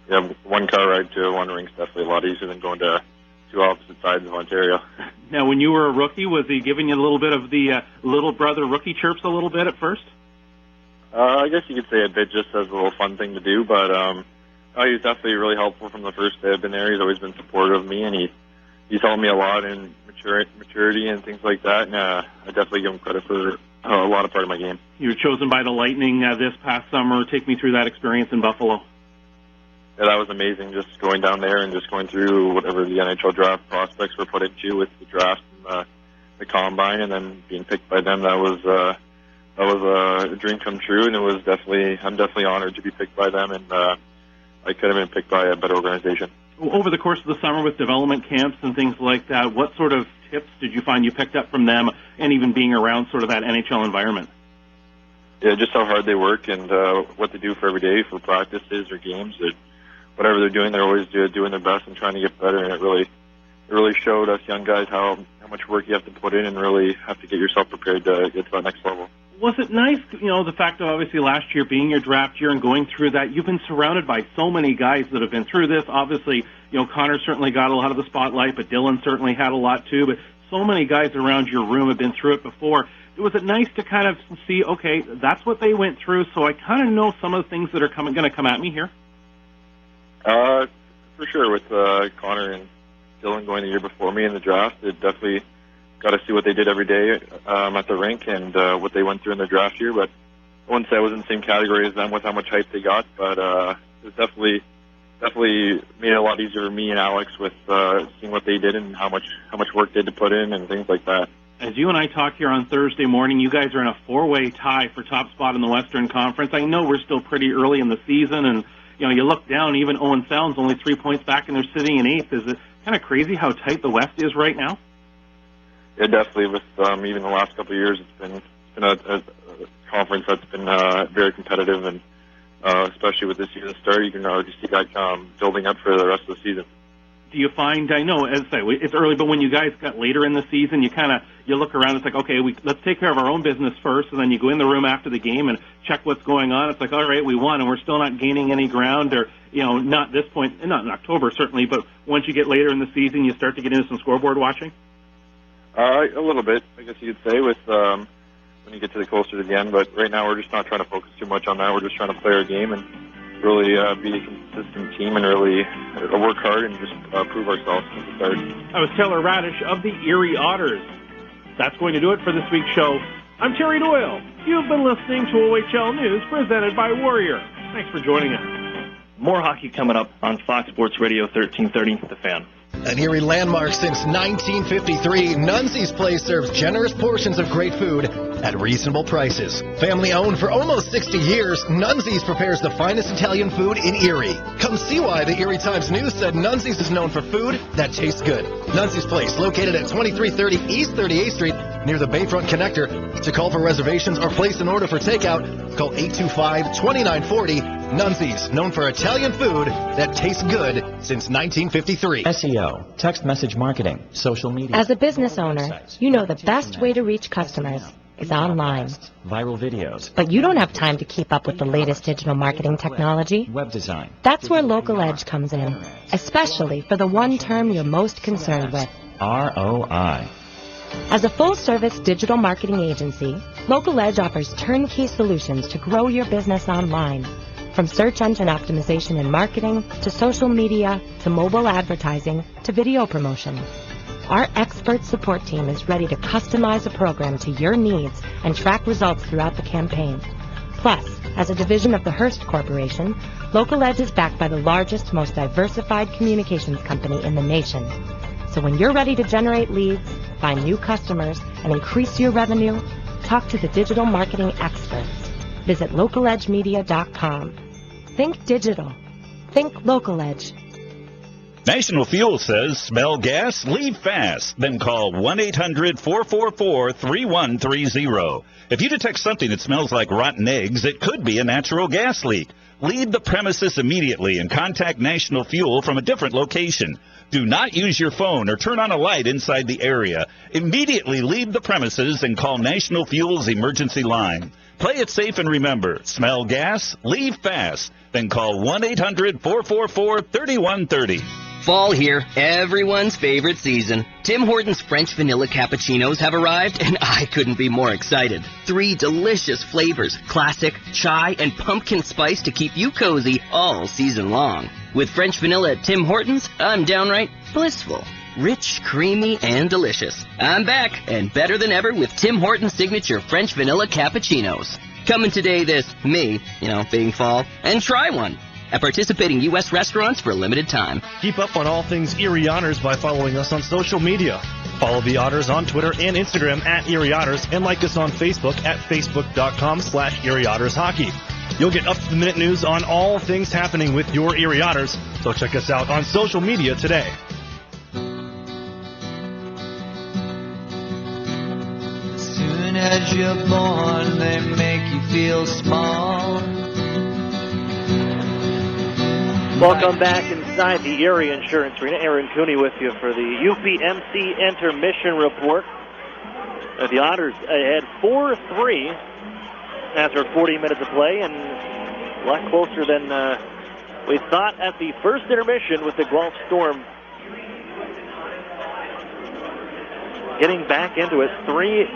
Yeah, one car ride to one rink's definitely a lot easier than going to two opposite sides of Ontario. Now, when you were a rookie, was he giving you a little bit of the little brother rookie chirps a little bit at first? I guess you could say a bit, just as a little fun thing to do, but he was definitely really helpful from the first day I've been there. He's always been supportive of me, and he's helped me a lot in maturity and things like that, and I definitely give him credit for a lot of part of my game. You were chosen by the Lightning this past summer. Take me through that experience in Buffalo. Yeah, that was amazing, just going down there and just going through whatever the NHL draft prospects were put into with the draft and the combine, and then being picked by them. That was a dream come true, and I'm definitely honored to be picked by them, and I could have been picked by a better organization. Over the course of the summer with development camps and things like that, what sort of tips did you find you picked up from them, and even being around sort of that NHL environment? Yeah, just how hard they work and what they do for every day, for practices or games. Whatever they're doing, they're always doing their best and trying to get better, and it really showed us young guys how much work you have to put in and really have to get yourself prepared to get to that next level. Was it nice, the fact of obviously last year being your draft year and going through that, you've been surrounded by so many guys that have been through this. Obviously, Connor certainly got a lot of the spotlight, but Dylan certainly had a lot too, but so many guys around your room have been through it before. Was it nice to kind of see, okay, that's what they went through, so I kind of know some of the things that are going to come at me here? For sure, with Connor and Dylan going the year before me in the draft, it definitely got to see what they did every day at the rink and what they went through in the draft year. But I wouldn't say I was in the same category as them with how much hype they got. But it definitely made it a lot easier for me and Alex with seeing what they did and how much work they had to put in and things like that. As you and I talk here on Thursday morning, you guys are in a four-way tie for top spot in the Western Conference. I know we're still pretty early in the season, and you look down, even Owen Sound's only 3 points back, and they're sitting in eighth. Is it kind of crazy how tight the West is right now? Yeah, definitely. With even the last couple of years, it's been a conference that's been very competitive, and especially with this season start, you can already see that building up for the rest of the season. Do you find, I know, as I say, it's early, but when you guys got later in the season, you look around, it's like, okay, let's take care of our own business first, and then you go in the room after the game and check what's going on. It's like, all right, we won, and we're still not gaining any ground, or, not this point, not in October, certainly, but once you get later in the season, you start to get into some scoreboard watching? A little bit, I guess you could say, with when you get to the closer to the end, but right now we're just not trying to focus too much on that. We're just trying to play our game and really be a consistent team and really work hard and just prove ourselves at the start. That was Taylor Radish of the Erie Otters. That's going to do it for this week's show. I'm Terry Doyle. You've been listening to OHL News presented by Warrior. Thanks for joining us. More hockey coming up on Fox Sports Radio 1330, The Fan. An Erie landmark since 1953, Nunzi's Place serves generous portions of great food at reasonable prices. Family owned for almost 60 years, Nunzi's prepares the finest Italian food in Erie. Come see why the Erie Times News said Nunzi's is known for food that tastes good. Nunzi's Place, located at 2330 East 38th Street, near the Bayfront Connector. To call for reservations or place an order for takeout, call 825-2940. Nunzi's, known for Italian food that tastes good since 1953. SEO, text message marketing, social media. As a business owner, you know the best way to reach customers is online. Viral videos. But you don't have time to keep up with the latest digital marketing technology. Web design. That's where Local Edge comes in, especially for the one term you're most concerned with. ROI. As a full-service digital marketing agency, Local Edge offers turnkey solutions to grow your business online. From search engine optimization and marketing, to social media, to mobile advertising, to video promotion. Our expert support team is ready to customize a program to your needs and track results throughout the campaign. Plus, as a division of the Hearst Corporation, Local Edge is backed by the largest, most diversified communications company in the nation. So when you're ready to generate leads, find new customers, and increase your revenue, talk to the digital marketing experts. Visit localedgemedia.com. Think digital. Think Local Edge. National Fuel says, smell gas, leave fast. Then call 1-800-444-3130. If you detect something that smells like rotten eggs, it could be a natural gas leak. Leave the premises immediately and contact National Fuel from a different location. Do not use your phone or turn on a light inside the area. Immediately leave the premises and call National Fuel's emergency line. Play it safe and remember, smell gas, leave fast. Then call 1-800-444-3130. Fall here, everyone's favorite season. Tim Hortons French Vanilla Cappuccinos have arrived, and I couldn't be more excited. 3 delicious flavors, classic, chai, and pumpkin spice to keep you cozy all season long. With French Vanilla at Tim Hortons, I'm downright blissful. Rich, creamy, and delicious. I'm back, and better than ever with Tim Hortons Signature French Vanilla Cappuccinos. Coming today being fall, and try one at participating U.S. restaurants for a limited time. Keep up on all things Erie Otters by following us on social media. Follow the Otters on Twitter and Instagram at Erie Otters, and like us on Facebook at facebook.com/Erie Otters Hockey. You'll get up-to-the-minute news on all things happening with your Erie Otters, so check us out on social media today. Soon as you're born, they make you feel small. Welcome back inside the Erie Insurance Arena. Aaron Cooney with you for the UPMC intermission report. The Otters had 4-3 after 40 minutes of play, and a lot closer than we thought at the first intermission with the Guelph Storm getting back into it. 3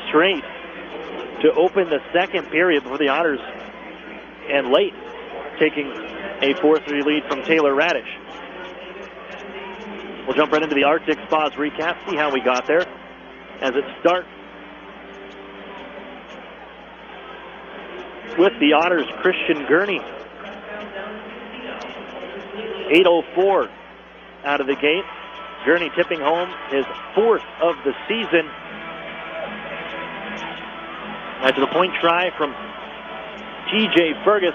straight to open the second period before the Otters and late taking a 4-3 lead from Taylor Radish. We'll jump right into the Arctic Spas recap, see how we got there as it starts with the Otters' Christian Gurney. 8:04 out of the gate. Gurney tipping home his 4th of the season. After the point try from TJ Fergus,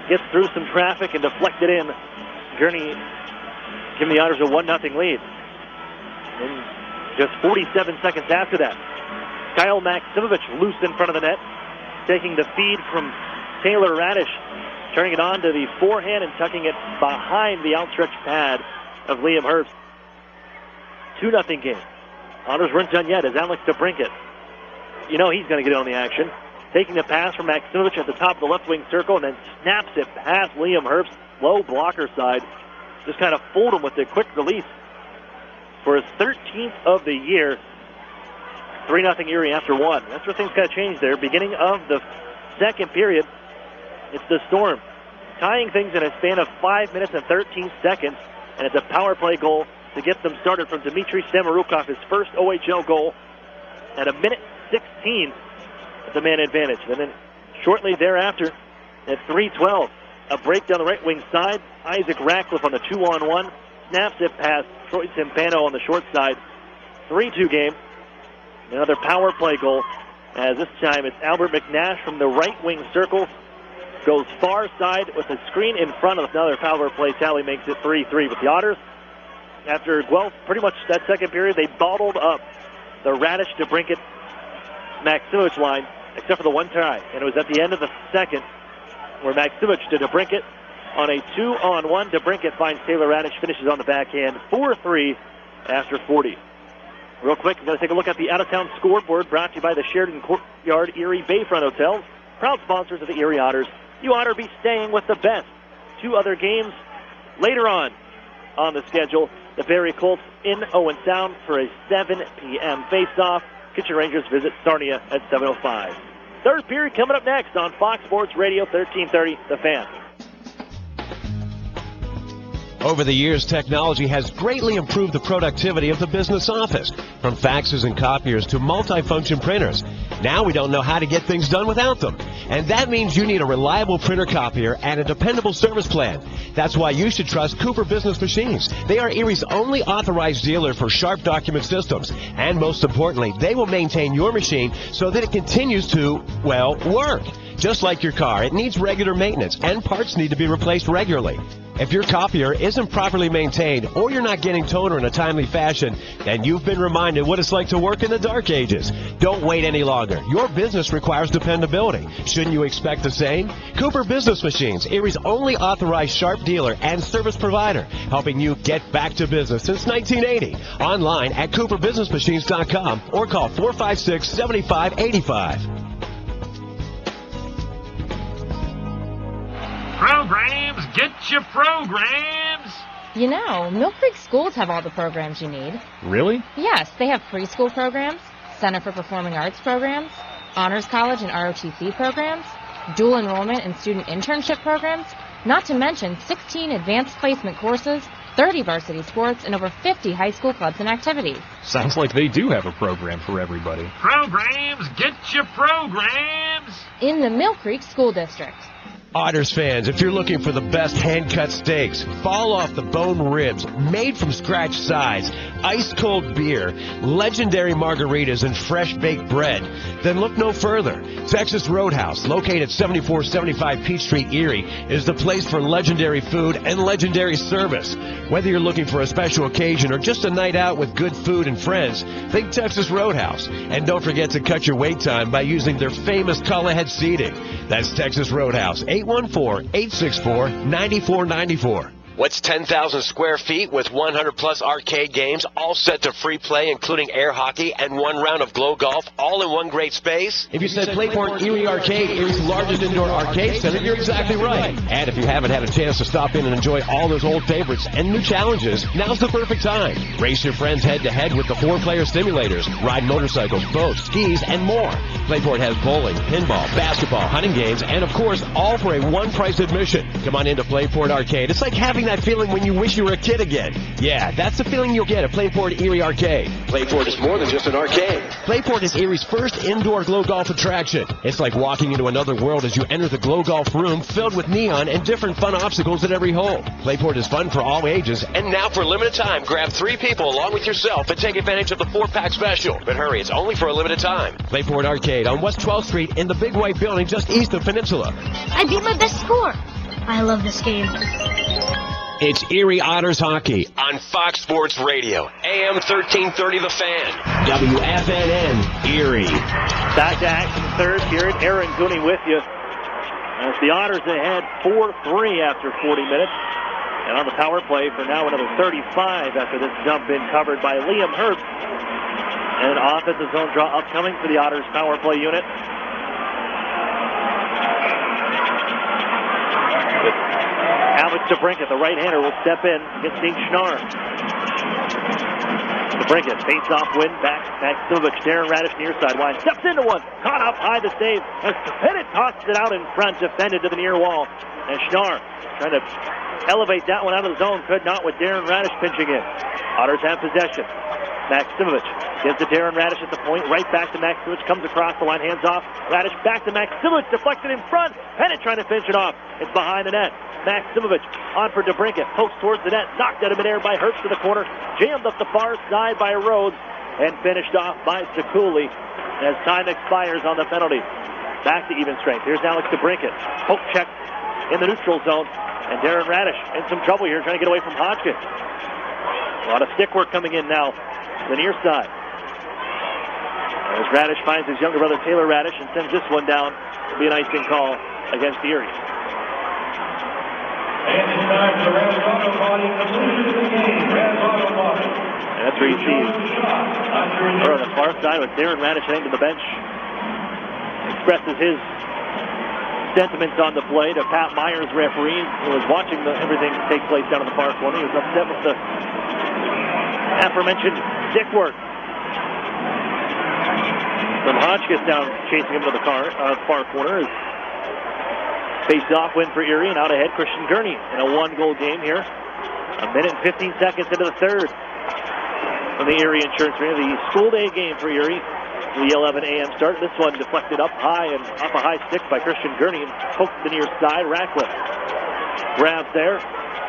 gets through some traffic and deflected in. Gurney giving the Otters a 1-0 lead. And just 47 seconds after that, Kyle Maximovich loose in front of the net, taking the feed from Taylor Radish, turning it on to the forehand and tucking it behind the outstretched pad of Liam Herbst. 2-0 game. Otters weren't done yet as Alex DeBrincat, you know he's going to get on the action, taking the pass from Maximovich at the top of the left wing circle and then snaps it past Liam Herbst, low blocker side. Just kind of fooled him with a quick release for his 13th of the year. 3-0 Erie after one. That's where things got to change there. Beginning of the second period, it's the Storm tying things in a span of 5 minutes and 13 seconds, and it's a power play goal to get them started from Dmitry Stemarukov, his first OHL goal at 1:16 at the man advantage. And then shortly thereafter, at 3:12, a break down the right wing side. Isaac Ratcliffe on the 2-on-1. Snaps it past Troy Timpano on the short side. 3-2 game. Another power play goal, as this time it's Albert McNash from the right wing circle. Goes far side with a screen in front of another power play tally, makes it 3-3. But the Otters, after Guelph, pretty much that second period, they bottled up the Radish DeBrincat Maximovich line, except for the one try. And it was at the end of the second where Maximovich to DeBrincat on a 2-on-1. DeBrincat finds Taylor Radish, finishes on the backhand, 4-3 after 40. Real quick, I'm going to take a look at the out-of-town scoreboard brought to you by the Sheridan Courtyard Erie Bayfront Hotels, proud sponsors of the Erie Otters. You ought to be staying with the best. 2 other games later on the schedule. The Barrie Colts in Owen Sound for a 7 p.m. face-off. Kitchen Rangers visit Sarnia at 7:05. Third period coming up next on Fox Sports Radio 1330, The Fan. Over the years, technology has greatly improved the productivity of the business office, from faxes and copiers to multifunction printers. Now we don't know how to get things done without them. And that means you need a reliable printer copier and a dependable service plan. That's why you should trust Cooper Business Machines. They are Erie's only authorized dealer for Sharp document systems. And most importantly, they will maintain your machine so that it continues to, well, work. Just like your car, it needs regular maintenance and parts need to be replaced regularly. If your copier isn't properly maintained or you're not getting toner in a timely fashion, then you've been reminded what it's like to work in the dark ages. Don't wait any longer. Your business requires dependability. Shouldn't you expect the same? Cooper Business Machines, Erie's only authorized Sharp dealer and service provider, helping you get back to business since 1980. Online at cooperbusinessmachines.com or call 456-7585. Programs, get your programs! You know, Mill Creek schools have all the programs you need. Really? Yes, they have preschool programs, Center for Performing Arts programs, Honors College and ROTC programs, dual enrollment and student internship programs, not to mention 16 advanced placement courses, 30 varsity sports, and over 50 high school clubs and activities. Sounds like they do have a program for everybody. Programs, get your programs! In the Mill Creek School District. Otters fans, if you're looking for the best hand-cut steaks, fall off the bone ribs, made from scratch sides, ice-cold beer, legendary margaritas, and fresh-baked bread, then look no further. Texas Roadhouse, located at 7475 Peach Street, Erie, is the place for legendary food and legendary service. Whether you're looking for a special occasion or just a night out with good food and friends, think Texas Roadhouse. And don't forget to cut your wait time by using their famous call-ahead seating. That's Texas Roadhouse, 814-864-9494. What's 10,000 square feet with 100-plus arcade games, all set to free play, including air hockey and one round of glow golf, all in one great space? If you said Playport Erie Arcade, Erie's largest indoor arcade center, you're exactly right. And if you haven't had a chance to stop in and enjoy all those old favorites and new challenges, now's the perfect time. Race your friends head-to-head with the 4-player simulators, ride motorcycles, boats, skis, and more. Playport has bowling, pinball, basketball, hunting games, and of course, all for a one-price admission. Come on into Playport Arcade. It's like having that feeling when you wish you were a kid again. Yeah, that's the feeling you'll get at Playport Erie Arcade. Playport is more than just an arcade. Playport is Erie's first indoor glow golf attraction. It's like walking into another world as you enter the glow golf room filled with neon and different fun obstacles at every hole. Playport is fun for all ages, and now for a limited time, grab 3 people along with yourself and take advantage of the 4-pack special. But hurry, it's only for a limited time. Playport Arcade on West 12th Street in the Big White Building just east of Peninsula. I beat my best score. I love this game. It's Erie Otters hockey on Fox Sports Radio, AM 1330 The Fan, WFNN, Erie. Back to action, third period. Aaron Gooney with you. As the Otters ahead 4-3 after 40 minutes. And on the power play for now another 35 after this dump in covered by Liam Herbst. And an offensive zone draw upcoming for the Otters power play unit. Alex DeBrincat, the right-hander, will step in against Nate Schnarr. DeBrincat, face-off win, back Simovich, Darren Radish near side line, steps into one, caught up high the save, as Pettit tosses it out in front, defended to the near wall. And Schnarr trying to elevate that one out of the zone, could not with Darren Radish pinching in. Otters have possession. Maximovich gives to Darren Radish at the point, right back to Maximovich, comes across the line, hands off. Radish back to Maximovich, deflected in front. Pettit trying to finish it off. It's behind the net. Maximovich on for DeBrincat, pokes towards the net, knocked out of midair by Herbst to the corner, jammed up the far side by Rhodes, and finished off by Sekuli as time expires on the penalty. Back to even strength. Here's Alex DeBrincat. Poke check in the neutral zone, and Darren Radish in some trouble here, trying to get away from Hodgkin. A lot of stick work coming in now to the near side. As Radish finds his younger brother Taylor Radish and sends this one down. It'll be an icing call against Erie. And it's time for the Red Auto Body conclusion of the game. Red Auto Body. And that's where you see on the far side with Darren Radish heading to the bench. Expresses his sentiments on the play to Pat Myers, referee, who was watching everything take place down in the far corner. He was upset with the aforementioned stick work from Hodgkiss down, chasing him to the far corner. Face-off win for Erie, and out ahead Christian Gurney in a 1-goal game here. 1 minute and 15 seconds into the third from the Erie Insurance Arena. The school day game for Erie. The 11 a.m. start. This one deflected up high and off a high stick by Christian Gurney and poked to the near side. Ratcliffe grabs there,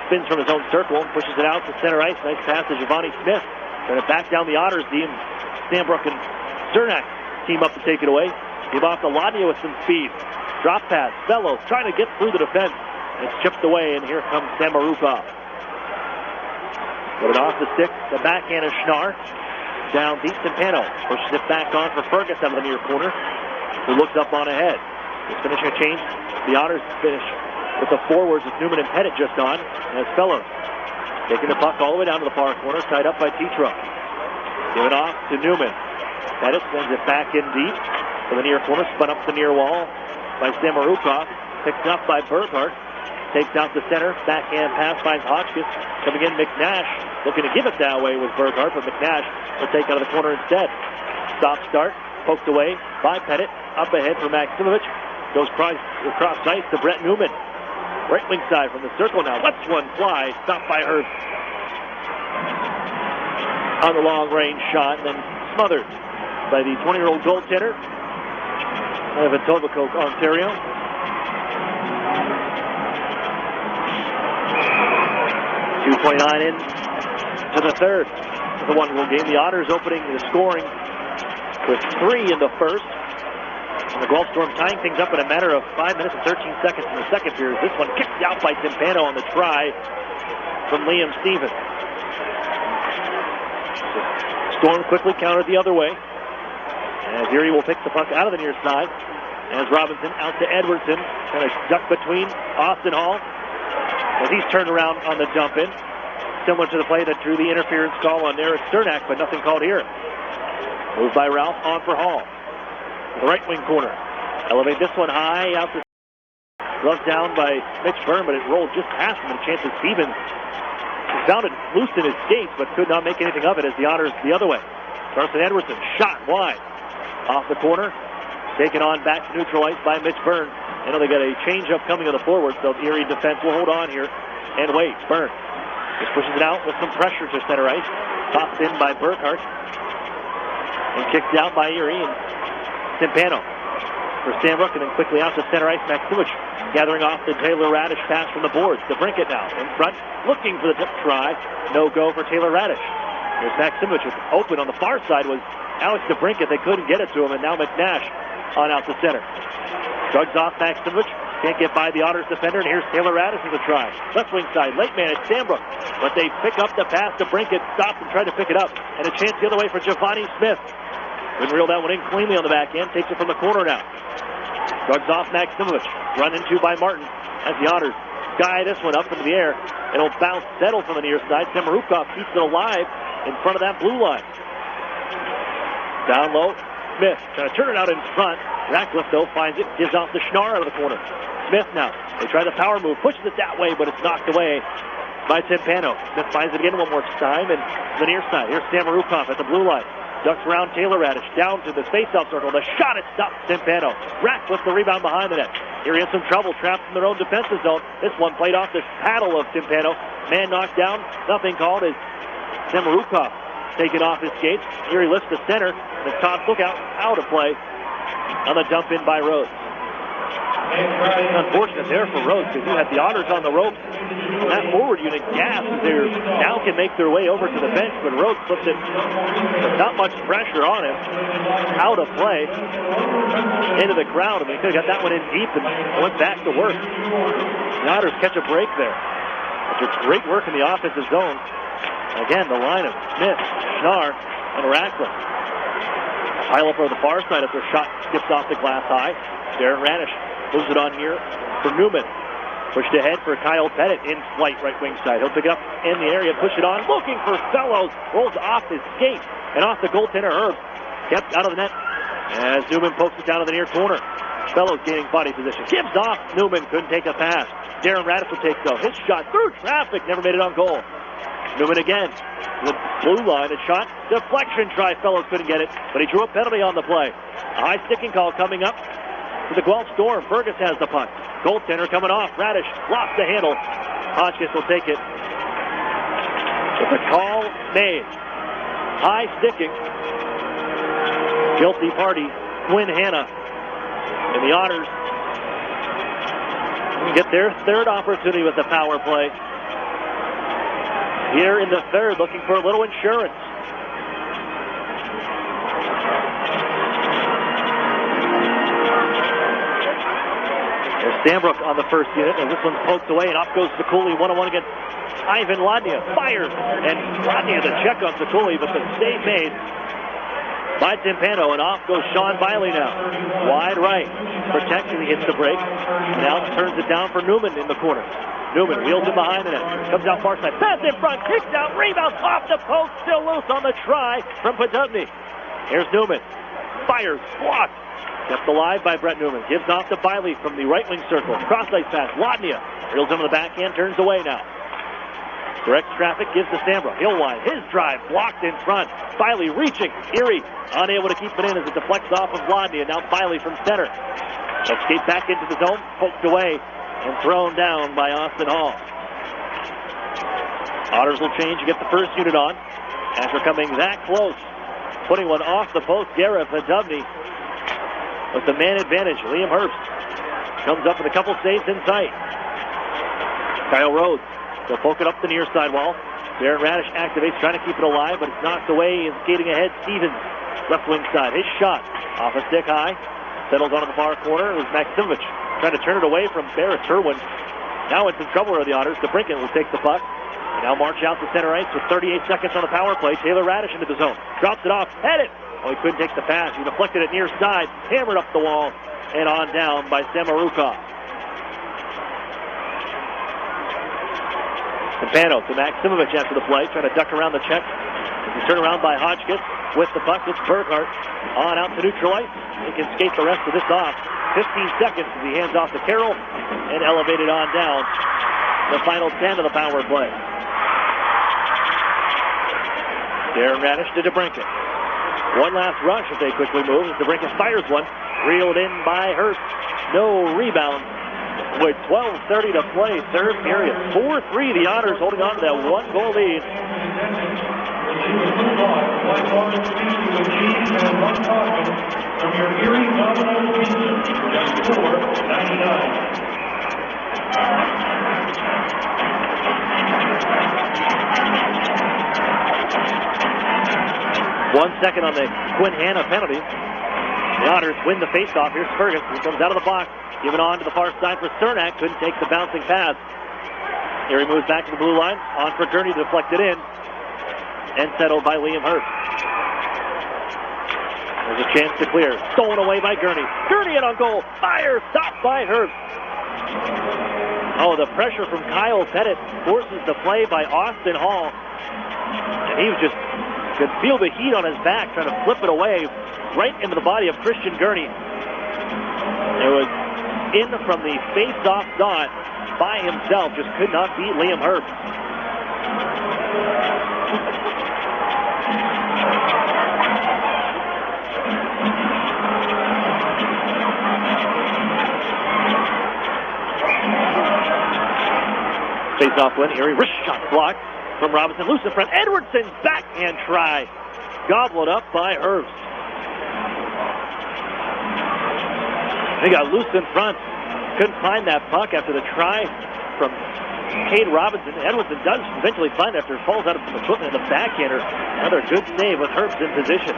spins from his own circle and pushes it out to center ice. Nice pass to Giovanni Smith. Trying to back down the Otters team. Stanbrook and Cernak team up to take it away. Give off to Ladnia with some speed. Drop pass. Fellows trying to get through the defense. It's chipped away, and here comes Samarukov. Put it off the stick. The backhand of Schnarr. Down deep to Pano. Pushes it back on for Fergus out of the near corner, who looks up on ahead. He's finishing a change. The Otters finish with the forwards with Newman and Pettit just on. And it's Fellows taking the puck all the way down to the far corner, tied up by Tetro. Give it off to Newman. Pettit sends it back in deep to the near corner, spun up the near wall by Samarukov, picked up by Burkhart, takes out the center, backhand pass finds Hodgkiss, coming in McNash, looking to give it that way with Burkhart, but McNash will take out of the corner instead. Stop start, poked away by Pettit, up ahead for Maximovich, goes across ice to Brett Newman. Right wing side from the circle now, lets one fly, stopped by Herbst on the long range shot, and then smothered by the 20-year-old goaltender of Etobicoke, Ontario. .229 in to the third of the 1-goal game. The Otters opening the scoring with 3 in the first. And the Guelph Storm tying things up in a matter of 5 minutes and 13 seconds in the second period. This one kicked out by Timpano on the try from Liam Stevens. Storm quickly countered the other way. As Erie will pick the puck out of the near side. As Robinson out to Edwardson. Kind of duck between Austin Hall as he's turned around on the dump in. Similar to the play that drew the interference call on Eric Sternak, but nothing called here. Moved by Ralph, on for Hall. The right wing corner. Elevate this one high out to Rubbed down by Mitch Byrne, but it rolled just past him. And a chance of Stevens. He found it loose in his skates, but could not make anything of it as the Otters the other way. Carson Edwardson shot wide. Off the corner. Taken on back to neutral ice by Mitch Byrne. I know they got a change-up coming on the forward, so the Erie defense will hold on here and wait. Byrne just pushes it out with some pressure to center ice. Tossed in by Burkhart. And kicked out by Erie and Timpano for Sandbrook, and then quickly out to center ice. Maximowicz gathering off the Taylor Radish pass from the boards. DeBrincat now in front, looking for the tip try. No go for Taylor Radish. Here's Maximowicz. Open on the far side was Alex DeBrincat. They couldn't get it to him, and now McNash on out to center. Drugs off Maximowicz. Can't get by the Otters defender, and here's Taylor Radish with a try. Left wing side, late man at Sandbrook. But they pick up the pass to DeBrincat, stops and tried to pick it up. And a chance the other way for Giovanni Smith. Couldn't reel that one in cleanly on the back end. Takes it from the corner now. Drugs off Maximowicz. Run into by Martin as the Otters guy this one up into the air. It'll bounce, settle from the near side. Semerukov keeps it alive in front of that blue line. Down low, Smith trying to turn it out in front. Ratcliffe, though, finds it, gives off to Schnarr out of the corner. Smith now. They try the power move, pushes it that way, but it's knocked away by Timpano. Smith finds it again one more time, and the near side. Here's Samarukov at the blue line. Ducks around Taylor Radish, down to the face-off circle. The shot, it stops Timpano. Ratcliffe the rebound behind the net. Here he has some trouble, trapped in their own defensive zone. This one played off the paddle of Timpano. Man knocked down, nothing called as Samarukov taken off his skates. Here he lifts the center, and it's Todd Lookout out of play on the dump in by Rhodes. Unfortunate there for Rhodes because you had the Otters on the rope. That forward unit gasped as they now can make their way over to the bench, but Rhodes puts it with not much pressure on him. Out of play into the crowd. I mean, he could have got that one in deep and went back to work. The Otters catch a break there. After great work in the offensive zone. Again, the line of Smith, Schnarr, and Ratcliffe. Pile up over the far side as their shot skips off the glass high. Darren Radish moves it on here for Newman. Pushed ahead for Kyle Pettit in flight right wing side. He'll pick it up in the area, push it on, looking for Fellows. Rolls off his skate and off the goaltender Herb. Kept out of the net as Newman pokes it down to the near corner. Fellows gaining body position. Gives off. Newman couldn't take a pass. Darren Radish will take though. His shot through traffic. Never made it on goal. Newman again. The blue line, a shot. Deflection try. Fellows couldn't get it, but he drew a penalty on the play. A high sticking call coming up to the Guelph Storm. Fergus has the puck. Goaltender coming off. Radish lost the handle. Hotchkiss will take it. With the call made. High sticking. Guilty party. Quinn Hanna. And the Otters get their third opportunity with the power play. Here in the third, looking for a little insurance. There's Sandbrook on the first unit, and this one's poked away, and off goes Cooley, one-on-one against Ivan Ladnia. Fires, and Ladnia the check on Cooley, but the save made by Timpano, and off goes Sean Biley now. Wide right. Protects, and he hits the break. Now turns it down for Newman in the corner. Newman wheels it behind the net. Comes out far side. Pass in front. Kicks out. Rebound off the post. Still loose on the try from Podubny. Here's Newman. Fires. Blocked. Kept alive by Brett Newman. Gives off to Biley from the right wing circle. Cross ice pass. Ladnia reels him to the backhand. Turns away now. Corrects traffic. Gives to Sambro. He'll line. His drive blocked in front. Biley reaching. Erie unable to keep it in as it deflects off of Ladnia. Now Biley from center. They'll skate back into the zone. Poked away. And thrown down by Austin Hall. Otters will change to get the first unit on. After coming that close, putting one off the post, Gareth Podubny with the man advantage. Liam Herbst comes up with a couple saves in sight. Kyle Rhodes, they'll poke it up the near side wall. Darren Radish activates, trying to keep it alive, but it's knocked away and skating ahead. Stevens, left wing side. His shot off a stick high. Settles onto the far corner. It was Maximowicz trying to turn it away from Barrett Turwin. Now in some trouble are the Otters. DeBrincat will take the puck. And now march out to center ice with 38 seconds on the power play. Taylor Radish into the zone. Drops it off. Headed. Oh, he couldn't take the pass. He deflected it near side. Hammered up the wall. And on down by Samarukov. Capano to Maximovic after the play, trying to duck around the check. He's turned around by Hodgkiss with the puck. It's Burkhart on out to neutral ice. He can skate the rest of this off. 15 seconds as he hands off to Carroll and elevated on down. The final 10 of the power play. Darren Radish to DeBrincat. One last rush if they quickly move. As DeBrincat fires one. Reeled in by Hurst. No rebound. With 12:30 to play, third period. 4-3, the Otters holding on to that one-goal lead. From your Erie Domino Pizza for just $4.99. 1 second on the Quinn Hanna penalty. The Otters win the faceoff. Here's Fergus. He comes out of the box. Given on to the far side for Cernak. Couldn't take the bouncing pass. Here he moves back to the blue line. On for Gurney to deflect it in. And settled by Liam Hurst. There's a chance to clear. Stolen away by Gurney. Gurney in on goal. Fire. Stopped by Hurst. Oh, the pressure from Kyle Pettit forces the play by Austin Hall. And he was just could feel the heat on his back trying to flip it away right into the body of Christian Gurney. It was in from the face-off dot by himself. Just could not beat Liam Hurst. Face-off win. Erie wrist shot blocked from Robinson. Loose in front. Edwardson's backhand try. Gobbled up by Hurst. They got loose in front. Couldn't find that puck after the try from Cade Robinson. Edwardson does eventually find it after it falls out of the equipment in the backhander. Another good save with Hurst in position.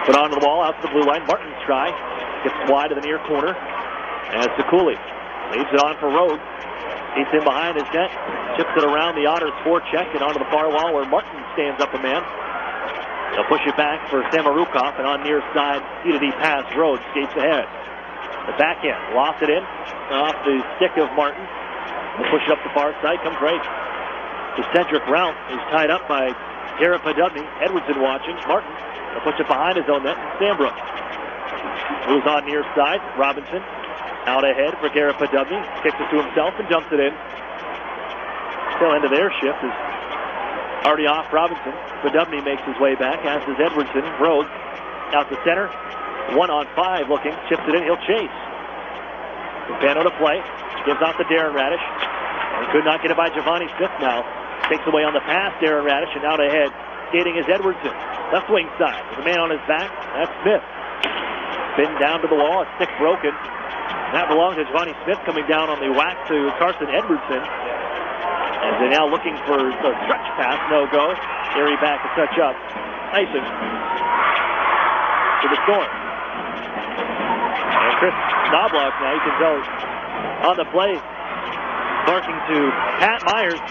Put onto the wall, out to the blue line. Martin's try. Gets wide to the near corner. And it's Cooley. Leaves it on for Rhodes. He's in behind his net. Chips it around the Otters forecheck and onto the far wall where Martin stands up a man. They'll push it back for Samarukov, and on near side, C-to-D pass, Rhodes skates ahead. The backhand, lofted in, off the stick of Martin. They'll push it up the far side, comes right to Cedric Rout, who's tied up by Garrett Podubny. Edwardson watching, Martin, they'll push it behind his own net, Sambrook. Moves on near side, Robinson, out ahead for Garrett Podubny, kicks it to himself and jumps it in. Still into their shift is already off Robinson. Podubny makes his way back, as does Edwardson. Rhodes out to center. 1-on-5 looking. Chips it in. He'll chase. Capano to play. Gives off to Darren Radish. And could not get it by Giovanni Smith now. Takes away on the pass, Darren Radish, and out ahead. Skating is Edwardson. Left wing side. With a man on his back. That's Smith. Pinned down to the wall. A stick broken. That belongs to Giovanni Smith coming down on the whack to Carson Edwardson. And they're now looking for the stretch pass. No go. Erie back to touch up. Icing to the Storm. And Chris Knobloch now, you can tell, on the play, marking to Pat Myers.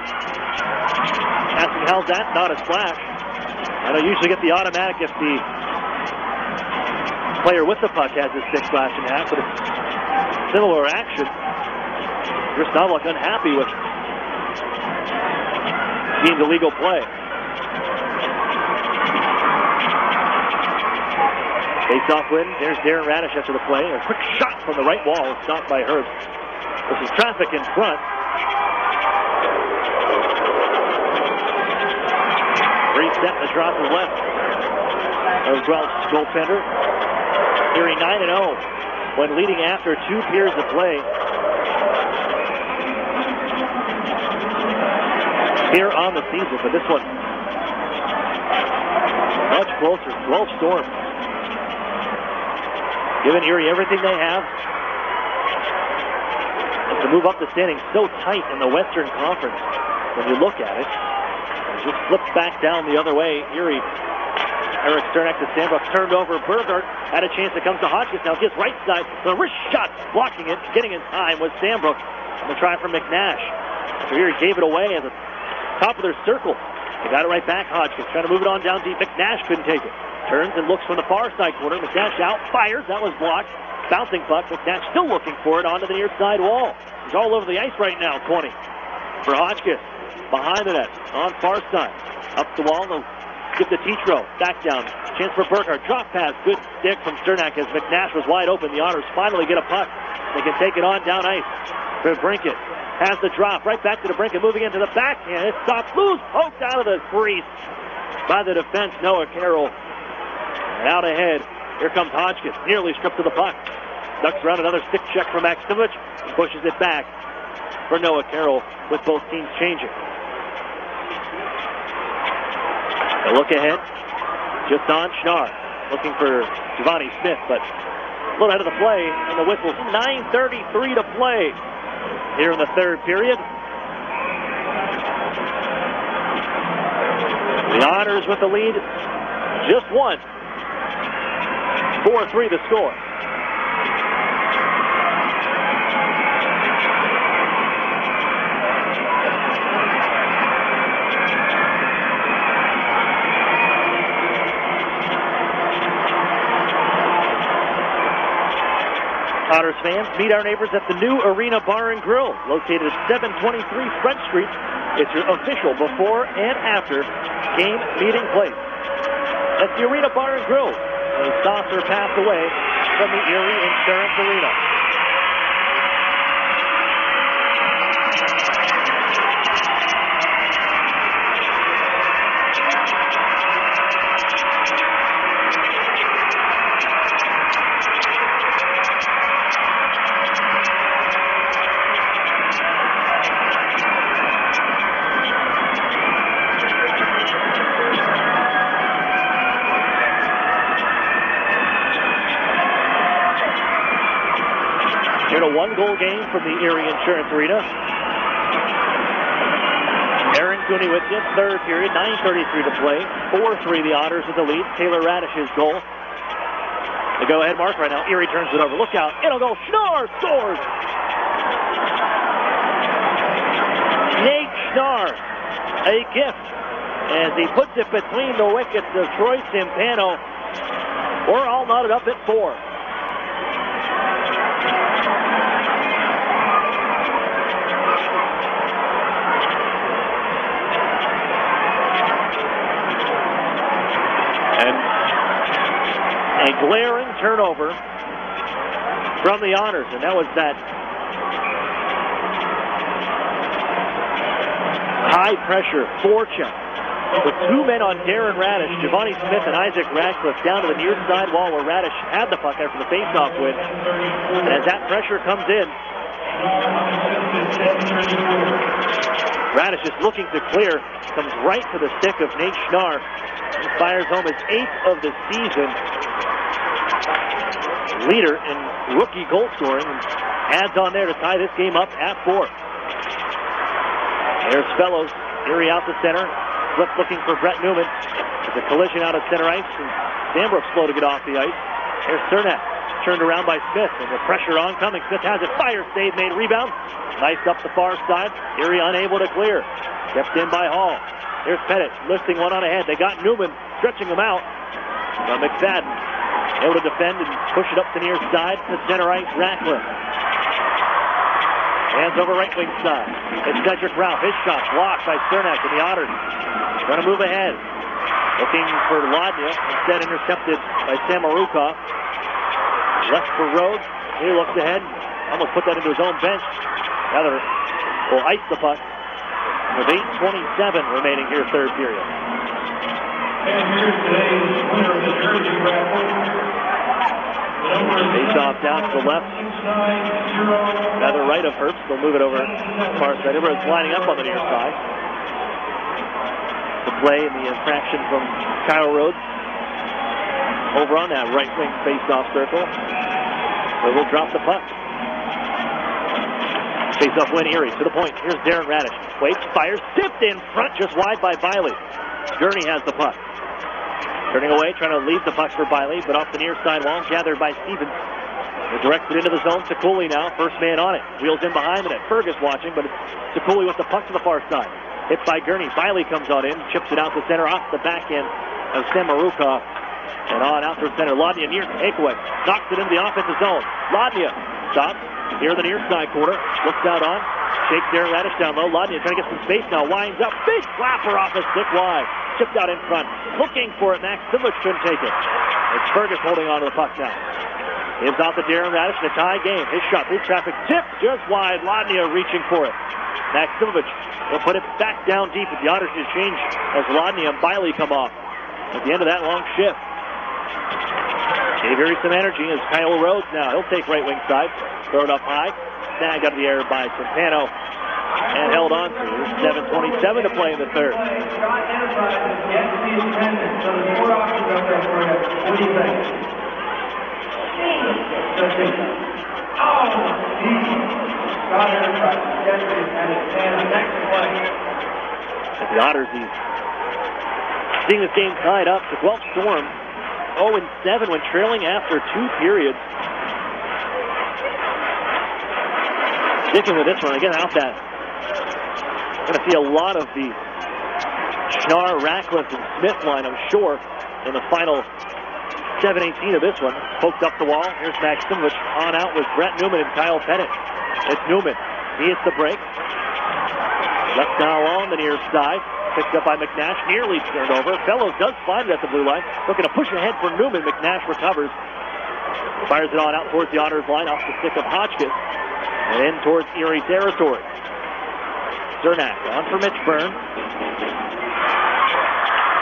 Asking how's that not a splash. I don't usually get the automatic if the player with the puck has his stick splash in half, but it's similar action. Chris Knobloch unhappy with deemed illegal play. Face-off win. There's Darren Radish after the play. A quick shot from the right wall. Stopped by Hurst. This is traffic in front. Reset the drop to left of Guelph's goaltender. Erie 9-0 when leading after 2 periods of play. Here on the season, but this one much closer. 12 Storm giving Erie everything they have. And to move up the standings so tight in the Western Conference, when you look at it, and just flips back down the other way. Erie, Eric Sternak to Sambrook, turned over. Burgert had a chance. It comes to Hodgkiss now. Gets right side. The wrist shot, blocking it, getting in time was Sambrook. And the try from McNash. So Erie gave it away at the top of their circle. They got it right back. Hodgkiss trying to move it on down deep. McNash couldn't take it. Turns and looks from the far side corner. McNash out, fires. That was blocked. Bouncing puck. McNash still looking for it onto the near side wall. He's all over the ice right now. 20 for Hotchkiss. Behind the net. On far side. Up the wall. They'll give to Tetro. Back down. Chance for Burkhardt. Drop pass. Good stick from Cernak as McNash was wide open. The Otters finally get a puck. They can take it on down ice. For Brinkett. Has the drop. Right back to the Brinkett. Moving into the backhand. It's stopped loose. Poked out of the crease by the defense. Noah Carroll. And out ahead. Here comes Hodgkin. Nearly stripped to the puck. Ducks around another stick check from Maximovich. Pushes it back for Noah Carroll with both teams changing. A look ahead. Just on Schnarr. Looking for Giovanni Smith, but a little ahead of the play. And the whistle. 9:33 to play here in the third period. The Otters with the lead. Just one. 4-3 the score. Otters fans, meet our neighbors at the new Arena Bar and Grill, located at 723 French Street. It's your official before and after game meeting place. That's the Arena Bar and Grill, a saucer pass away from the Erie Insurance Arena. Here to one-goal game from the Erie Insurance Arena. Aaron Cooney with you, third period, 9:33 to play. 4-3 the Otters with the lead. Taylor Radish's goal. The go-ahead mark right now. Erie turns it over. Look out. It'll go. Schnarr scores! Nate Schnarr, a gift as he puts it between the wickets of Troy Timpano. We're all knotted up at 4. A glaring turnover from the Otters, and that was that high-pressure forecheck with two men on Darren Radish, Giovanni Smith and Isaac Radcliffe down to the near side wall where Radish had the puck after the face-off win. And as that pressure comes in, Radish is looking to clear, comes right to the stick of Nate Schnarr, and fires home his 8th of the season. Leader in rookie goal scoring, and adds on there to tie this game up at 4. There's Fellows. Erie out the center. Flip looking for Brett Newman. There's a collision out of center ice, and Sandbrook's slow to get off the ice. There's Cernak. Turned around by Smith, and the pressure oncoming. Smith has it. Fire save made. Rebound. Nice up the far side. Erie unable to clear. Kept in by Hall. There's Pettit lifting one on ahead. They got Newman stretching him out. McFadden able to defend and push it up the near side to center ice. Ratcliffe. Hands over right wing side. It's Cedric Ralph. His shot blocked by Cernak and the Otters. Trying to move ahead. Looking for Ladnia. Instead intercepted by Samarukov. Left for Rhodes. He looks ahead. Almost put that into his own bench. Rather will ice the puck. With 8:27 remaining here, third period. And here's today's winner of the jersey raffle. Face off down to the left. Rather right of Herbst. They'll move it over far side. Everyone's lining up on the near side. The play and the infraction from Kyle Rhodes. Over on that right wing face-off circle. So we'll drop the puck. Face-off win Erie to the point. Here's Darren Radish. Waits, fires, tipped in front, just wide by Biley. Gurney has the puck. Turning away, trying to leave the puck for Biley, but off the near side wall, gathered by Stevens. They're directed into the zone. Sekuli now, first man on it. Wheels in behind the net. Fergus watching, but it's Sekuli with the puck to the far side. Hit by Gurney. Biley comes on in, chips it out to center off the back end of Samarukov. And on out through center. Lodnia near takeaway. Knocks it into the offensive zone. Lodnia stops here in the near side corner. Looks out on. Shakes Darren Radish down low. Lodnia trying to get some space now. Winds up. Big flapper off the stick wide. Chipped out in front. Looking for it. Max Simlich couldn't take it. It's Fergus holding on to the puck now. Gives out to Darren Radish in a tie game. His shot through traffic. Tipped just wide. Lodnia reaching for it. Max Simlich will put it back down deep as the Otters change as Lodnia and Biley come off at the end of that long shift. Gave Erie some energy as Kyle Rhodes now. He'll take right wing side. Throw it up high. Snagged out of the air by Timpano and held on to. 7:27 to play in the third. As the Otters, seeing this game tied up, the Guelph Storm 0-7 when trailing after 2 periods. Sticking with this one, again out that. Going to see a lot of the Schnarr, Ratcliffe, and Smith line, I'm sure, in the final 7:18 of this one. Poked up the wall. Here's Max Simlich on out with Brett Newman and Kyle Pettit. It's Newman. He hits the break. Left now along the near side. Picked up by McNash. Nearly turned over. Fellows does find it at the blue line. Looking to push ahead for Newman. McNash recovers. Fires it on out towards the Otters line. Off the stick of Hotchkiss. And in towards Erie territory. Cernak on for Mitch Byrne.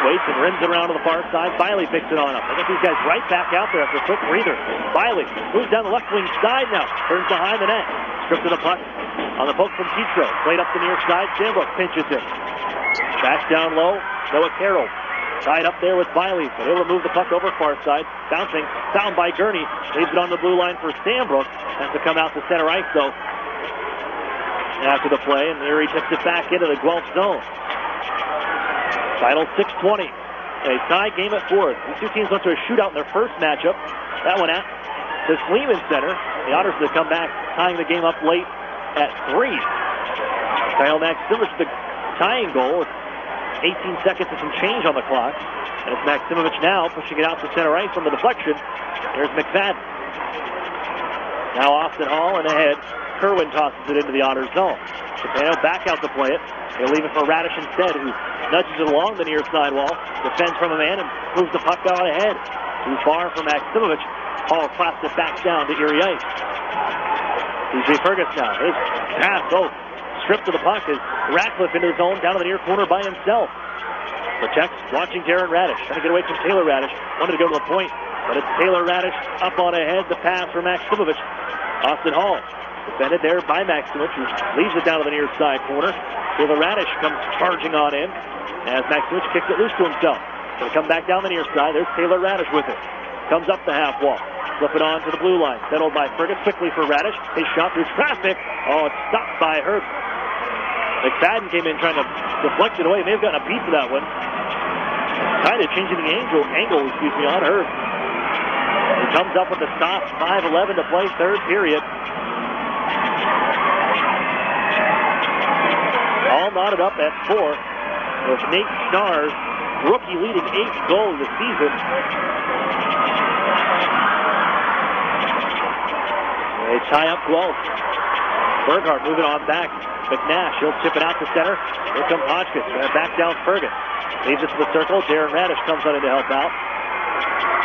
Waits and rims it around to the far side. Biley picks it on up. I think these guys right back out there after a quick breather. Biley moves down the left wing side now. Turns behind the net. Stripped to the puck on the poke from Petro. Played up the near side. Sandbrook pinches it. Back down low. Noah Carroll tied up there with Biley. But he'll remove the puck over far side. Bouncing. Found by Gurney. Leaves it on the blue line for Sandbrook. Has to come out to center ice though. After the play. And Erie tips it back into the Guelph zone. Final 6:20. A tie game at 4. These two teams went to a shootout in their first matchup. That one at the Sleeman Center. The Otters have come back, tying the game up late at 3. Kyle Max Simlich the tying goal with 18 seconds and some change on the clock. And it's Maximovich now pushing it out to center ice from the deflection. There's McFadden. Now Austin Hall and ahead. Kerwin tosses it into the Otters zone. Chapano back out to play it. They'll leave it for Radish instead, who nudges it along the near side wall. Defends from a man and moves the puck out ahead. Too far for Maximovich. Hall claps it back down to Erie ice. TJ Fergus now. His pass, stripped to the puck is Ratcliffe into the zone down to the near corner by himself. Protects, watching Darren Radish. Trying to get away from Taylor Radish. Wanted to go to the point, but it's Taylor Radish up on ahead. The pass for Maximovich. Austin Hall. Defended there by Maximovich, who leaves it down to the near side corner. Taylor Radish comes charging on in as Maximovich kicks it loose to himself. Going to come back down the near side. There's Taylor Radish with it. Comes up the half wall. Flip it on to the blue line. Settled by Fergus quickly for Radish. His shot through traffic. It's stopped by Herb. McFadden came in trying to deflect it away. May have gotten a piece of that one. Kind of changing the angle on Herb. He comes up with the stop. 5:11 to play, third period. All knotted up at 4 with Nate Schnarr, rookie leading 8th goal of the season. They tie up Guelph. Berghardt moving on back. McNash, he'll chip it out to center. Here comes Hotchkiss. Back down Fergus. Leaves it to the circle. Darren Radish comes on in to help out.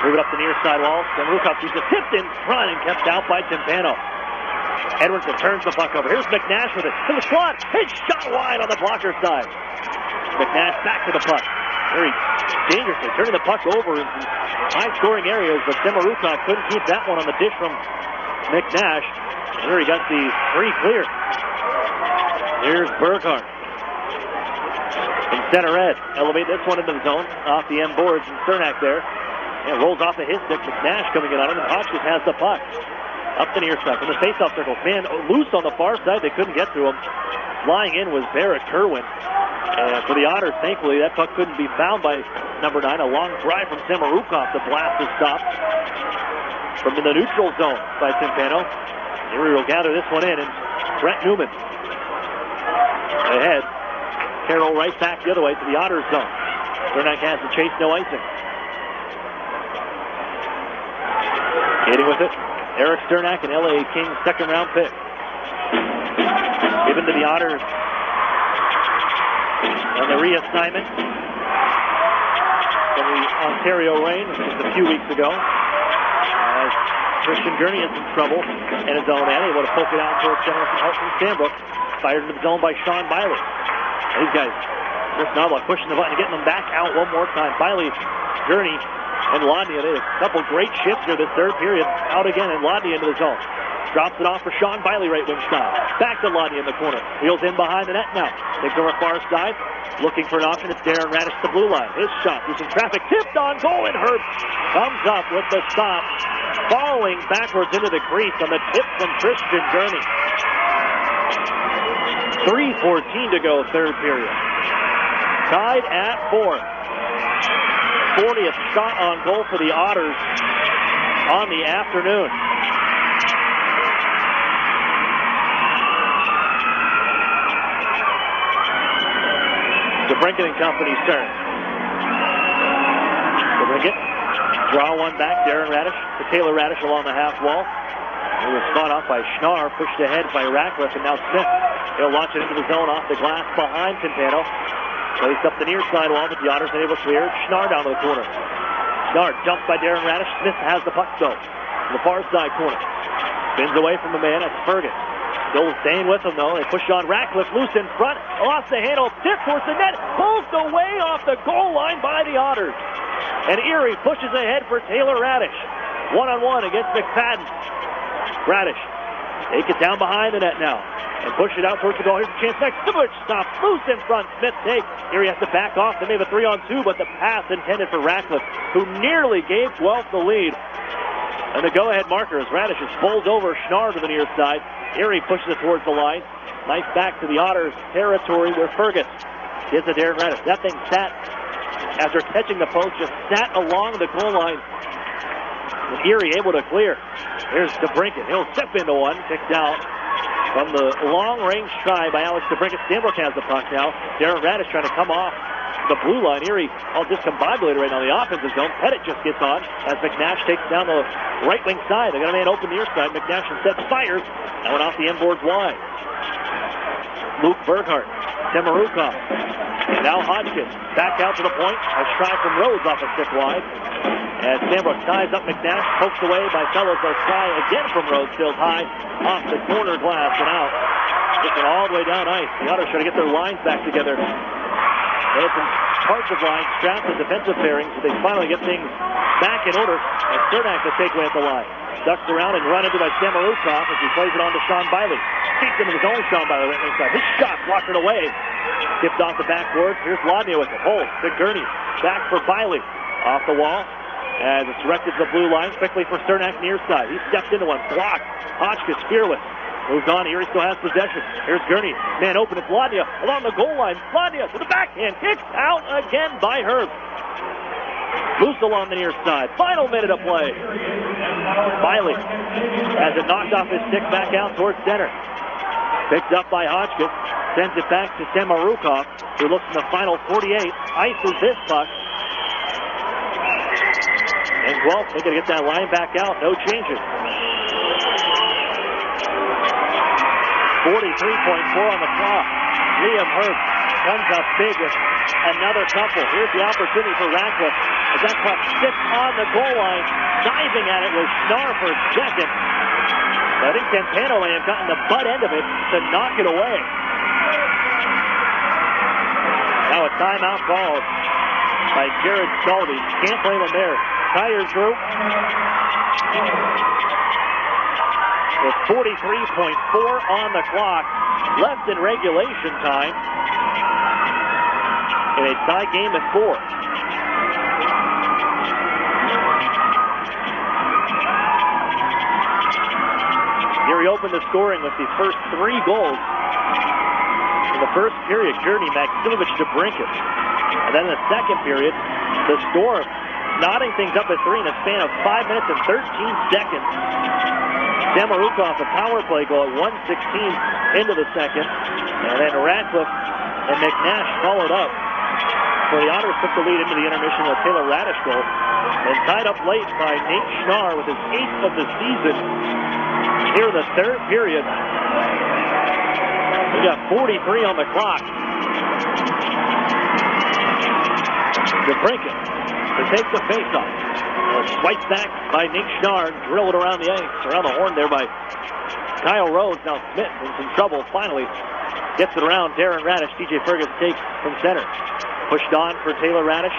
Move it up the near side wall. Then Rukov sees it tipped in front and kept out by Timpano. Edwardson turns the puck over. Here's McNash with it to the slot. His shot wide on the blocker side. McNash back to the puck. Very dangerously turning the puck over in some high-scoring areas, but Semarukov couldn't keep that one on the dish from McNash. There he got the 3 clear. Here's Berghardt. In center red. Elevate this one into the zone. Off the end boards and Cernak there. And rolls off of his stick. McNash coming in on him. And Hotchkiss has the puck. Up the near side from the face-off circle. Man, loose on the far side. They couldn't get to him. Flying in was Barrett Kerwin. And for the Otters, thankfully, that puck couldn't be found by number 9. A long drive from Semarukov. The blast is stopped from in the neutral zone by Timpano. Erie will gather this one in. And Brett Newman ahead. Carroll right back the other way to the Otters zone. Cernak has the chase, no icing. Skating with it, Eric Sternak, an LA Kings second-round pick. Given to the Otters on the reassignment from the Ontario Reign, which was a few weeks ago. As Christian Gurney in some trouble in his own end, able to poke it out towards center from Helton Sandbrook. Fired into the zone by Sean Biley. These guys, Chris Knobloch pushing the button, getting them back out one more time. Biley, Gurney, and Lodnia. They had a couple great shifts here this third period. Out again, and Lodnia into the zone. Drops it off for Sean Biley, right wing side. Back to Lodnia in the corner. Wheels in behind the net now. Takes over far side. Looking for an option. It's Darren Radish to the blue line. His shot through some traffic. Tipped on goal, and Herb comes up with the stop. Falling backwards into the crease on the tip from Christian Gurney. 3:14 to go, third period. Tied at 4. 40th shot on goal for the Otters on the afternoon. DeBrincat and Company's turn. DeBrincat, draw one back. Darren Radish to Taylor Radish along the half wall. He was fought off by Schnarr, pushed ahead by Ratcliffe, and now Smith. He'll launch it into the zone off the glass behind Quintano. Placed up the near side wall, but the Otters unable to clear. Schnarr down to the corner. Schnarr jumped by Darren Radish. Smith has the puck though. In the far side corner. Spins away from the man. That's Fergus. Still staying with him though. They push on Ratcliffe, loose in front. Lost the handle. Tip towards the net. Pulls away off the goal line by the Otters. And Erie pushes ahead for Taylor Radish. One-on-one against McFadden. Radish. Take it down behind the net now. And push it out towards the goal. Here's a chance next. Siblich stops. Loose in front. Smith takes. Erie has to back off. They may have a 3-on-2, but the pass intended for Ratcliffe, who nearly gave Guelph the lead. And the go-ahead marker as Radish is pulled over Schnarr to the near side. Erie pushes it towards the line. Nice back to the Otters territory where Fergus gives it Darren Radish. That thing sat, after catching the post, just sat along the goal line. And Erie able to clear. Here's DeBrincat. He'll step into one. Kicked out from the long-range try by Alex DeBrincat. Sandbrook has the puck now. Darren Radish trying to come off the blue line. Erie all discombobulated right now in the offensive zone. Pettit just gets on as McNash takes down the right wing side. They got a man open near side. McNash instead fires. That went off the inboards wide. Luke Berghardt. Temerukov. Now Hodgkins back out to the point. A try from Rhodes off a stick wide. As Sandbrook ties up McNash. Poked away by Fellows. A try again from Rhodes. Still high off the corner glass and out. Looking all the way down ice. The Otters trying to get their lines back together. They had some parts of line strapped to defensive pairings, but they finally get things back in order. And Sternak the takeaway at the line. Ducks around and run into by Samarukov as he plays it on to Sean Biley. Keeps into his own Sean Biley right inside. His shot blocked it away. Tipped off the backboard. Here's Lodnia with it. Hold to Gurney. Back for Biley. Off the wall. As it's directed to the blue line. Quickly for Sternak near side. He stepped into one. Blocked. Hotchkiss fearless. Moved on. Erie still has possession. Here's Gurney. Man open. It's Lodnia along the goal line. Lodnia to the backhand. Kicked out again by Herb. Loose along the near side. Final minute of play. Biley has it knocked off his stick back out towards center. Picked up by Hodgkins. Sends it back to Samarukov, who looks in the final 48. Ices this puck. And Guelph, they got to get that line back out. No changes. 43.4 on the clock. Liam Herb comes up big with another couple. Here's the opportunity for Ratcliffe. As that puck sits on the goal line, diving at it was Schnarr for second. I think Campano may have gotten the butt end of it to knock it away. Now a timeout called by Jared Scaldy. Can't blame him there. Tires Group with 43.4 on the clock left in regulation time in a tie game at 4. Erie opened the scoring with the first 3 goals in the first period. Gurney, Maximovich, DeBrincat. And then in the second period, the Storm knotting things up at 3 in a span of 5 minutes and 13 seconds. Samarukov, a power play goal at 1:16 into the second. And then Ratcliffe and McNash followed up. for the Otters took the lead into the intermission with Taylor Radish goal. And tied up late by Nate Schnarr with his 8th of the season. Here in the third period. We got 43 on the clock. DeBrincat to take the faceoff. Swipe back by Nate Schnarr, drilled around the ice, around the horn there by Kyle Rhodes. Now Smith in some trouble. Finally gets it around Darren Radish. TJ Fergus takes from center. Pushed on for Taylor Radish.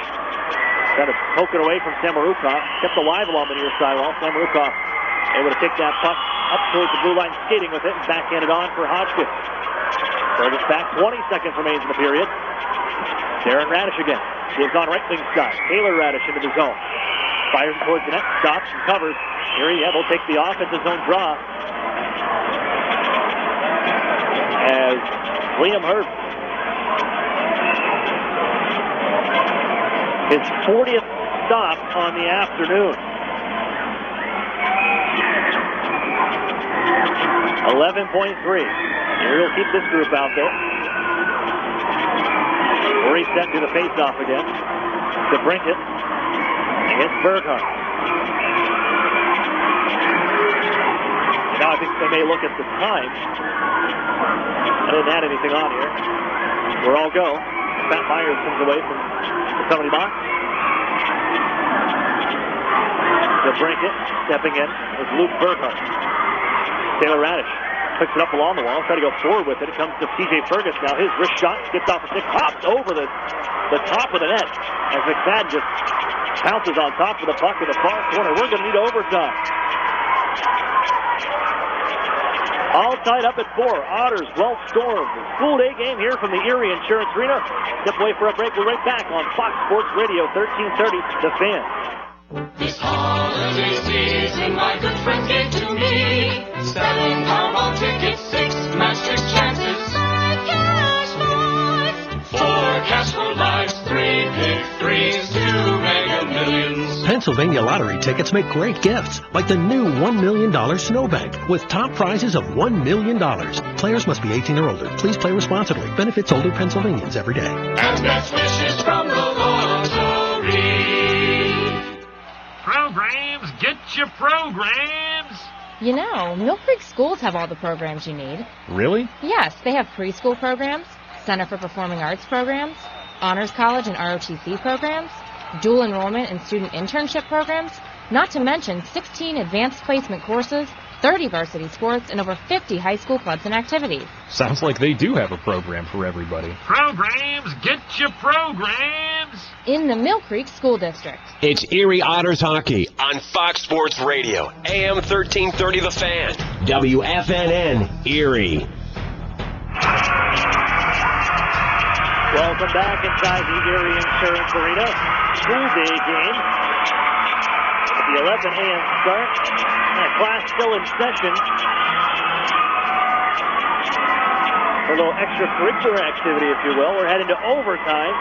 Got to poke it away from Samorukov. Kept alive along the near sidewall. Samorukov able to take that puck up towards the blue line, skating with it, and backhand it on for Hodgkin. Fergus back. 20 seconds remains in the period. Darren Radish again. Gives on right wing side. Taylor Radish into the zone. Fires towards the net. Stops and covers. Erie will take the offensive zone draw. As Liam Hurst, his 40th stop on the afternoon. 11.3. Erie will keep this group out there. Reset to the faceoff again. DeBrincat against Berghardt. Now I think they may look at the time. I didn't add anything on here. We're all go. Matt Myers comes away from the penalty box. DeBrincat stepping in with Luke Berghardt. Taylor Radish picks it up along the wall, try to go forward with it. It comes to TJ Fergus now. His wrist shot skips off a stick, pops over the top of the net as McFadden just pounces on top of the puck in the far corner. We're going to need overtime. All tied up at 4. Otters, Guelph Storm. School day game here from the Erie Insurance Arena. Step away for a break. We're right back on Fox Sports Radio 1330, The Fan. This holiday season, my good friend gave to me 7 Powerball tickets, 6 match 6 chances, 5 cash for 4 cash for lives, 3 pick 3s, 2 Mega Millions. Pennsylvania Lottery tickets make great gifts, like the new $1 million snowbank with top prizes of $1 million. Players must be 18 or older. Please play responsibly. Benefits older Pennsylvanians every day. And best wishes from the lottery. Programs, get your programs. You know, Mill Creek schools have all the programs you need. Really? Yes, they have preschool programs, Center for Performing Arts programs, Honors College and ROTC programs, dual enrollment and student internship programs, not to mention 16 advanced placement courses, 30 varsity sports, and over 50 high school clubs and activities. Sounds like they do have a program for everybody. Programs, get your programs. In the Mill Creek School District. It's Erie Otters hockey on Fox Sports Radio, AM 1330 The Fan, WFNN Erie. Welcome back inside the Erie Insurance Arena. School day game. At the 11 a.m. start. Class still in session. A little extracurricular activity, if you will. We're heading to overtime.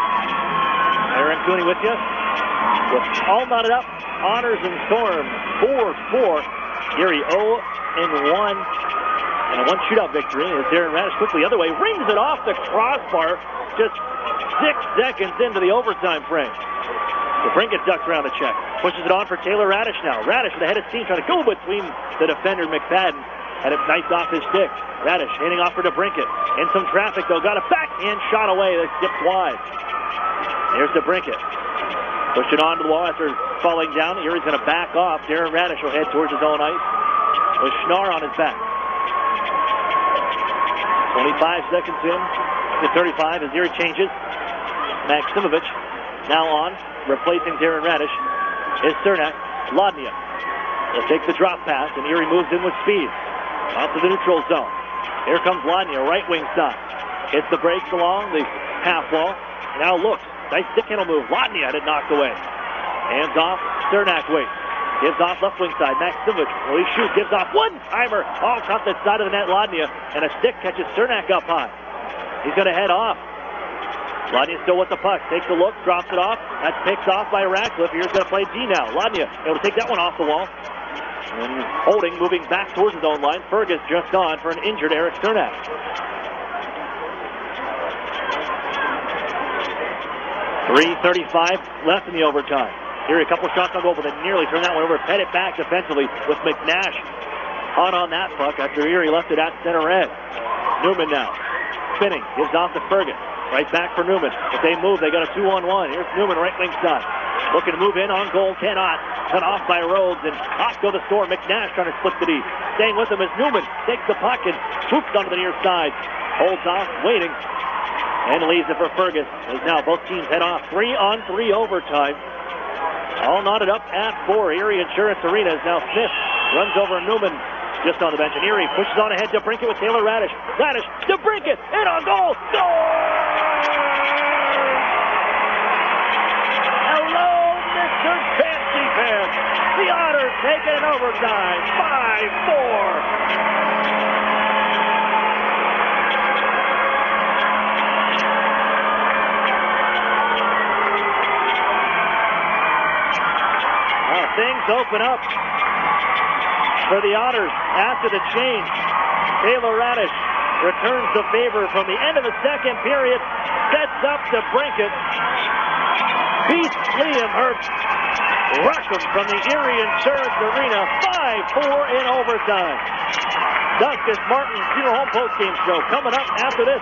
Aaron Cooney with you. With all knotted up. Otters and Storm 4-4. Erie 0-1. And a one shootout victory as Darren Radish quickly the other way. Rings it off the crossbar. Just 6 seconds into the overtime frame. DeBrincat ducks around the check. Pushes it on for Taylor Radish now. Radish with a head of steam trying to go between the defender McFadden. Had it knifed off his stick. Radish handing off for DeBrincat. In some traffic though. Got a backhand shot away that skipped wide. Here's DeBrincat. Push it onto the wall after falling down. Erie's going to back off. Darren Radish will head towards his own ice with Schnarr on his back. 25 seconds in to 35 as Erie changes. Maximovich now on, replacing Darren Radish, is Cernak. Lodnia will take the drop pass, and Erie moves in with speed. Off to the neutral zone. Here comes Lodnia, right wing side. Hits the brakes along the half wall. Now looks. Nice stick handle move. Lodnia had it knocked away. Hands off. Cernak waits. Gives off left wing side. Maximovich will he shoot. Gives off one-timer. All off the side of the net. Lodnia, and a stick catches Cernak up high. He's going to head off. Lodnia still with the puck. Takes a look, drops it off. That's picked off by Ratcliffe. Here's going to play D now. Lodnia able to take that one off the wall. And holding, moving back towards his own line. Fergus just on for an injured Eric Cernak. 3:35 left in the overtime. Here a couple shots on goal, but they nearly turned that one over. Fed it back defensively with McNash hot on that puck after Erie left it at center red. Newman now spinning, gives off to Fergus. Right back for Newman. If they move, they got a 2-on-1. Here's Newman, right wing side. Looking to move in on goal, cannot. Cut off by Rhodes, and off go the score. McNash trying to split the D. Staying with him as Newman takes the puck and swoops onto the near side. Holds off, waiting, and leaves it for Fergus. As now both teams head off. 3-on-3 overtime. All knotted up at 4. Erie Insurance Arena is now Smith. Runs over Newman just on the bench. And Erie pushes on ahead to Brinkett with Taylor Radish. Radish to Brinkett. In on goal. Score! Hello, Mr. Fancy Pants. The Otters take it in overtime. 5-4. Things open up for the Otters after the change. Taylor Radish returns the favor from the end of the second period, sets up to Brinkett, beats Liam Herbst, Ruckham from the Erie Insurance Arena, 5-4 in overtime. Douglas Martin Funeral Home Postgame Show coming up after this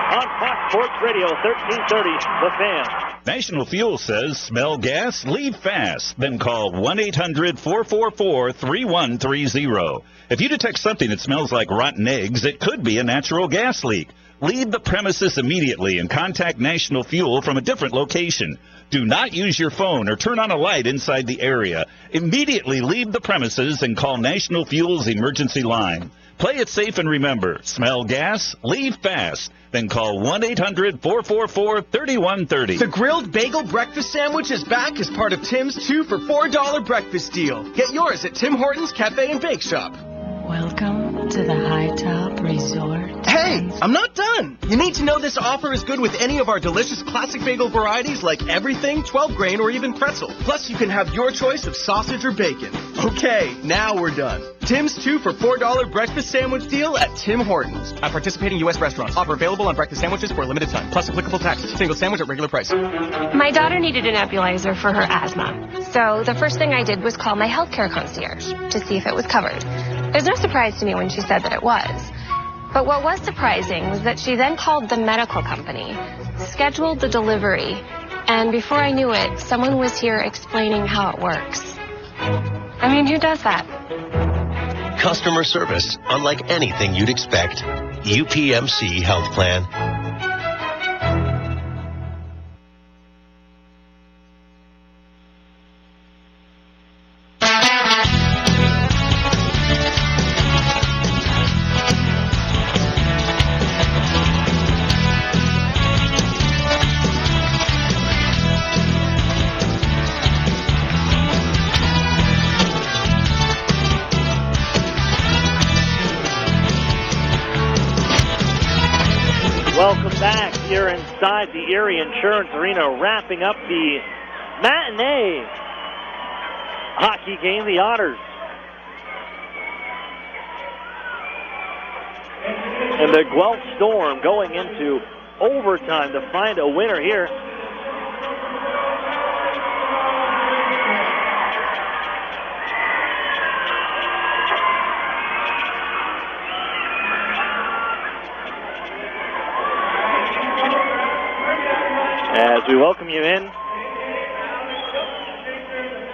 on Fox Sports Radio, 1330, The Fan. National Fuel says, smell gas, leave fast. Then call 1-800-444-3130. If you detect something that smells like rotten eggs, it could be a natural gas leak. Leave the premises immediately and contact National Fuel from a different location. Do not use your phone or turn on a light inside the area. Immediately leave the premises and call National Fuel's emergency line. Play it safe and remember, smell gas, leave fast. Then call 1-800-444-3130. The grilled bagel breakfast sandwich is back as part of Tim's 2 for $4 breakfast deal. Get yours at Tim Hortons Cafe and Bake Shop. Welcome to the High Top Resort. Hey, I'm not done. You need to know this offer is good with any of our delicious classic bagel varieties like everything, 12 grain, or even pretzel. Plus, you can have your choice of sausage or bacon. Okay, now we're done. Tim's 2 for $4 breakfast sandwich deal at Tim Hortons. At participating U.S. restaurants. Offer available on breakfast sandwiches for a limited time. Plus applicable taxes. Single sandwich at regular price. My daughter needed a nebulizer for her asthma. So the first thing I did was call my healthcare concierge to see if it was covered. There's no surprise to me when she said that it was. But what was surprising was that she then called the medical company, scheduled the delivery, and before I knew it, someone was here explaining how it works. I mean, who does that? Customer service, unlike anything you'd expect. UPMC Health Plan. Welcome back here inside the Erie Insurance Arena, wrapping up the matinee hockey game, the Otters. And the Guelph Storm going into overtime to find a winner here. As we welcome you in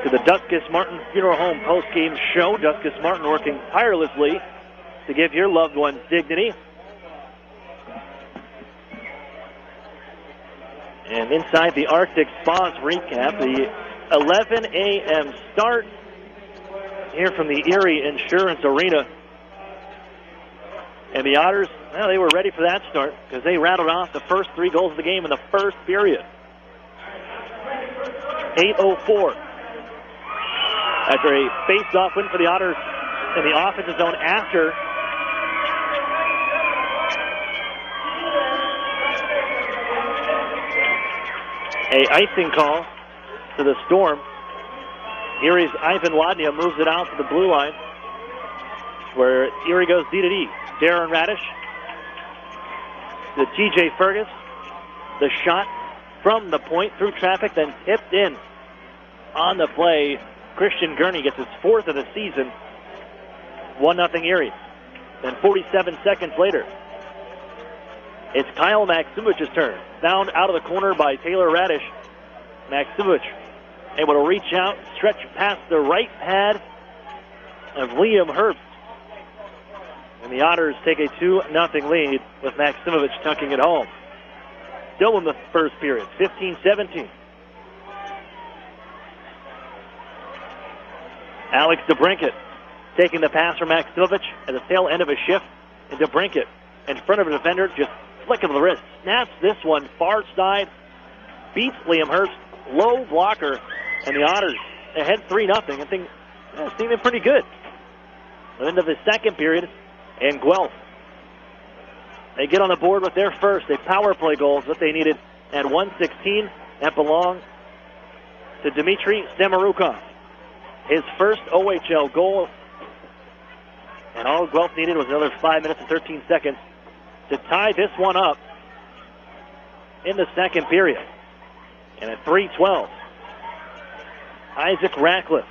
to the Duskus Martin Funeral Home post-game show. Duskus Martin working tirelessly to give your loved ones dignity. And inside the Arctic Spas recap, the 11 a.m. start here from the Erie Insurance Arena. And the Otters, well, they were ready for that start because they rattled off the first 3 goals of the game in the first period. 8:04. After a face-off win for the Otters in the offensive zone after a icing call to the Storm. Erie's Ivan Wadnia moves it out to the blue line where Erie goes D-to-D. Darren Radish, the TJ Fergus, the shot from the point through traffic, then tipped in on the play. Christian Gurney gets his 4th of the season. 1-0 Erie. Then 47 seconds later, it's Kyle Maksimovich's turn. Found out of the corner by Taylor Radish. Maksimovic able to reach out, stretch past the right pad of Liam Herbst. And the Otters take a 2-0 lead with Maksimovic tucking it home. Still in the first period, 15-17. Alex DeBrincat taking the pass from Maksimovic at the tail end of a shift. And DeBrincat in front of a defender, just flick of the wrist. Snaps this one far side. Beats Liam Herbst. Low blocker. And the Otters ahead 3-0. And things seeming pretty good. Into the second period. And Guelph, they get on the board with their first. A power play goal is what they needed at 1:16. That belonged to Dmitry Stemarukov. His first OHL goal. And all Guelph needed was another 5 minutes and 13 seconds to tie this one up in the second period. And at 3:12, Isaac Ratcliffe,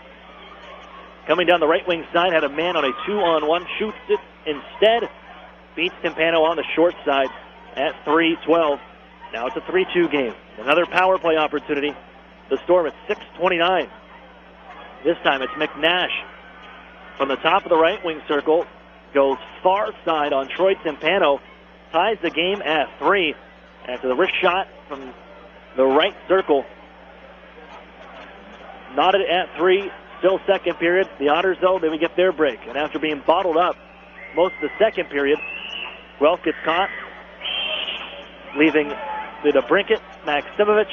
coming down the right wing side, had a man on a 2-on-1, shoots it instead, beats Timpano on the short side at 3:12. Now it's a 3-2 game. Another power play opportunity. The Storm at 6:29. This time it's McNash from the top of the right wing circle, goes far side on Troy Timpano, ties the game at 3 after the wrist shot from the right circle. Knotted at 3, still second period. The Otters, though, they would get their break. And after being bottled up most of the second period, Guelph gets caught, leaving the DeBrincat, Maksimovic,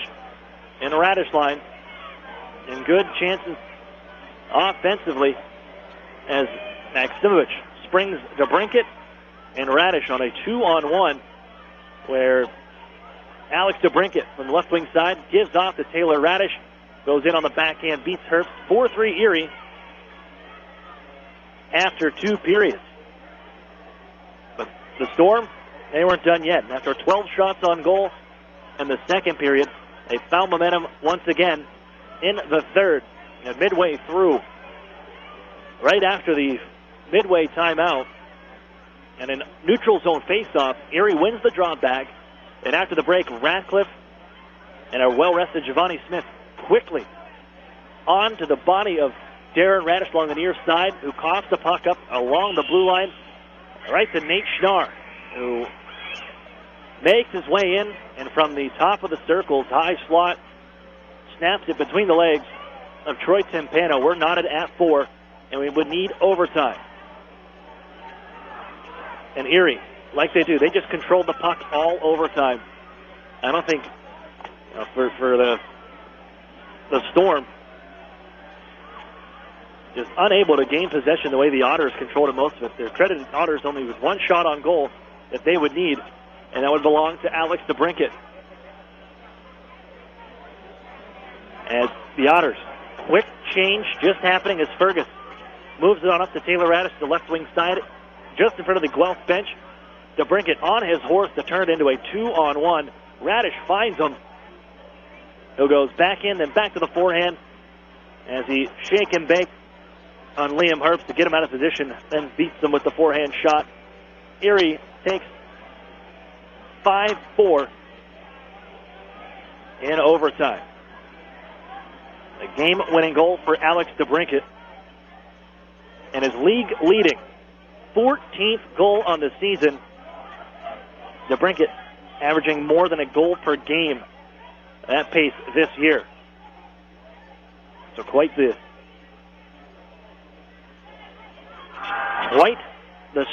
and Radish line in good chances offensively as Maksimovic springs DeBrincat and Radish on a 2-on-1 where Alex DeBrincat from the left wing side gives off to Taylor Radish, goes in on the backhand, beats Herbst. 4-3 Erie after 2 periods. But the Storm, they weren't done yet. And after 12 shots on goal in the second period, they found momentum once again in the third. And midway through, right after the midway timeout, and in neutral zone faceoff, Erie wins the draw back. And after the break, Ratcliffe and a well-rested Giovanni Smith quickly onto the body of Darren Radish along the near side, who coughs the puck up along the blue line, right to Nate Schnarr, who makes his way in, and from the top of the circle's high slot, snaps it between the legs of Troy Timpano. We're knotted at 4, and we would need overtime. And Erie, like they do, they just controlled the puck all overtime. I don't think for the Storm, just unable to gain possession the way the Otters controlled it most of it. They're credited Otters only with 1 shot on goal that they would need, and that would belong to Alex DeBrincat. As the Otters, quick change just happening as Fergus moves it on up to Taylor Radish, the left wing side, just in front of the Guelph bench. DeBrincat on his horse to turn it into a 2-on-1. Radish finds him. Who goes back in, then back to the forehand as he shake and bake on Liam Herbst to get him out of position, then beats him with the forehand shot. Erie takes 5-4 in overtime. A game-winning goal for Alex DeBrincat, and his league-leading 14th goal on the season. DeBrincat averaging more than a goal per game at that pace this year. So quite the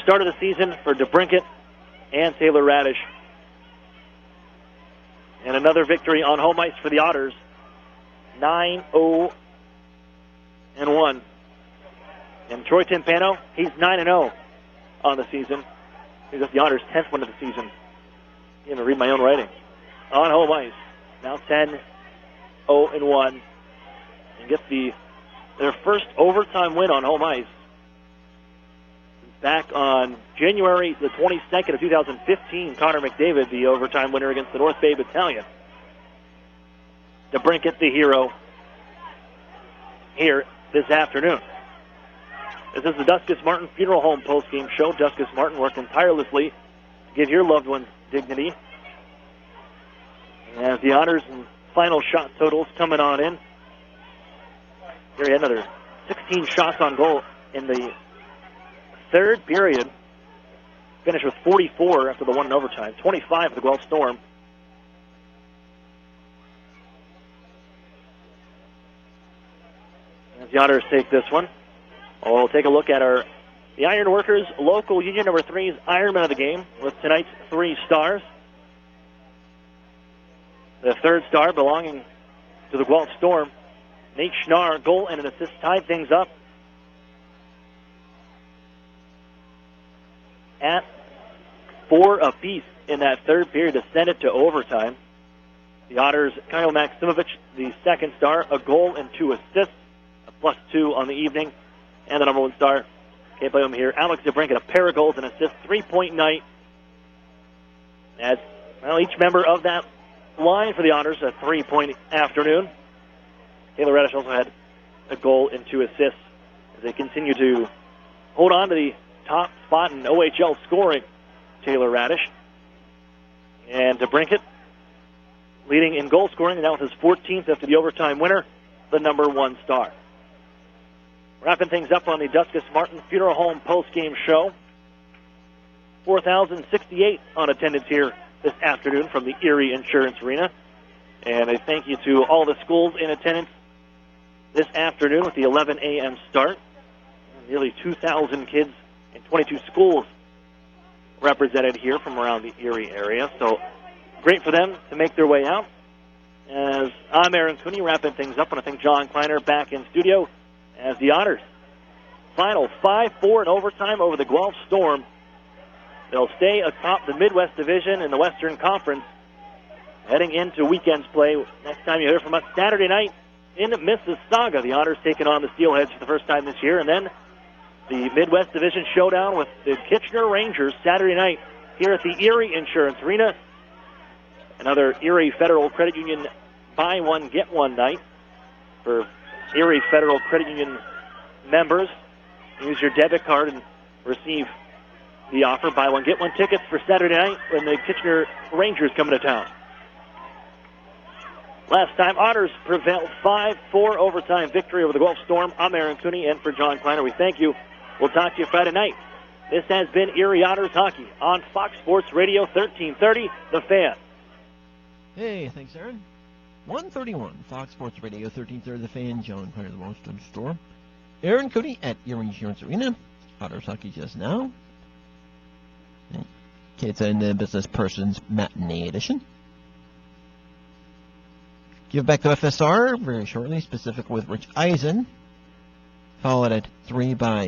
start of the season for DeBrincat and Taylor Radish. And another victory on home ice for the Otters. 9-0-1. And Troy Timpano, he's 9-0 on the season. He's at the Otters' 10th win of the season. I can't even read my own writing. On home ice. Now 10-0-1. And gets their first overtime win on home ice. Back on January the 22nd of 2015, Connor McDavid, the overtime winner against the North Bay Battalion. DeBrincat, the hero, here this afternoon. This is the Duskus Martin Funeral Home postgame show. Duskus Martin working tirelessly to give your loved ones dignity. As the honors and final shot totals coming on in. Here another 16 shots on goal in the third period. Finished with 44 after the one in overtime. 25 for the Guelph Storm. As the Otters take this one, we'll take a look at the Ironworkers local union number 3's Ironman of the game with tonight's 3 stars. The third star belonging to the Guelph Storm, Nate Schnarr, goal and an assist, tied things up at 4 apiece in that third period to send it to overtime. The Otters, Kyle Maximovich, the second star, a goal and 2 assists, a +2 on the evening. And the number 1 star, can't blame him here, Alex DeBrincat, a pair of goals and assists, 3-point night. As well, each member of that line for the Otters, a 3-point afternoon. Taylor Radish also had a goal and 2 assists as they continue to hold on to the top spot in OHL scoring. Taylor Radish. And DeBrincat leading in goal scoring, and now with his 14th after the overtime winner, the number 1 star. Wrapping things up on the Duskus Martin Funeral Home post-game show. 4,068 on attendance here this afternoon from the Erie Insurance Arena. And a thank you to all the schools in attendance this afternoon with the 11 a.m. start. Nearly 2,000 kids in 22 schools represented here from around the Erie area. So great for them to make their way out. As I'm Aaron Cooney, wrapping things up, and I think John Kleiner back in studio as the Otters final 5-4 in overtime over the Guelph Storm. They'll stay atop the Midwest Division in the Western Conference heading into weekend's play. Next time you hear from us Saturday night in Mississauga. The Otters taking on the Steelheads for the first time this year, and then the Midwest Division showdown with the Kitchener Rangers Saturday night here at the Erie Insurance Arena. Another Erie Federal Credit Union buy one, get one night for Erie Federal Credit Union members. Use your debit card and receive the offer. Buy one, get one tickets for Saturday night when the Kitchener Rangers come into town. Last time, Otters prevailed 5-4 overtime victory over the Guelph Storm. I'm Aaron Cooney, and for John Kleiner, we thank you. We'll talk to you Friday night. This has been Erie Otters Hockey on Fox Sports Radio 1330, The Fan. Hey, thanks, Aaron. 131, Fox Sports Radio 1330, The Fan. John Kleiner, the Washington Storm. Aaron Cooney at Erie Insurance Arena. Otters Hockey just now. Kids in the Business Person's Matinee Edition. Give back to FSR very shortly, specific with Rich Eisen. Followed at 3 by